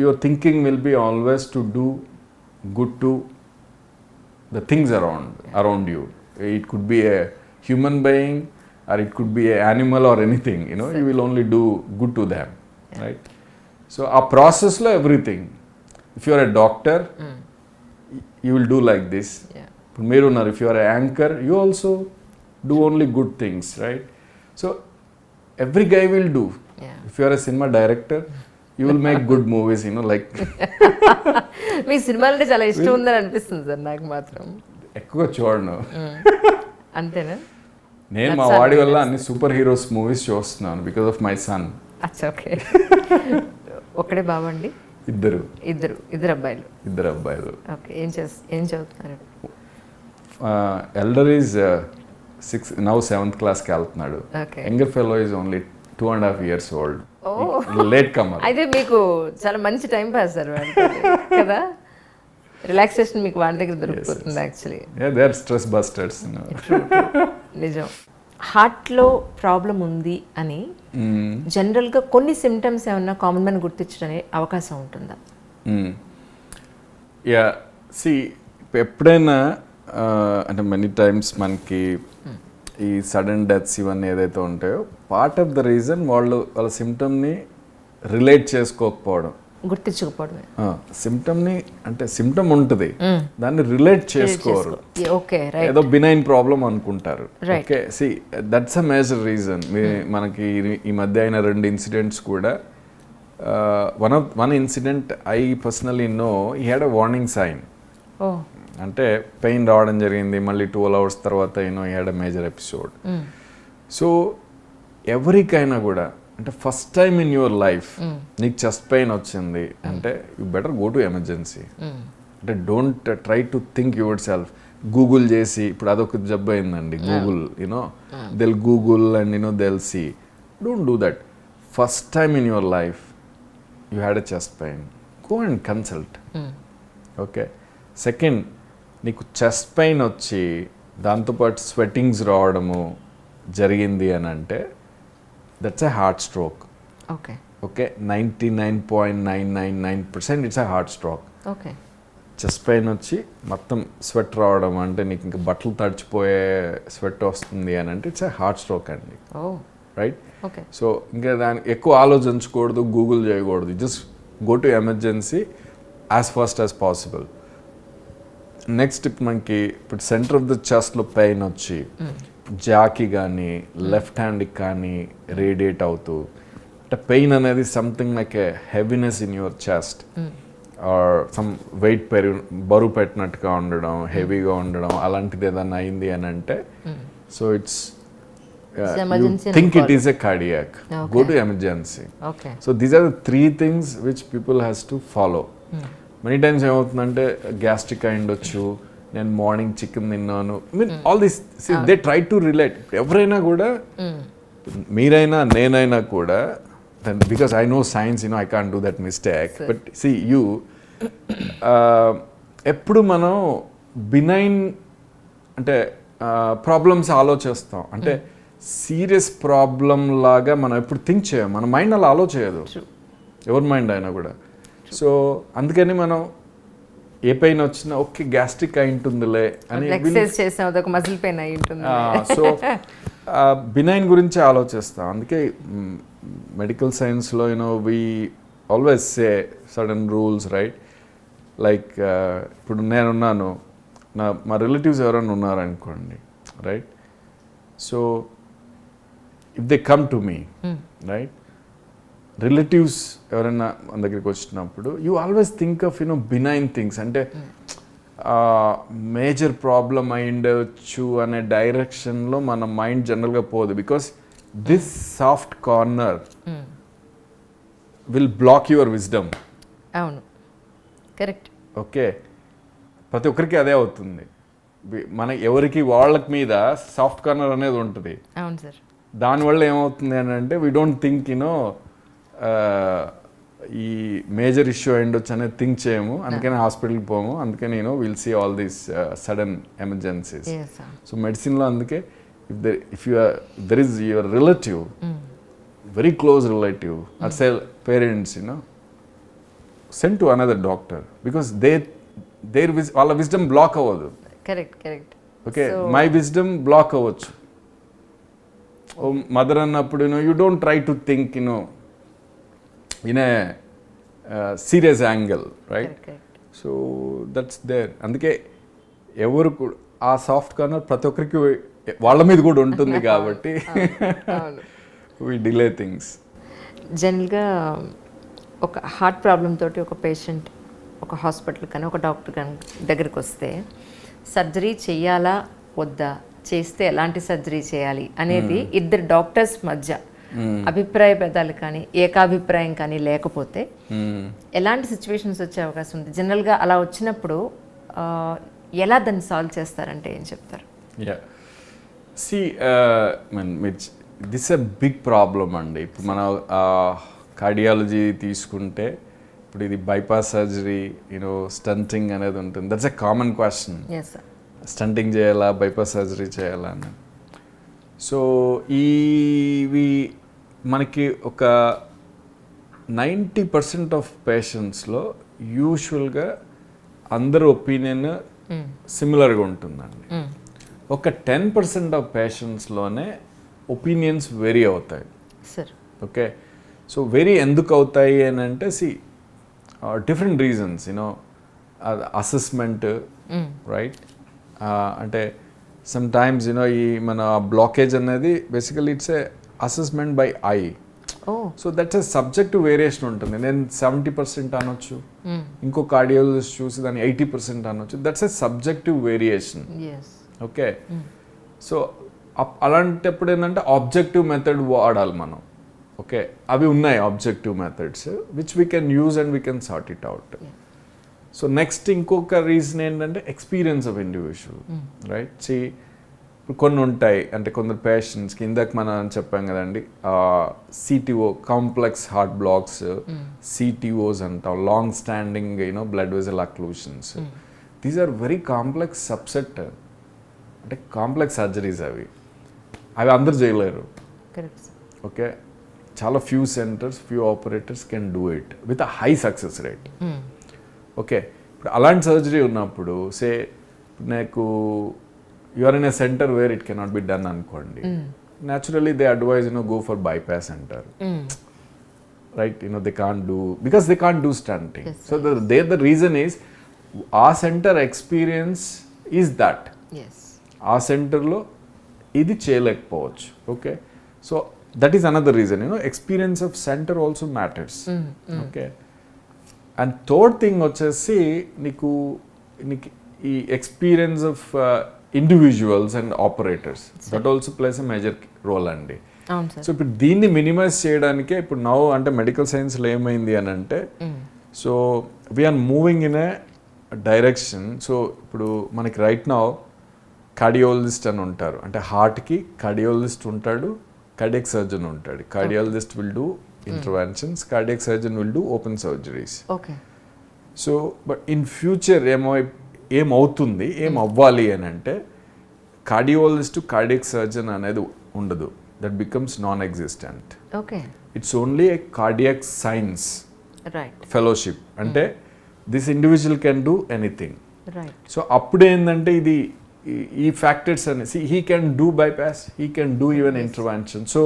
your thinking will be always to do good to the things around you. It could be a human being, or it could be an animal or anything, you will only do good to them, right? So our process lo everything. If you are a doctor, you will do like this. Meeru unnaru, if you are an anchor, you also do only good things, right? So every guy will do. If you are a cinema director, you will make good movies, like. మీ సినిమాలు అంటే చాలా ఇష్టం ఉందని అనిపిస్తుంది sir నాకు మాత్రం. ఎక్కువ చూడను. అంతేనా? నేను మా వాడి వల్ల అన్ని సూపర్ హీరోస్ మూవీస్ చూస్తున్నాను because of my son. Okay. ఒకడే బాబండి? ఇద్దరు అబ్బాయిలు. ఓకే, ఏం చదువుతున్నారు? ఎల్డర్ ఈజ్ 7th క్లాస్కి వెళ్తున్నాడు. Younger fellow is only 2.5 years old. Latecomer. అయితే మీకు చాలా మంచి టైం పాస్ సార్ కదా, రిలాక్సేషన్ మీకు వాడి దగ్గర దొరికిపోతుంది actually. They are stress busters. నిజం. హార్ట్లో ప్రాబ్లం ఉంది అని జనరల్గా కొన్ని సిమ్టమ్స్ ఏమన్నా కామన్ మ్యాన్ గుర్తించడానికి అవకాశం ఉంటుందా? యా, సి, ఎప్పుడైనా అంటే మెనీ టైమ్స్ మనకి ఈ సడన్ డెత్స్ ఇవన్నీ ఏదైతే ఉంటాయో, పార్ట్ ఆఫ్ ద రీజన్ వాళ్ళ సిమ్టమ్ని రిలేట్ చేసుకోకపోవడం, గుర్తించకపోవడమే. సిమ్టమ్ని అంటే సిమ్టమ్ ఉంటుంది, దాన్ని రిలేట్ చేసుకోరు, ఓకే, ఏదో బినైన్ ప్రాబ్లం అనుకుంటారు. Okay, see that's a major reason. మనకి ఈ మధ్య అయిన 2 ఇన్సిడెంట్స్ కూడా, one incident I personally know, he had a warning sign. అంటే పెయిన్ రావడం జరిగింది, మళ్ళీ 12 hours తర్వాత he had a major episode. So ఎవరికైనా కూడా అంటే first time in your life నీకు చెస్ట్ పెయిన్ వచ్చింది అంటే you better go to emergency. అంటే don't try to think yourself, Google చేసి, ఇప్పుడు అదొక జబ్బు అయిందండి, Google then Google and then see. Don't do that. First time in your life you had a chest pain, go and consult. Okay. Second, నీకు chest pain వచ్చి దాంతోపాటు sweatings రావడము జరిగింది అని అంటే that's a heart stroke. Okay. Okay, 99.999% it's a heart stroke. Okay. Chest pain వచ్చి మొత్తం sweat రావడం అంటే నీకు ఇంకా బట్టలు తడిచిపోయే స్వెట్ వస్తుంది అని అంటే ఇట్స్ ఎ హార్ట్ స్ట్రోక్ అండి. రైట్. ఓకే. సో ఇంకా దానికి ఎక్కువ ఆలోచించకూడదు, గూగుల్ చేయకూడదు, just go to emergency as fast as possible. Next మనకి ఇప్పుడు సెంటర్ ఆఫ్ ద చెస్ట్లో పెయిన్ వచ్చి జాకి కానీ లెఫ్ట్ హ్యాండ్కి కానీ రేడియేట్ అవుతూ, అంటే పెయిన్ అనేది something like A heaviness in your chest are some weight బరువు పెట్టినట్టుగా ఉండడం, హెవీగా ఉండడం, అలాంటిది ఏదైనా అయింది అని అంటే so it's think it is a cardiac, go to emergency. So these are the 3 things which people has to follow. Many times ఏమవుతుందంటే గ్యాస్ట్రిక్ అయి ఉండొచ్చు, నేను మార్నింగ్ చికెన్ తిన్నాను, mean all this they try to relate. ఎవరైనా కూడా, మీరైనా నేనైనా కూడా, because I know science, I can't do that mistake, but see you, ఎప్పుడు మనం బినైన్ అంటే ప్రాబ్లమ్స్ ఆలోచిస్తాం, అంటే సీరియస్ ప్రాబ్లం లాగా మనం ఎప్పుడు థింక్ చేయం, మన మైండ్ అలా ఆలోచించదు, ఎవరి మైండ్ అయినా కూడా. సో అందుకని మనం ఏ పెయిన్ వచ్చినా ఓకే గ్యాస్ట్రిక్ అయి ఉంటుందిలే అని, సో బినైన్ గురించి ఆలోచిస్తాం. అందుకే మెడికల్ సైన్స్లో we always say sudden rules, right? Like ఇప్పుడు నేనున్నాను, మా రిలేటివ్స్ ఎవరైనా ఉన్నారనుకోండి, right? So if they come to me, right, relatives ఎవరైనా మన దగ్గరికి వచ్చినప్పుడు you always think of benign things, అంటే మేజర్ ప్రాబ్లం అయి ఉండవచ్చు అనే డైరెక్షన్లో మన మైండ్ జనరల్గా పోదు. Because this soft corner will block your wisdom. అవును, కరెక్ట్. ఓకే, ప్రతి ఒక్కరికి అదే అవుతుంది. మన ఎవరికి వాళ్ళకి మీద సాఫ్ట్ కార్నర్ అనేది ఉంటుంది. అవును సార్. దానివల్ల ఏమవుతుంది అని అంటే వీ డోంట్ థింక్ ఈ మేజర్ ఇష్యూ అయ్యిండొచ్చు అనేది థింక్ చేయము, అందుకని హాస్పిటల్కి పోము, అందుకని will see all these sudden emergencies. So మెడిసిన్లో అందుకే if there is your relative, very close relative, or say parents, send to another doctor, because వాళ్ళ విజ్డమ్ బ్లాక్ అవ్వదు. Correct, correct. Okay, my wisdom block అవ్వచ్చు. Mother అన్నప్పుడు you don't try to think in a serious angle, right? Correct. So that's there. అందుకే ఎవరు ఆ soft corner ప్రతి ఒక్కరికి వాళ్ళ మీద కూడా ఉంటుంది కాబట్టి we delay things. జనరల్గా ఒక హార్ట్ ప్రాబ్లం తోటి ఒక పేషెంట్ ఒక హాస్పిటల్ కానీ ఒక డాక్టర్ కానీ దగ్గరికి వస్తే సర్జరీ చేయాలా వద్దా, చేస్తే ఎలాంటి సర్జరీ చేయాలి అనేది ఇద్దరు డాక్టర్స్ మధ్య అభిప్రాయ భేదాలు కానీ ఏకాభిప్రాయం కానీ లేకపోతే ఎలాంటి సిచ్యువేషన్స్ వచ్చే అవకాశం ఉంది? జనరల్గా అలా వచ్చినప్పుడు ఎలా దాన్ని సాల్వ్ చేస్తారంటే ఏం చెప్తారు? దిస్ ఎ బిగ్ ప్రాబ్లం అండి. ఇప్పుడు మన కార్డియాలజీ తీసుకుంటే ఇప్పుడు ఇది బైపాస్ సర్జరీ, స్టంటింగ్ అనేది ఉంటుంది. That's a common question. Stunting చేయాలా, బైపాస్ సర్జరీ చేయాలా అని. సో ఇవి మనకి ఒక 90% ఆఫ్ పేషెంట్స్లో యూజువల్గా అందరి ఒపీనియన్ సిమిలర్గా ఉంటుందండి. ఒక 10% ఆఫ్ పేషెంట్స్లోనే ఒపీనియన్స్ వేరీ అవుతాయి. సార్, ఓకే, సో వెరీ ఎందుకు అవుతాయి అని అంటే డిఫరెంట్ రీజన్స్ అసెస్మెంట్ రైట్ అంటే సమ్ టైమ్స్ ఈ మన బ్లాకేజ్ అనేది basically it's a assessment by I. So that's a subjective variation ఉంటుంది. నేను 70% అనొచ్చు, ఇంకో కార్డియాలజిస్ట్ చూసి దాన్ని 80% అనొచ్చు. That's a subjective variation. Okay, so అలాంటప్పుడు ఏంటంటే ఆబ్జెక్టివ్ మెథడ్ వాడాలి మనం. ఓకే, అవి ఉన్నాయి objective methods which we can use and we can sort it out. So next ఇంకొక రీజన్ ఏంటంటే ఎక్స్పీరియన్స్ ఆఫ్ ఇండివిజువల్, రైట్. కొన్ని ఉంటాయి అంటే కొందరు పేషెంట్స్కి ఇందాక మనం చెప్పాం కదండి, CTO complex heart blocks, CTOs అంటాం, long standing blood vessel occlusions. These are very complex subset, అంటే కాంప్లెక్స్ సర్జరీస్. అవి అందరు చేయలేరు. ఓకే, చాలా few centres, few operators can do it with a high success rate. Okay, ఇప్పుడు అలాంటి surgery ఉన్నప్పుడు నాకు you are in a centre where it cannot be done అనుకోండి, naturally they advise go for bypass అంటారు, right. They can't do because they can't do stenting. So the reason is ఆ centre experience is that. ఆ సెంటర్లో ఇది చేయలేకపోవచ్చు. Okay, so that is another reason. Experience of centre also matters. Okay, and third thing వచ్చేసి నీకు ఈ experience of individuals and operators, that also plays a major role అండి. సో ఇప్పుడు దీన్ని మినిమైజ్ చేయడానికే ఇప్పుడు నౌ అంటే మెడికల్ సైన్స్లో ఏమైంది అని అంటే, so we are moving in a direction. So ఇప్పుడు మనకి రైట్ నౌ కార్డియాలజిస్ట్ అని ఉంటారు, అంటే హార్ట్కి కార్డియాలజిస్ట్ ఉంటాడు, కార్డియాక్ సర్జన్ ఉంటాడు. Cardiologist will do interventions, cardiac surgeon will do open surgeries. So but in future ఏమవుతుంది, ఏం అవ్వాలి అని అంటే, కార్డియాలజిస్ట్ కార్డియాక్ సర్జన్ అనేది ఉండదు. That becomes non existent. It's only a cardiac science fellowship, అంటే this individual can do anything. So అప్పుడు ఏంటంటే ఇది ఈ ఫ్యాక్టర్స్ అనేసి he can do bypass, he can do even intervention. So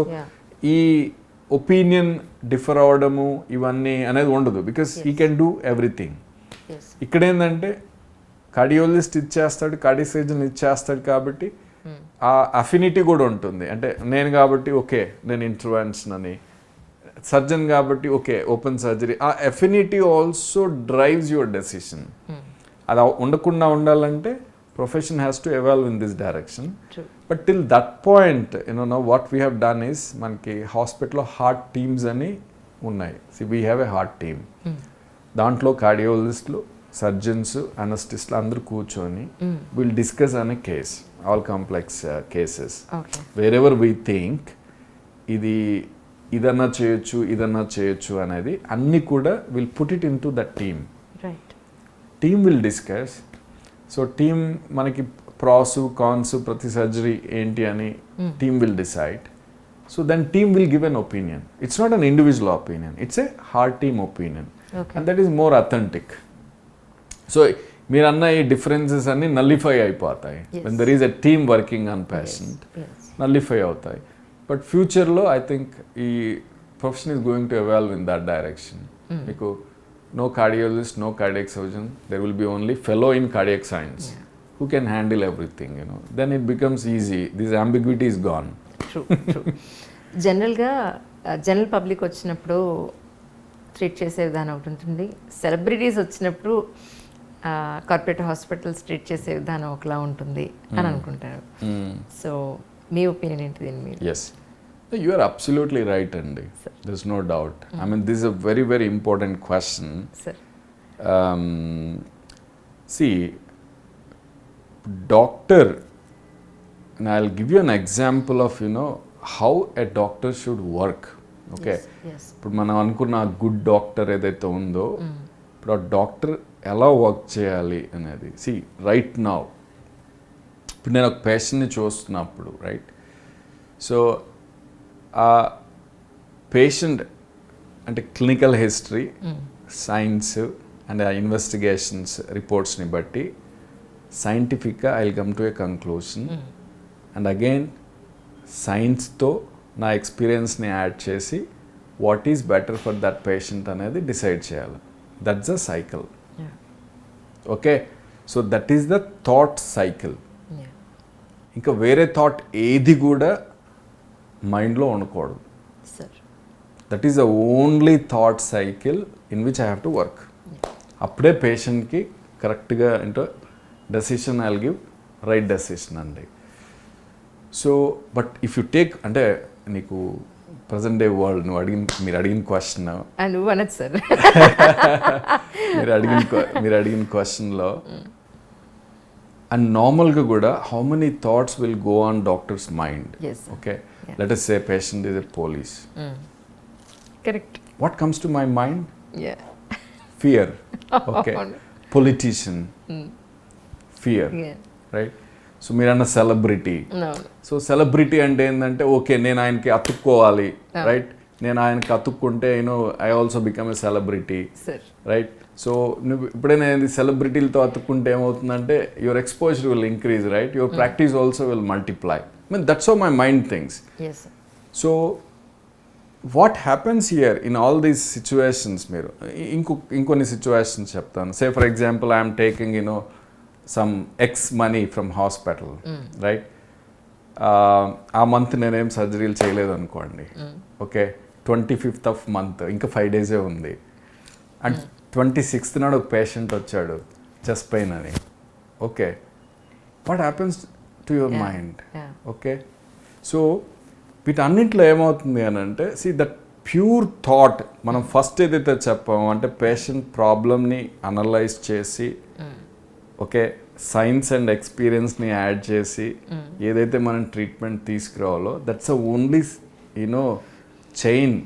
ఈ ఒపీనియన్ డిఫర్ అవడము ఇవన్నీ అనేది ఉండదు, because he can do everything. ఇక్కడ ఏంటంటే కార్డియాలజిస్ట్ ఇచ్చేస్తాడు, కార్డియాక్ సర్జన్ ఇచ్చేస్తాడు, కాబట్టి ఆ అఫినిటీ కూడా ఉంటుంది. అంటే నేను కాబట్టి ఓకే నేను ఇంటర్వెన్షన్ అని, సర్జన్ కాబట్టి ఓకే ఓపెన్ సర్జరీ. ఆ affinity also drives your decision. అది ఉండకుండా ఉండాలంటే profession has to evolve in this direction. True. But till that point, now what we have done is manki hospital lo heart teams ani unnai. See, we have a heart team. Dantlo cardiologists, surgeons, anesthetists andaru కూర్చొని we'll discuss on a case, all complex cases. Okay. Wherever we think ఇదన్నా చేయొచ్చు అనేది అన్ని కూడా we'll put it into that team. Right. Team will discuss. So team మనకి pros cons ప్రతి surgery ఏంటి అని team will decide. So then team will give an opinion. It's not an individual opinion, it's a heart team opinion, and that is more authentic. So మీరు అన్న ఈ differences అన్ని nullify అయిపోతాయి when there is a team working on patient, nullify అవుతాయి. But ఫ్యూచర్లో I think ఈ profession is going to evolve in that direction. మీకు no cardiologist, no cardiac surgeon, there will be only fellow in cardiac science who can handle everything, then it becomes easy. This ambiguity is gone. True. జనరల్గా general public వచ్చినప్పుడు treat చేసే విధానం ఒకటి ఉంటుంది, celebrities వచ్చినప్పుడు corporate hospitals treat చేసే విధానం ఒకలా ఉంటుంది అని అనుకుంటారు. సో మీ ఒపీనియన్ ఏంటి దీని మీద? Yes, you are absolutely right, Andy. There's no doubt. I mean, this is a very, very important question. Sir. See, doctor, and I'll give you an example of, how a doctor should work. Okay? Yes. ఇప్పుడు మనం అనుకున్న good doctor ఏదైతే ఉందో, ఇప్పుడు ఆ doctor ఎలా work చేయాలి అనేది. See, right now, ఇప్పుడు నేను ఒక పేషెంట్ని చూస్తున్నప్పుడు, రైట్, సో ఆ పేషెంట్ అంటే క్లినికల్ హిస్టరీ, సైన్స్ అండ్ ఆ ఇన్వెస్టిగేషన్స్ రిపోర్ట్స్ని బట్టి సైంటిఫిక్గా I will come to a conclusion, and again సైన్స్తో నా ఎక్స్పీరియన్స్ని యాడ్ చేసి what is better for that patient అనేది డిసైడ్ చేయాలి. That's a cycle. Okay, so that is the thought cycle. ఇంకా వేరే థాట్ ఏది కూడా మైండ్లో ఉండకూడదు. That is the only thought cycle in which I have to work. అప్పుడే పేషెంట్కి కరెక్ట్గా ఏంటో decision I will give right decision అండి. So but if you take అంటే నీకు ప్రజెంట్ డే వరల్డ్ మీరు అడిగిన క్వశ్చన్ నువ్వు అనొచ్చు సార్. మీరు అడిగిన క్వశ్చన్లో అండ్ నార్మల్గా కూడా how many thoughts will go on doctors mind. Okay, let us say patient is a police. Correct. What comes to my mind? Fear. Okay, politician. Fear. Right? So మీరన్న celebrity. So celebrity అంటే ఏంటంటే okay నేను ఆయనకి అతుక్కోవాలి, right? నేను ఆయనకి అతుక్కుంటే I also become a celebrity, right? So నువ్వు ఎప్పుడైనా సెలబ్రిటీలతో అతుక్కుంటే ఏమవుతుందంటే your exposure will increase, right? Your practice also will multiply. That's how my mind things. So what happens here in all these situations, మీరు ఇంకొన్ని సిచ్యువేషన్స్ చెప్తాను. Say for example I'm taking some X money from hospital, right? ఆ month నేనేం సర్జరీలు చేయలేదు అనుకోండి. Okay, 25th of month ఇంకా 5 days ఉంది. అండ్ 26th నాడు ఒక పేషెంట్ వచ్చాడు చెస్ట్ పెయిన్ అని. Okay, what happens to your mind? Okay, so వీటన్నింటిలో ఏమవుతుంది అని అంటే సి దట్ ప్యూర్ థాట్ మనం ఫస్ట్ ఏదైతే చెప్పామో అంటే పేషెంట్ ప్రాబ్లమ్ని అనలైజ్ చేసి ఓకే సైన్స్ అండ్ ఎక్స్పీరియన్స్ని యాడ్ చేసి ఏదైతే మనం ట్రీట్మెంట్ తీసుకురావాలో దట్స్ అ ఓన్లీ చైన్,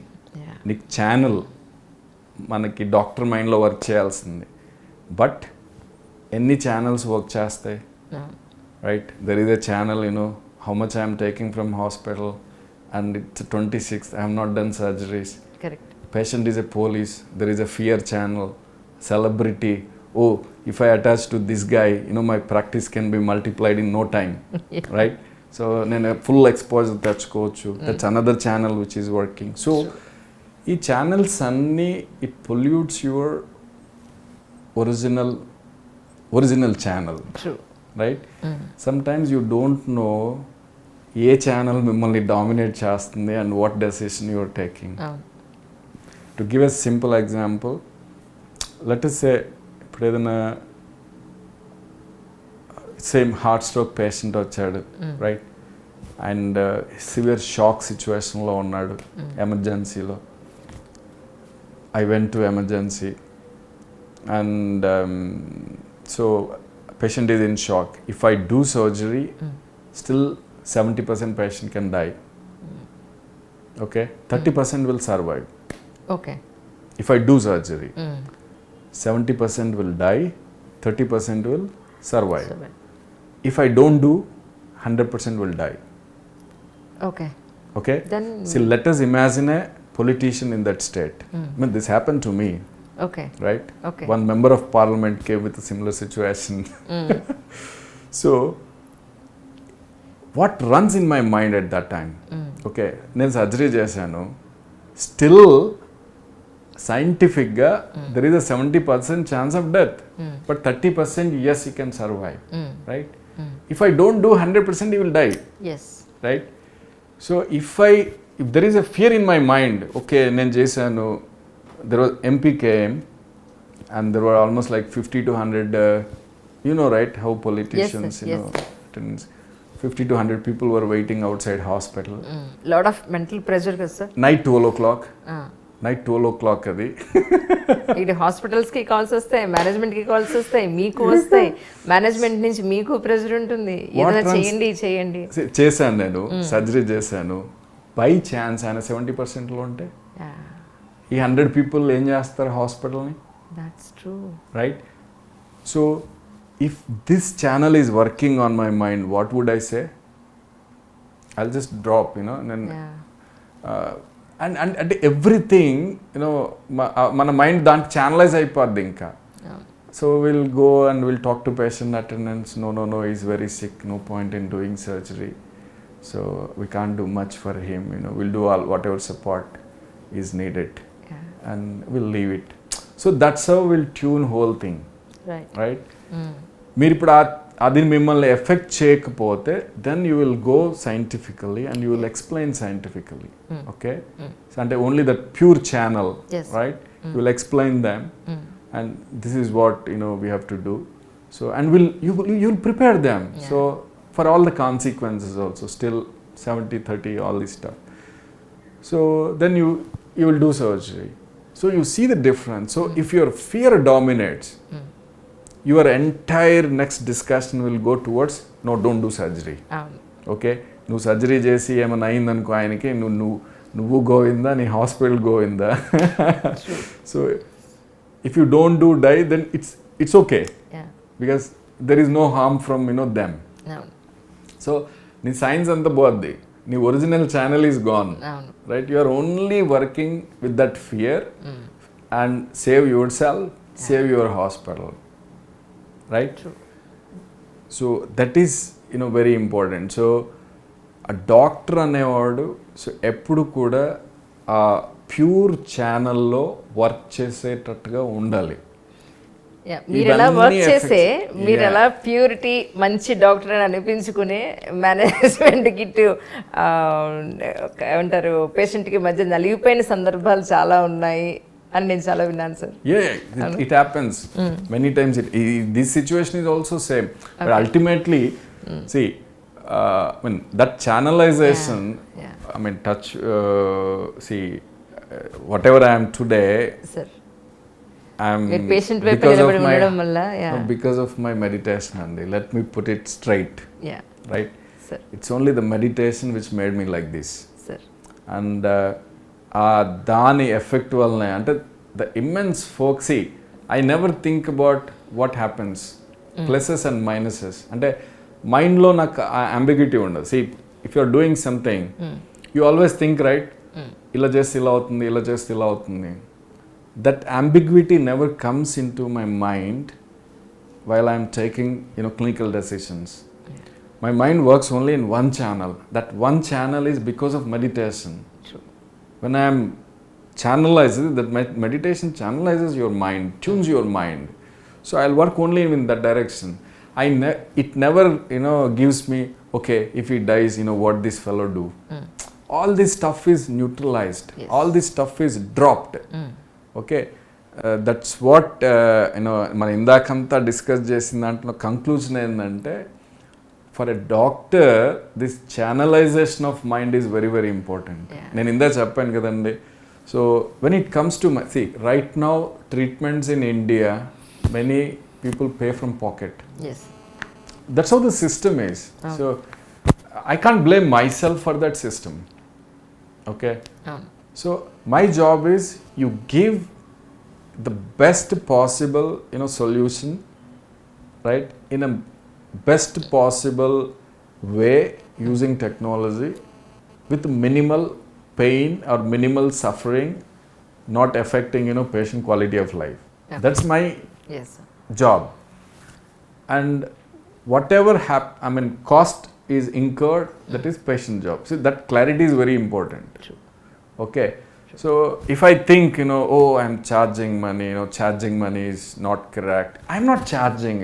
నీకు ఛానల్ మనకి డాక్టర్ మైండ్లో వర్క్ చేయాల్సింది. బట్ ఎన్ని ఛానల్స్ వర్క్ చేస్తాయి, right? There is a channel how much I'm taking from hospital and it's 26th, I have not done surgeries. Patient is a police, there is a fear channel. Celebrity, oh, if I attach to this guy, my practice can be multiplied in no time, right? So then full exposure techukochu. That's another channel which is working. So ee channels anni it pollutes your original channel. True. Right? Sometimes you don't know A channel మిమ్మల్ని dominate చేస్తుంది and what decision you are taking. To give a simple example, let us say ఇప్పుడు ఏదైనా same heart stroke patient వచ్చాడు, right? And severe shock సిచ్యువేషన్లో ఉన్నాడు, ఎమర్జెన్సీలో. I went to emergency and so patient is in shock. If I do surgery still 70% patient can die. Okay, 30% will survive. Okay. If I do surgery, 70% will die, 30% will survive. If I don't do, 100% will die. Okay. Okay. Then see, let us imagine a politician in that state. I mean, this happened to me. Okay. Right. Okay. One member of parliament came with a similar situation. So what runs in my mind at that time? Okay, నేను surgery చేశాను, still సైంటిఫిక్గా there is a 70% chance of death, but 30% yes he can survive, right? If I don't do 100% he will die. Yes. Right? So if there is a fear in my mind, okay, నేను చేశాను, there was MP came and there were almost like 50 to 100 right how politicians, yes. 50 to 100 people were waiting outside hospital. Lot of mental pressure కదా sir. Night 12 o'clock. Night 12 o'clock అది. ఇది హాస్పిటల్స్కి calls వస్తాయి, మేనేజ్మెంట్కి calls వస్తాయి, మీకు వస్తాయి, management నుంచి మీకు ప్రెషర్ ఉంటుంది, ఏదైనా చేయండి. చేశాను, నేను సర్జరీ చేశాను. బై ఛాన్స్ ఆయన 70%లో ఉంటే ఈ 100 people ఏం చేస్తారు హాస్పిటల్ని? That's true, right? So if this channel is working on my mind, what would I say? I'll just drop, and then and everything, మన మైండ్ దానికి ఛానలైజ్ అయిపోద్ది ఇంకా. So will go and will talk to patient attendance, no he's very sick, no point in doing surgery, so we can't do much for him, we'll do all whatever support. is needed, Yeah. and we'll leave it. So that's how we'll tune whole thing, Right. right? మీరు ఇప్పుడు అది మిమ్మల్ని effect చేయకపోతే then you will go scientifically and you will explain scientifically, okay? అంటే only that pure channel, right? You will explain them and this is what we have to do. So and you will prepare them, so for all the consequences also, still 70-30 all this stuff. So then you will do surgery. So you see the difference. So if your fear dominates, your entire next discussion will go towards no, don't do surgery. Okay, నువ్వు surgery చేసి ఏమైనా అయిందనుకో ఆయనకి నువ్వు గోవిందా, నీ hospital Govinda. So if you don't do die, then it's okay, because there is no harm from them. So నీ science అంతా పోద్ది, నీ original channel is gone, right? You are only working with that fear and save yourself, save your hospital, right? So that is very important. So ఆ doctor అనేవాడు so ఎప్పుడు కూడా ఆ pure ఛానల్లో వర్క్ చేసేటట్టుగా ఉండాలి. మీరు ఎలా వర్క్ చేస్తే మీరు ఎలా ప్యూరిటీ మంచి డాక్టర్ అని అనిపించుకునే మేనేజ్మెంట్కి ఇటు ఏమంటారు పేషెంట్కి మధ్య నలిగిపోయిన సందర్భాలు చాలా ఉన్నాయి అని నేను చాలా విన్నాను sir. It happens many times. This situation is also same, but ultimately see that channelization, I mean touch, see whatever I am today, sir, I'm patient because of my because of my meditation, and let me put it straight, right, sir. It's only the meditation which made me like this, sir. And దాని effect వల్లనే అంటే the immense folk, see I never think about what happens, pluses and minuses. అంటే మైండ్లో నాకు ambiguity ఉండదు. See if you are doing something you always think, right, ఇలా చేస్తే ఇలా అవుతుంది, ఇలా చేస్తే ఇలా అవుతుంది. That ambiguity never comes in to my mind while I'm taking clinical decisions. My mind works only in one channel. That one channel is because of meditation. True. When I am channelizing, that meditation channelizes your mind, tunes your mind. So I'll work only in that direction. It never gives me, okay, if he dies, what this fellow do. All this stuff is neutralized. Yes. All this stuff is dropped. Okay, that's what మన ఇందాకంతా discuss చేసిన దాంట్లో conclusion ఏంటంటే, for a doctor this channelisation of mind is very very important. నేను ఇందా చెప్పాను కదండి. So when it comes to see right now treatments in India, many people pay from pocket. Yes, that's how the system is. So I can't blame myself for that system, okay? So my job is you give the best possible solution, right, in a best possible way using technology with minimal pain or minimal suffering, not affecting patient quality of life. That's my job. And whatever cost is incurred, that is patient job. See, that clarity is very important. True. Okay. True. So if I think oh, I'm charging money, charging money is not correct, I'm not charging.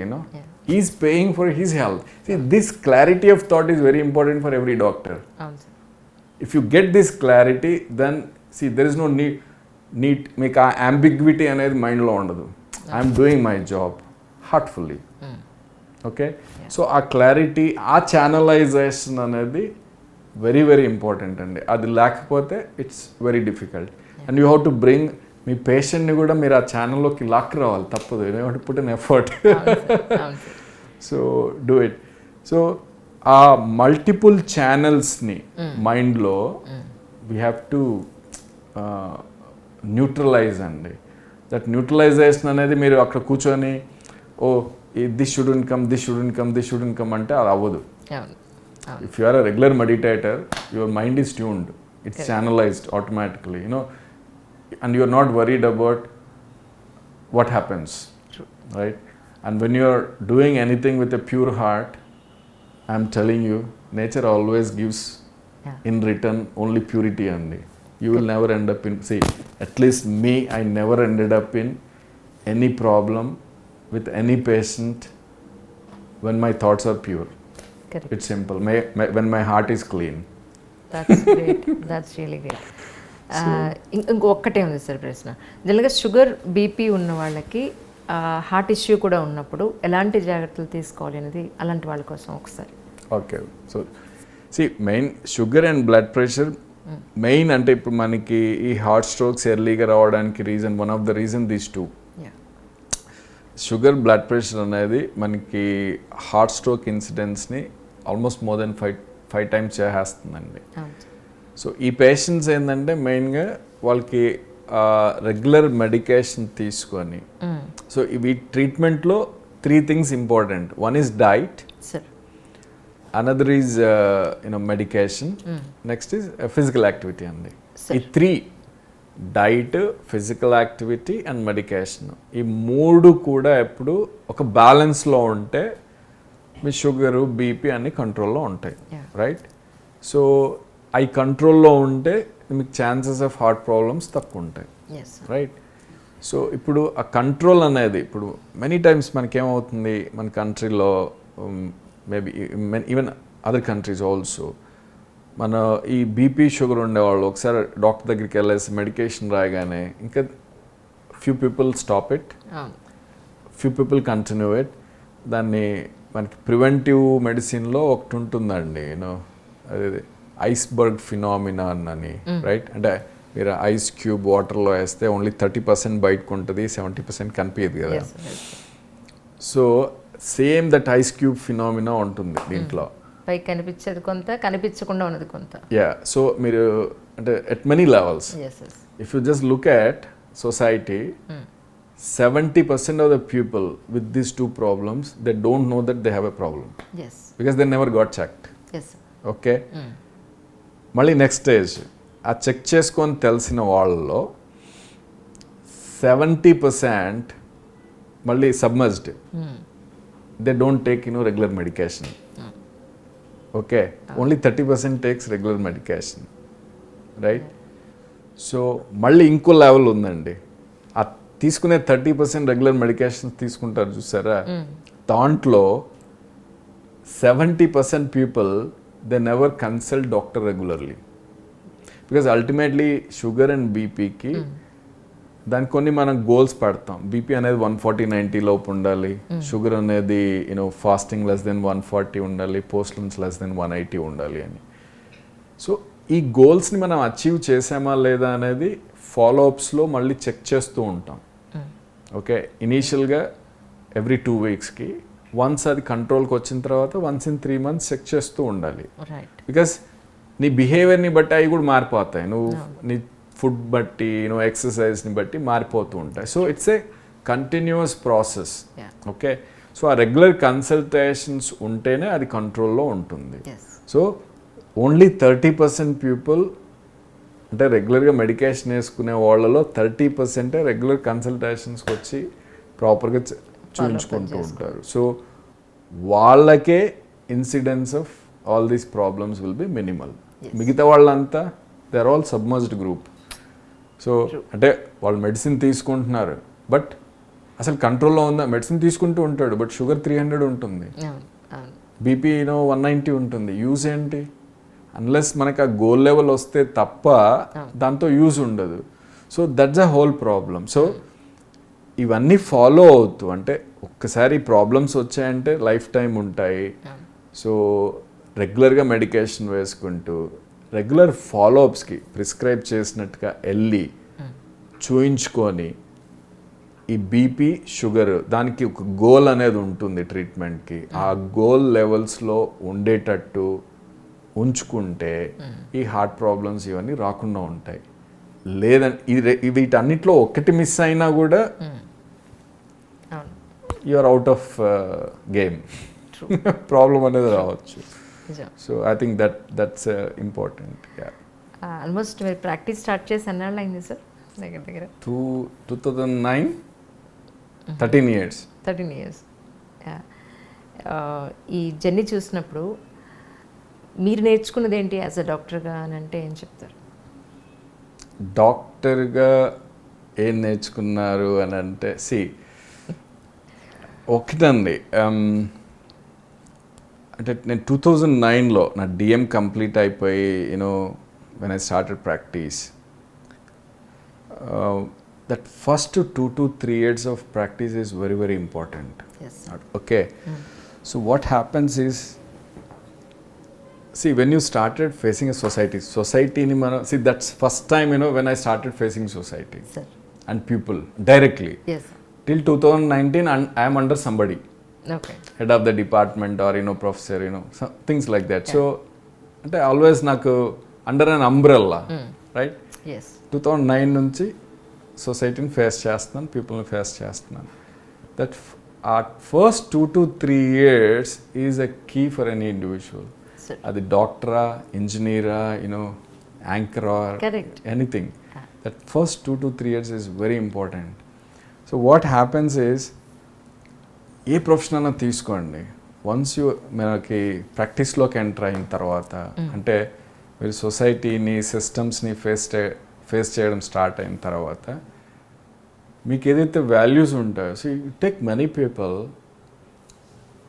He's paying for his health. See, this clarity of thought is very important for every doctor. If you get this clarity, then see there is no need make ambiguity అనేది మైండ్లో ఉండదు. I'm doing my job heartfully. Okay? So ఆ clarity, ఆ channelisation అనేది very very important అండి. అది లేకపోతే it's very difficult. And you have to bring me పేషెంట్ని కూడా మీరు ఆ ఛానల్లోకి లాక్ రావాలి, తప్పదు. You have to put an effort. So do it. So ఆ మల్టిపుల్ ఛానల్స్ని మైండ్లో వీ హ్యావ్ టు న్యూట్రలైజ్ అండి. దట్ న్యూట్రలైజేషన్ అనేది మీరు అక్కడ కూర్చొని this student come, this student come, this student come అంటే అది అవ్వదు. If you are a regular meditator, your mind is tuned. It's channelized automatically, and you are not worried about what happens. True. Right? And when you are doing anything with a pure heart, I am telling you, nature always gives in return only purity only. You will never end up in, see, at least me, I never ended up in any problem with any patient when my thoughts are pure. Correct. It's simple. When my heart is clean. That's great. That's really great. ఇంకొక్కటే ఉంది sir ప్రశ్న. జనరల్గా sugar BP ఉన్న వాళ్ళకి heart issue కూడా ఉన్నప్పుడు ఎలాంటి జాగ్రత్తలు తీసుకోవాలి అనేది అలాంటి వాళ్ళ కోసం ఒకసారి. Okay, so main sugar and blood pressure main అంటే ఇప్పుడు మనకి ఈ హార్ట్ స్ట్రోక్స్ ఎర్లీగా రావడానికి reason, one of the reason these two. Sugar, blood pressure అనేది మనకి హార్ట్ స్ట్రోక్ ఇన్సిడెంట్స్ని ఆల్మోస్ట్ మోర్ దెన్ 5 times చేసేస్తుందండి. సో ఈ పేషెంట్స్ ఏంటంటే మెయిన్గా వాళ్ళకి రెగ్యులర్ మెడికేషన్ తీసుకొని, సో ఇవి ట్రీట్మెంట్లో 3 things important. One is diet, another is medication, next is physical activity అండి. ఈ 3, diet, physical activity and medication, ఈ 3 కూడా ఎప్పుడు ఒక బ్యాలెన్స్లో ఉంటే మీ షుగరు, బీపీ అన్ని కంట్రోల్లో ఉంటాయి, రైట్? సో అవి కంట్రోల్లో ఉంటే మీకు ఛాన్సెస్ ఆఫ్ హార్ట్ ప్రాబ్లమ్స్ తక్కువ ఉంటాయి, రైట్? సో ఇప్పుడు ఆ కంట్రోల్ అనేది ఇప్పుడు మెనీ టైమ్స్ మనకేమవుతుంది మన కంట్రీలో, maybe even other countries also, మన ఈ బీపీ షుగర్ ఉండేవాళ్ళు ఒకసారి డాక్టర్ దగ్గరికి వెళ్ళేసి మెడికేషన్ రాయగానే ఇంకా few people stop it, few people continue it. దాన్ని మనకి ప్రివెంటివ్ మెడిసిన్లో ఒకటి ఉంటుందండి, యూనో, అది ఐస్బర్గ్ ఫినామినాన్ అని, రైట్? అంటే మీరు ఐస్ క్యూబ్ వాటర్లో వేస్తే ఓన్లీ 30% బయటకు ఉంటుంది, 70% కనిపించదు కదా. So same that ice cube phenomena ఉంటుంది దీంట్లో. పై కనిపించేది కొంత, కనిపించకుండా ఉన్నది కొంత. యా, సో మీరు అంటే at many levels, if you just look at society, 70% of the people with these 2 problems, they don't know that they have a problem. Yes. Because they never got checked. Yes. Okay. మళ్ళీ next stage, ఆ check చేసుకొని తెలిసిన వాళ్ళలో 70% మళ్ళీ submerged. They don't take regular medication. Okay, only 30% takes regular medication, right? So మళ్ళీ ఇంకో level ఉందండి, ఆ తీసుకునే 30% రెగ్యులర్ మెడికేషన్ తీసుకుంటారు చూసారా, దాంట్లో 70% people they never consult doctor regularly. Because ultimately sugar and బీపీకి దానికి కొన్ని మనం గోల్స్ పెడతాం. బీపీ అనేది 140/90 లోపు ఉండాలి, షుగర్ అనేది ఫాస్టింగ్ లెస్ దెన్ 140 ఉండాలి, పోస్ట్ లంచ్ లెస్ దెన్ 180 ఉండాలి అని. సో ఈ గోల్స్ని మనం అచీవ్ చేసామా లేదా అనేది ఫాలోఅప్స్లో మళ్ళీ చెక్ చేస్తూ ఉంటాం. ఓకే, ఇనీషియల్గా ఎవ్రీ 2 weeksకి వన్స్ అది కంట్రోల్కి వచ్చిన తర్వాత వన్స్ ఇన్ 3 months చెక్ చేస్తూ ఉండాలి. బికాస్ నీ బిహేవియర్ని బట్టి అవి కూడా మారిపోతాయి, నువ్వు నీ ఫుడ్ బట్టి, ఎక్సర్సైజ్ని బట్టి మారిపోతూ ఉంటాయి. So it's a continuous process. Okay, so ఆ రెగ్యులర్ కన్సల్టేషన్స్ ఉంటేనే అది కంట్రోల్లో ఉంటుంది. సో ఓన్లీ 30% పీపుల్ అంటే రెగ్యులర్గా మెడికేషన్ వేసుకునే వాళ్ళలో 30% రెగ్యులర్ కన్సల్టేషన్స్కి వచ్చి ప్రాపర్గా చూపించుకుంటూ ఉంటారు. సో వాళ్ళకే incidence of all these problems will be minimal. మిగతా వాళ్ళంతా they are all submerged group. So అంటే వాళ్ళు మెడిసిన్ తీసుకుంటున్నారు, బట్ అసలు కంట్రోల్లో ఉందా? మెడిసిన్ తీసుకుంటూ ఉంటాడు, బట్ షుగర్ 300 ఉంటుంది, బీపీ 190 ఉంటుంది. యూజ్ ఏంటి? అన్లెస్ మనకు ఆ గోల్ లెవెల్ వస్తే తప్ప దాంతో యూజ్ ఉండదు. So that's a whole problem. So ఇవన్నీ ఫాలో అవుతూ, అంటే ఒక్కసారి ప్రాబ్లమ్స్ వచ్చాయంటే లైఫ్ టైం ఉంటాయి. సో రెగ్యులర్గా మెడికేషన్ వేసుకుంటూ రెగ్యులర్ ఫాలోఅప్స్కి ప్రిస్క్రైబ్ చేసినట్టుగా వెళ్ళి చూయించుకొని, ఈ బీపీ, షుగర్ దానికి ఒక గోల్ అనేది ఉంటుంది ట్రీట్మెంట్కి, ఆ గోల్ లెవెల్స్లో ఉండేటట్టు ఉంచుకుంటే ఈ హార్ట్ ప్రాబ్లమ్స్ ఇవన్నీ రాకుండా ఉంటాయి. లేదని వీటన్నిటిలో ఒకటి మిస్ అయినా కూడా you're out of game, problem అనేది రావచ్చు. So I think that's important. Almost మీరు ప్రాక్టీస్ స్టార్ట్ చేసి ఎన్నాళ్ళు అయింది సార్? దగ్గర దగ్గర 2009, 13 years. 13 years. ఈ జర్నీ చూసినప్పుడు మీరు నేర్చుకున్నది ఏంటి యాజ్ అ డాక్టర్గా అని అంటే ఏం చెప్తారు? డాక్టర్గా ఏం నేర్చుకున్నారు అని అంటే ఒకటండి, అంటే నేను 2009లో నా డిఎం కంప్లీట్ అయిపోయి when I started practice, that first 2 to 3 years of practice is very, very important. Yes. Okay. So what happens is, when you started facing a society ni mana, that's first time when I started facing society. Sir. And people directly. Yes. Till 2019 and I am under somebody. Okay. Head of the department or professor, things like that. Yeah. So ante always naku under an umbrella, right? Yes. 2009 నుంచి సొసైటీని face చేస్తున్నాను, పీపుల్ని face చేస్తున్నాను. That ఆ first 2 to 3 years is a key for any individual. అది డాక్టరా, ఇంజనీరా, యాంకరా, anything. That first 2 to 3 years is very important. So what happens is, a profession అయినా తీసుకోండి, వన్స్ మనకి ప్రాక్టీస్లోకి ఎంటర్ అయిన తర్వాత, అంటే మీరు సొసైటీని, సిస్టమ్స్ని ఫేస్ చేయడం స్టార్ట్ అయిన తర్వాత మీకు ఏదైతే వాల్యూస్ ఉంటాయో, so you take many people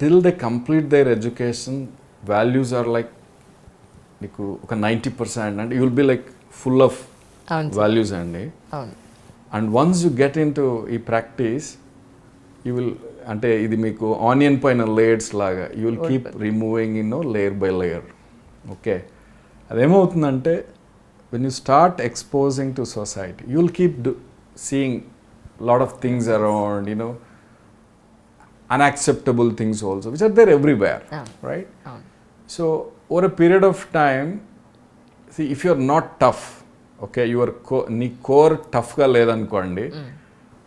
till they complete their education, values are like నీకు ఒక 90%, అంటే you will be like full of values అండి. And once you get into ఈ ప్రాక్టీస్, యూ విల్, అంటే ఇది మీకు ఆనియన్ పైన లేయర్స్ లాగా, you will keep removing layer by layer. Okay, అదేమవుతుందంటే when you start exposing to society, you will keep seeing lot of things around, unacceptable things also, which are there everywhere, right? So over a period of time, if you are not tough, okay, your core tough ga ledanukondi,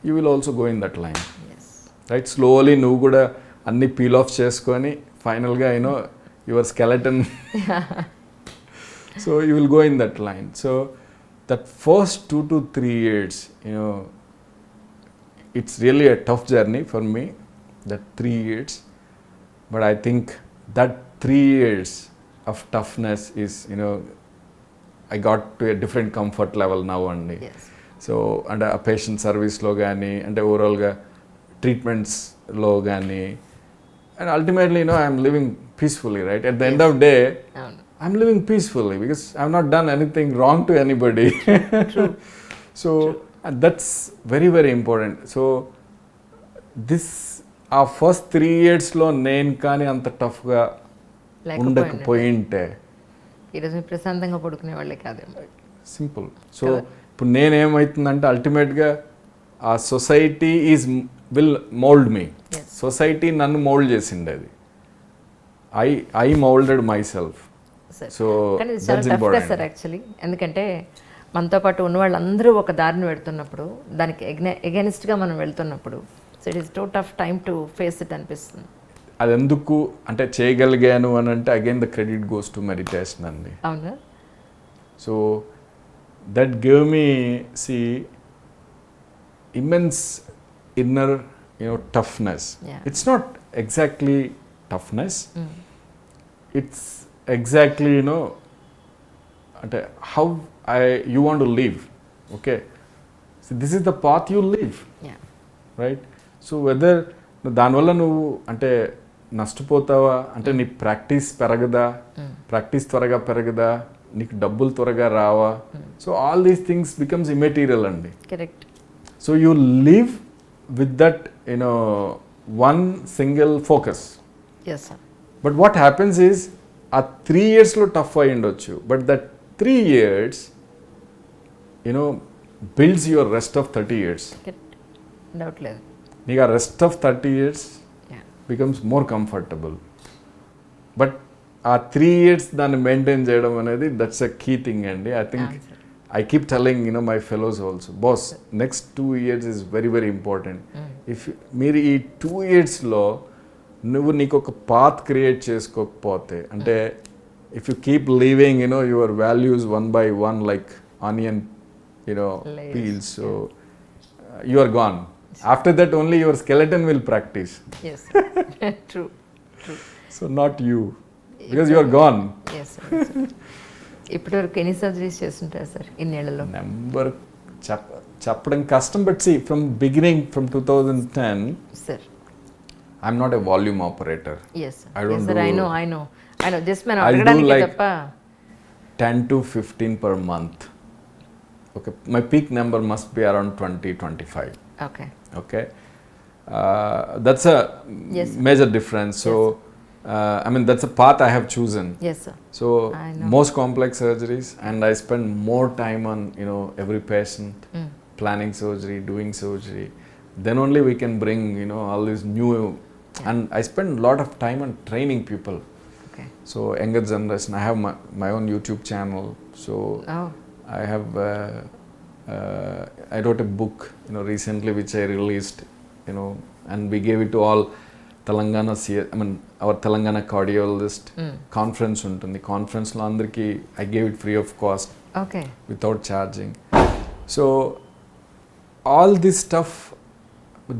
you will also go in that line. Yes. Right? Slowly nu kuda anni peel off cheskoni final ga your skeleton so you will go in that line. So that first 2 to 3 years, it's really a tough journey for me, that 3 years. But I think that 3 years of toughness is, I got to a different comfort level now only. Yes. So and a patient service lo gaani, and overall ga treatments lo gaani, and ultimately I am living peacefully, right? At the end of day, I'm living peacefully because I've not done anything wrong to anybody. True. So True. That's very, very important. So this our first 3 years lo నేను కానీ అంత tough గా ఉండకపోయింటే ఈరోజు ప్రశాంతంగా పడుకునే వాళ్ళే కాదేమో. Simple. So ఇప్పుడు నేనేమవుతుందంటే అల్టిమేట్గా ఆ society will mould me. Society నన్ను మోల్డ్ చేసిండే, అది I moulded my self. So చాలా టఫ్ సార్ యాక్చువల్లీ, ఎందుకంటే మనతో పాటు ఉన్న వాళ్ళందరూ ఒక దారిని వెళ్తున్నప్పుడు, దానికి ఎగెనిస్ట్గా మనం వెళ్తున్నప్పుడు, so it is two tough time to face it అనిపిస్తుంది. అది ఎందుకు అంటే చేయగలిగాను అని అంటే again the credit goes to meditation అండి. అవునా? So that give me immense inner toughness. Yeah. It's not exactly toughness. It's exactly how you want to live. Okay, so this is the path you live. Yeah. Right? So whether దానివల్ల నువ్వు అంటే నష్టపోతావా, అంటే నీ practice పెరగదా, practice త్వరగా పెరగదా, నీకు డబ్బులు త్వరగా రావా, so all these things becomes immaterial అండి. Correct. So you live with that one single focus. Yes sir. But what happens is a 3 years lo tough ayindochu, but that 3 years builds your rest of 30 years. Correct. Doubt లేదు. నీకు ఆ rest of 30 years becomes more comfortable. But ఆ 3 years దాన్ని maintain చేయడం అనేది that's a key thing అండి. I think I keep telling my fellows also, boss, next 2 years is very, very important. If మీరు ఈ 2 yearsలో నువ్వు నీకు ఒక పాత్ క్రియేట్ చేసుకోకపోతే, అంటే if you keep leaving your values one by one like onion peels, so you are gone. After that only your skeleton will practice. Yes. True. So not you, because you are gone. Yes, sir. ఇప్పటివరకు ఎన్ని surgeries చేస్తుంటారు sir ఇన్నేళ్లలో? Number చెప్పడం కష్టం, but see from beginning from 2010 sir I'm not a volume operator. Yes I don't sir. do- I know just మనం I'll do అడగడానికి like తప్ప. 10 to 15 per month. Okay, my peak number must be around 20-25. Okay. Okay, that's a Yes, sir. major difference. So I mean, that's a path I have chosen. Yes sir. So I know. most complex surgeries, and I spend more time on every patient, planning surgery, doing surgery. Then only we can bring all these new, and I spend a lot of time on training people. Okay. So younger generation, I have my own YouTube channel. So oh I have I wrote a book recently which I released, and we gave it to all Telangana our Telangana cardiologist conference ఉంటుంది. Conference లో అందరికి I gave it free of cost okay. without charging. So all this stuff,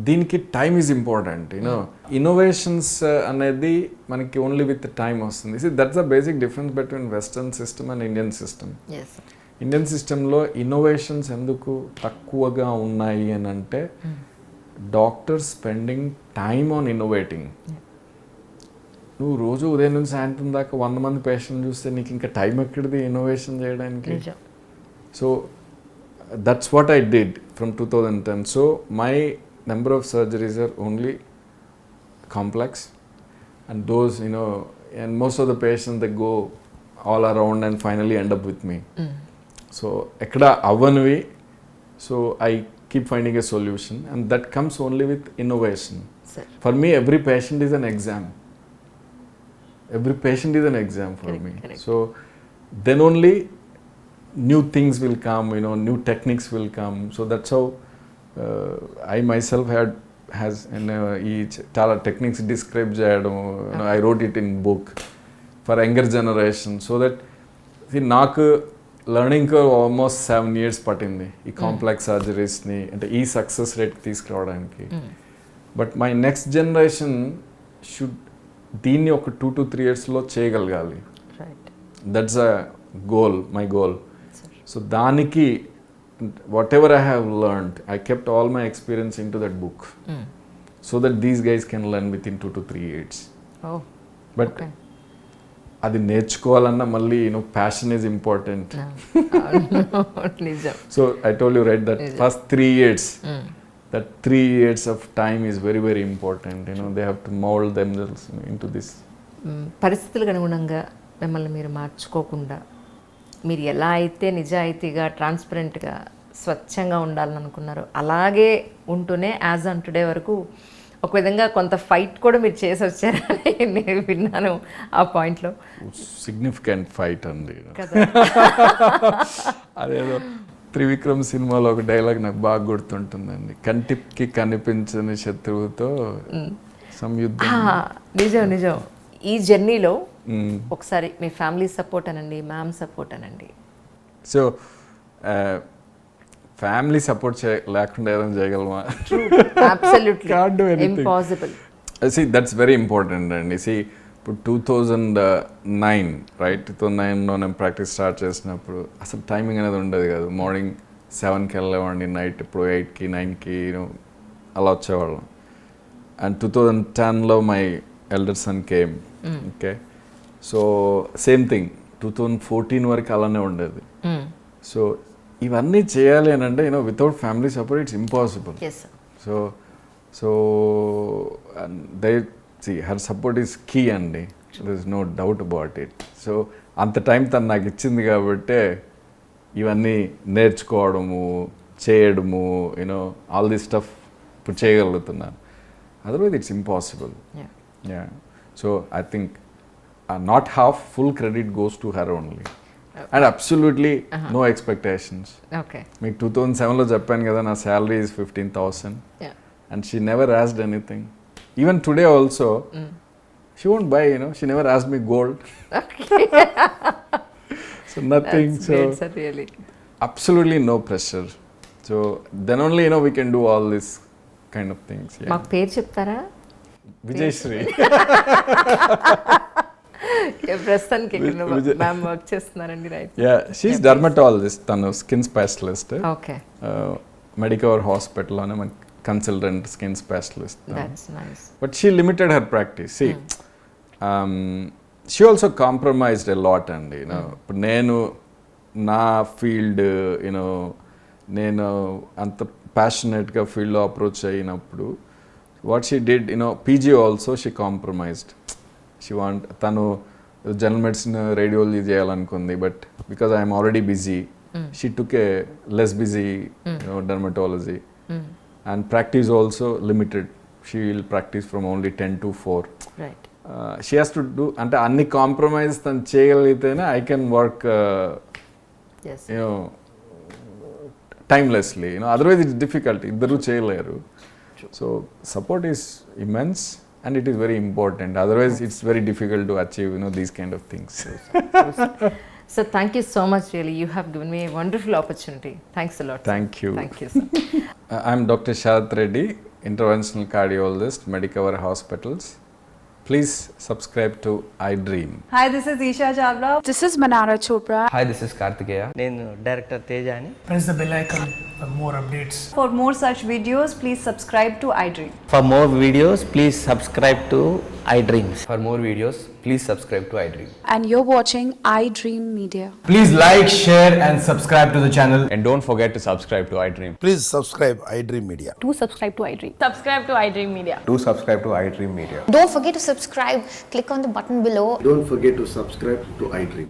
దీనికి time is important. Innovations అనేది మనకి only with time వస్తుంది. That's the basic difference between western system and Indian system. Yes sir. Indian సిస్టంలో innovations ఎందుకు తక్కువగా ఉన్నాయి అని అంటే doctor spending time on innovating. నువ్వు రోజు ఉదయం నుంచి సాయంత్రం దాకా 100 మంది పేషెంట్ చూస్తే నీకు ఇంకా టైం ఎక్కడిది ఇన్నోవేషన్ చేయడానికి? So that's what I did from 2010. So my number of surgeries are only complex, and those and most of the patients, they go all around and finally end up with me. So ekkada avanvi, so I keep finding a solution, and that comes only with innovation. Sir. For me, every patient is an exam. Every patient is an exam for Correct, me. correct. So then only new things will come, new techniques will come. So that's how I myself has చాలా techniques describe చేయడం. I wrote it in book for younger generation, so that నాకు learning almost 7 years పట్టింది ఈ complex సర్జరీస్ని, అంటే ఈ success rate తీసుకురావడానికి. But my next generation should దీన్ని ఒక 2 to 3 yearsలో చేయగలగాలి. That's a goal, my goal. So దానికి whatever I have learned, I kept all my experience into that book, so that these guys can learn within 2 to 3 years. Oh, but okay. అది నేర్చుకోవాలన్నా మళ్ళీ passion is important. So I told you right that first 3 years, that 3 years of time is very very important. They have to mold themselves into this. పరిస్థితులకు అనుగుణంగా మిమ్మల్ని మీరు మార్చుకోకుండా మీరు ఎలా అయితే నిజాయితీగా ట్రాన్స్పరెంట్గా స్వచ్ఛంగా ఉండాలని అనుకున్నారో అలాగే ఉంటూనే యాజ్ ఆన్ టుడే వరకు ఒక విధంగా కొంత ఫైట్ కూడా మీరు చేసి వచ్చారని నేను విన్నాను ఆ పాయింట్లో. సిగ్నిఫికెంట్ ఫైట్ అండి కదా. అదేదో త్రివిక్రమ్ సినిమాలో ఒక డైలాగ్ నాకు బాగా గుర్తుంటుందండి, కంటికి కనిపించని శత్రువుతో సంయుద్ధం. నిజం నిజం. ఈ జర్నీలో ఒకసారి మీ ఫ్యామిలీ సపోర్ట్ అనండి, మ్యామ్ సపోర్ట్ అనండి. సో ఫ్యామిలీ సపోర్ట్ లేకుండా ఏదైనా చేయగలమా? Absolutely Can't do anything. Impossible. See, that's very important అండి. See, ఇప్పుడు 2009 రైట్, 2009లో నేను ప్రాక్టీస్ స్టార్ట్ చేసినప్పుడు అసలు టైమింగ్ అనేది ఉండేది కాదు. మార్నింగ్ 7కి వెళ్ళేవాడిని, నైట్ ఇప్పుడు 8కి 9కి అలా వచ్చేవాళ్ళం. అండ్ 2010లో my elder son came. Okay, so same thing 2014 వరకు అలానే ఉండేది. సో ఇవన్నీ చేయాలి అని అంటే without family support it's impossible. So her support is key అండి, there is no doubt about it. So అంత టైం తను నాకు ఇచ్చింది కాబట్టే ఇవన్నీ నేర్చుకోవడము, చేయడము, ఆల్ దిస్ స్టఫ్ ఇప్పుడు చేయగలుగుతున్నాను. Otherwise it's impossible. Yeah, so I think not half, full credit goes to her only. And absolutely no expectations. Okay. మీకు 2007లో చెప్పాను కదా నా salary is 15,000. Yeah. And she never asked anything. Even today also, she won't buy, she never asked me gold. Okay. So nothing. That's so great, sir, really. Absolutely no pressure. So then only we can do all this kind of things. Yeah. మాకు పేరు చెప్తారా? విజయశ్రీ. ప్రస్తుతానికి ఇక్కడ ma'am work చేస్తున్నారండి, right? Ya, she is dermatologist, తను skin specialist. Okay. Medicover హాస్పిటల్లోనే మన consultant skin specialist. That's nice. But she limited her practice. See she also compromised a lot అండి. ఇప్పుడు నేను నా ఫీల్డ్ నేను అంత ప్యాషనేట్గా ఫీల్డ్లో అప్రోచ్ అయినప్పుడు what she did PG also she compromised. తను జనరల్ మెడిసిన్ రేడియాలజీ చేయాలనుకుంది, but because I'm already busy she took a less busy dermatology. And practice also limited. She will practice from only 10 to 4. Right. She has to do, అంటే అన్ని compromise తను చేయగలిగితేనే I can work timelessly. Otherwise it's difficult, ఇద్దరు చేయలేరు. So support is immense and it is very important, otherwise it's very difficult to achieve these kind of things. So thank you so much, really, you have given me a wonderful opportunity. Thanks a lot. Thank you. Thank you, sir. I'm Dr. Sharath Reddy, Interventional Cardiologist, Medicover Hospitals. Please subscribe to iDream. Hi, this is Isha Chavla. This is Manara Chopra. Hi, this is Kartikeya. నేను director Teja అని. Press the bell icon for more updates. For more such videos, please subscribe to iDream. For more videos, please subscribe to iDreams. For more videos, please subscribe to iDream. And you're watching iDream Media. Please like, share and subscribe to the channel. And don't forget to subscribe to iDream. Please subscribe iDream Media. Do subscribe to iDream. Subscribe to iDream Media. Do subscribe to iDream Media. Don't forget to subscribe. Click on the button below. Don't forget to subscribe to iDream.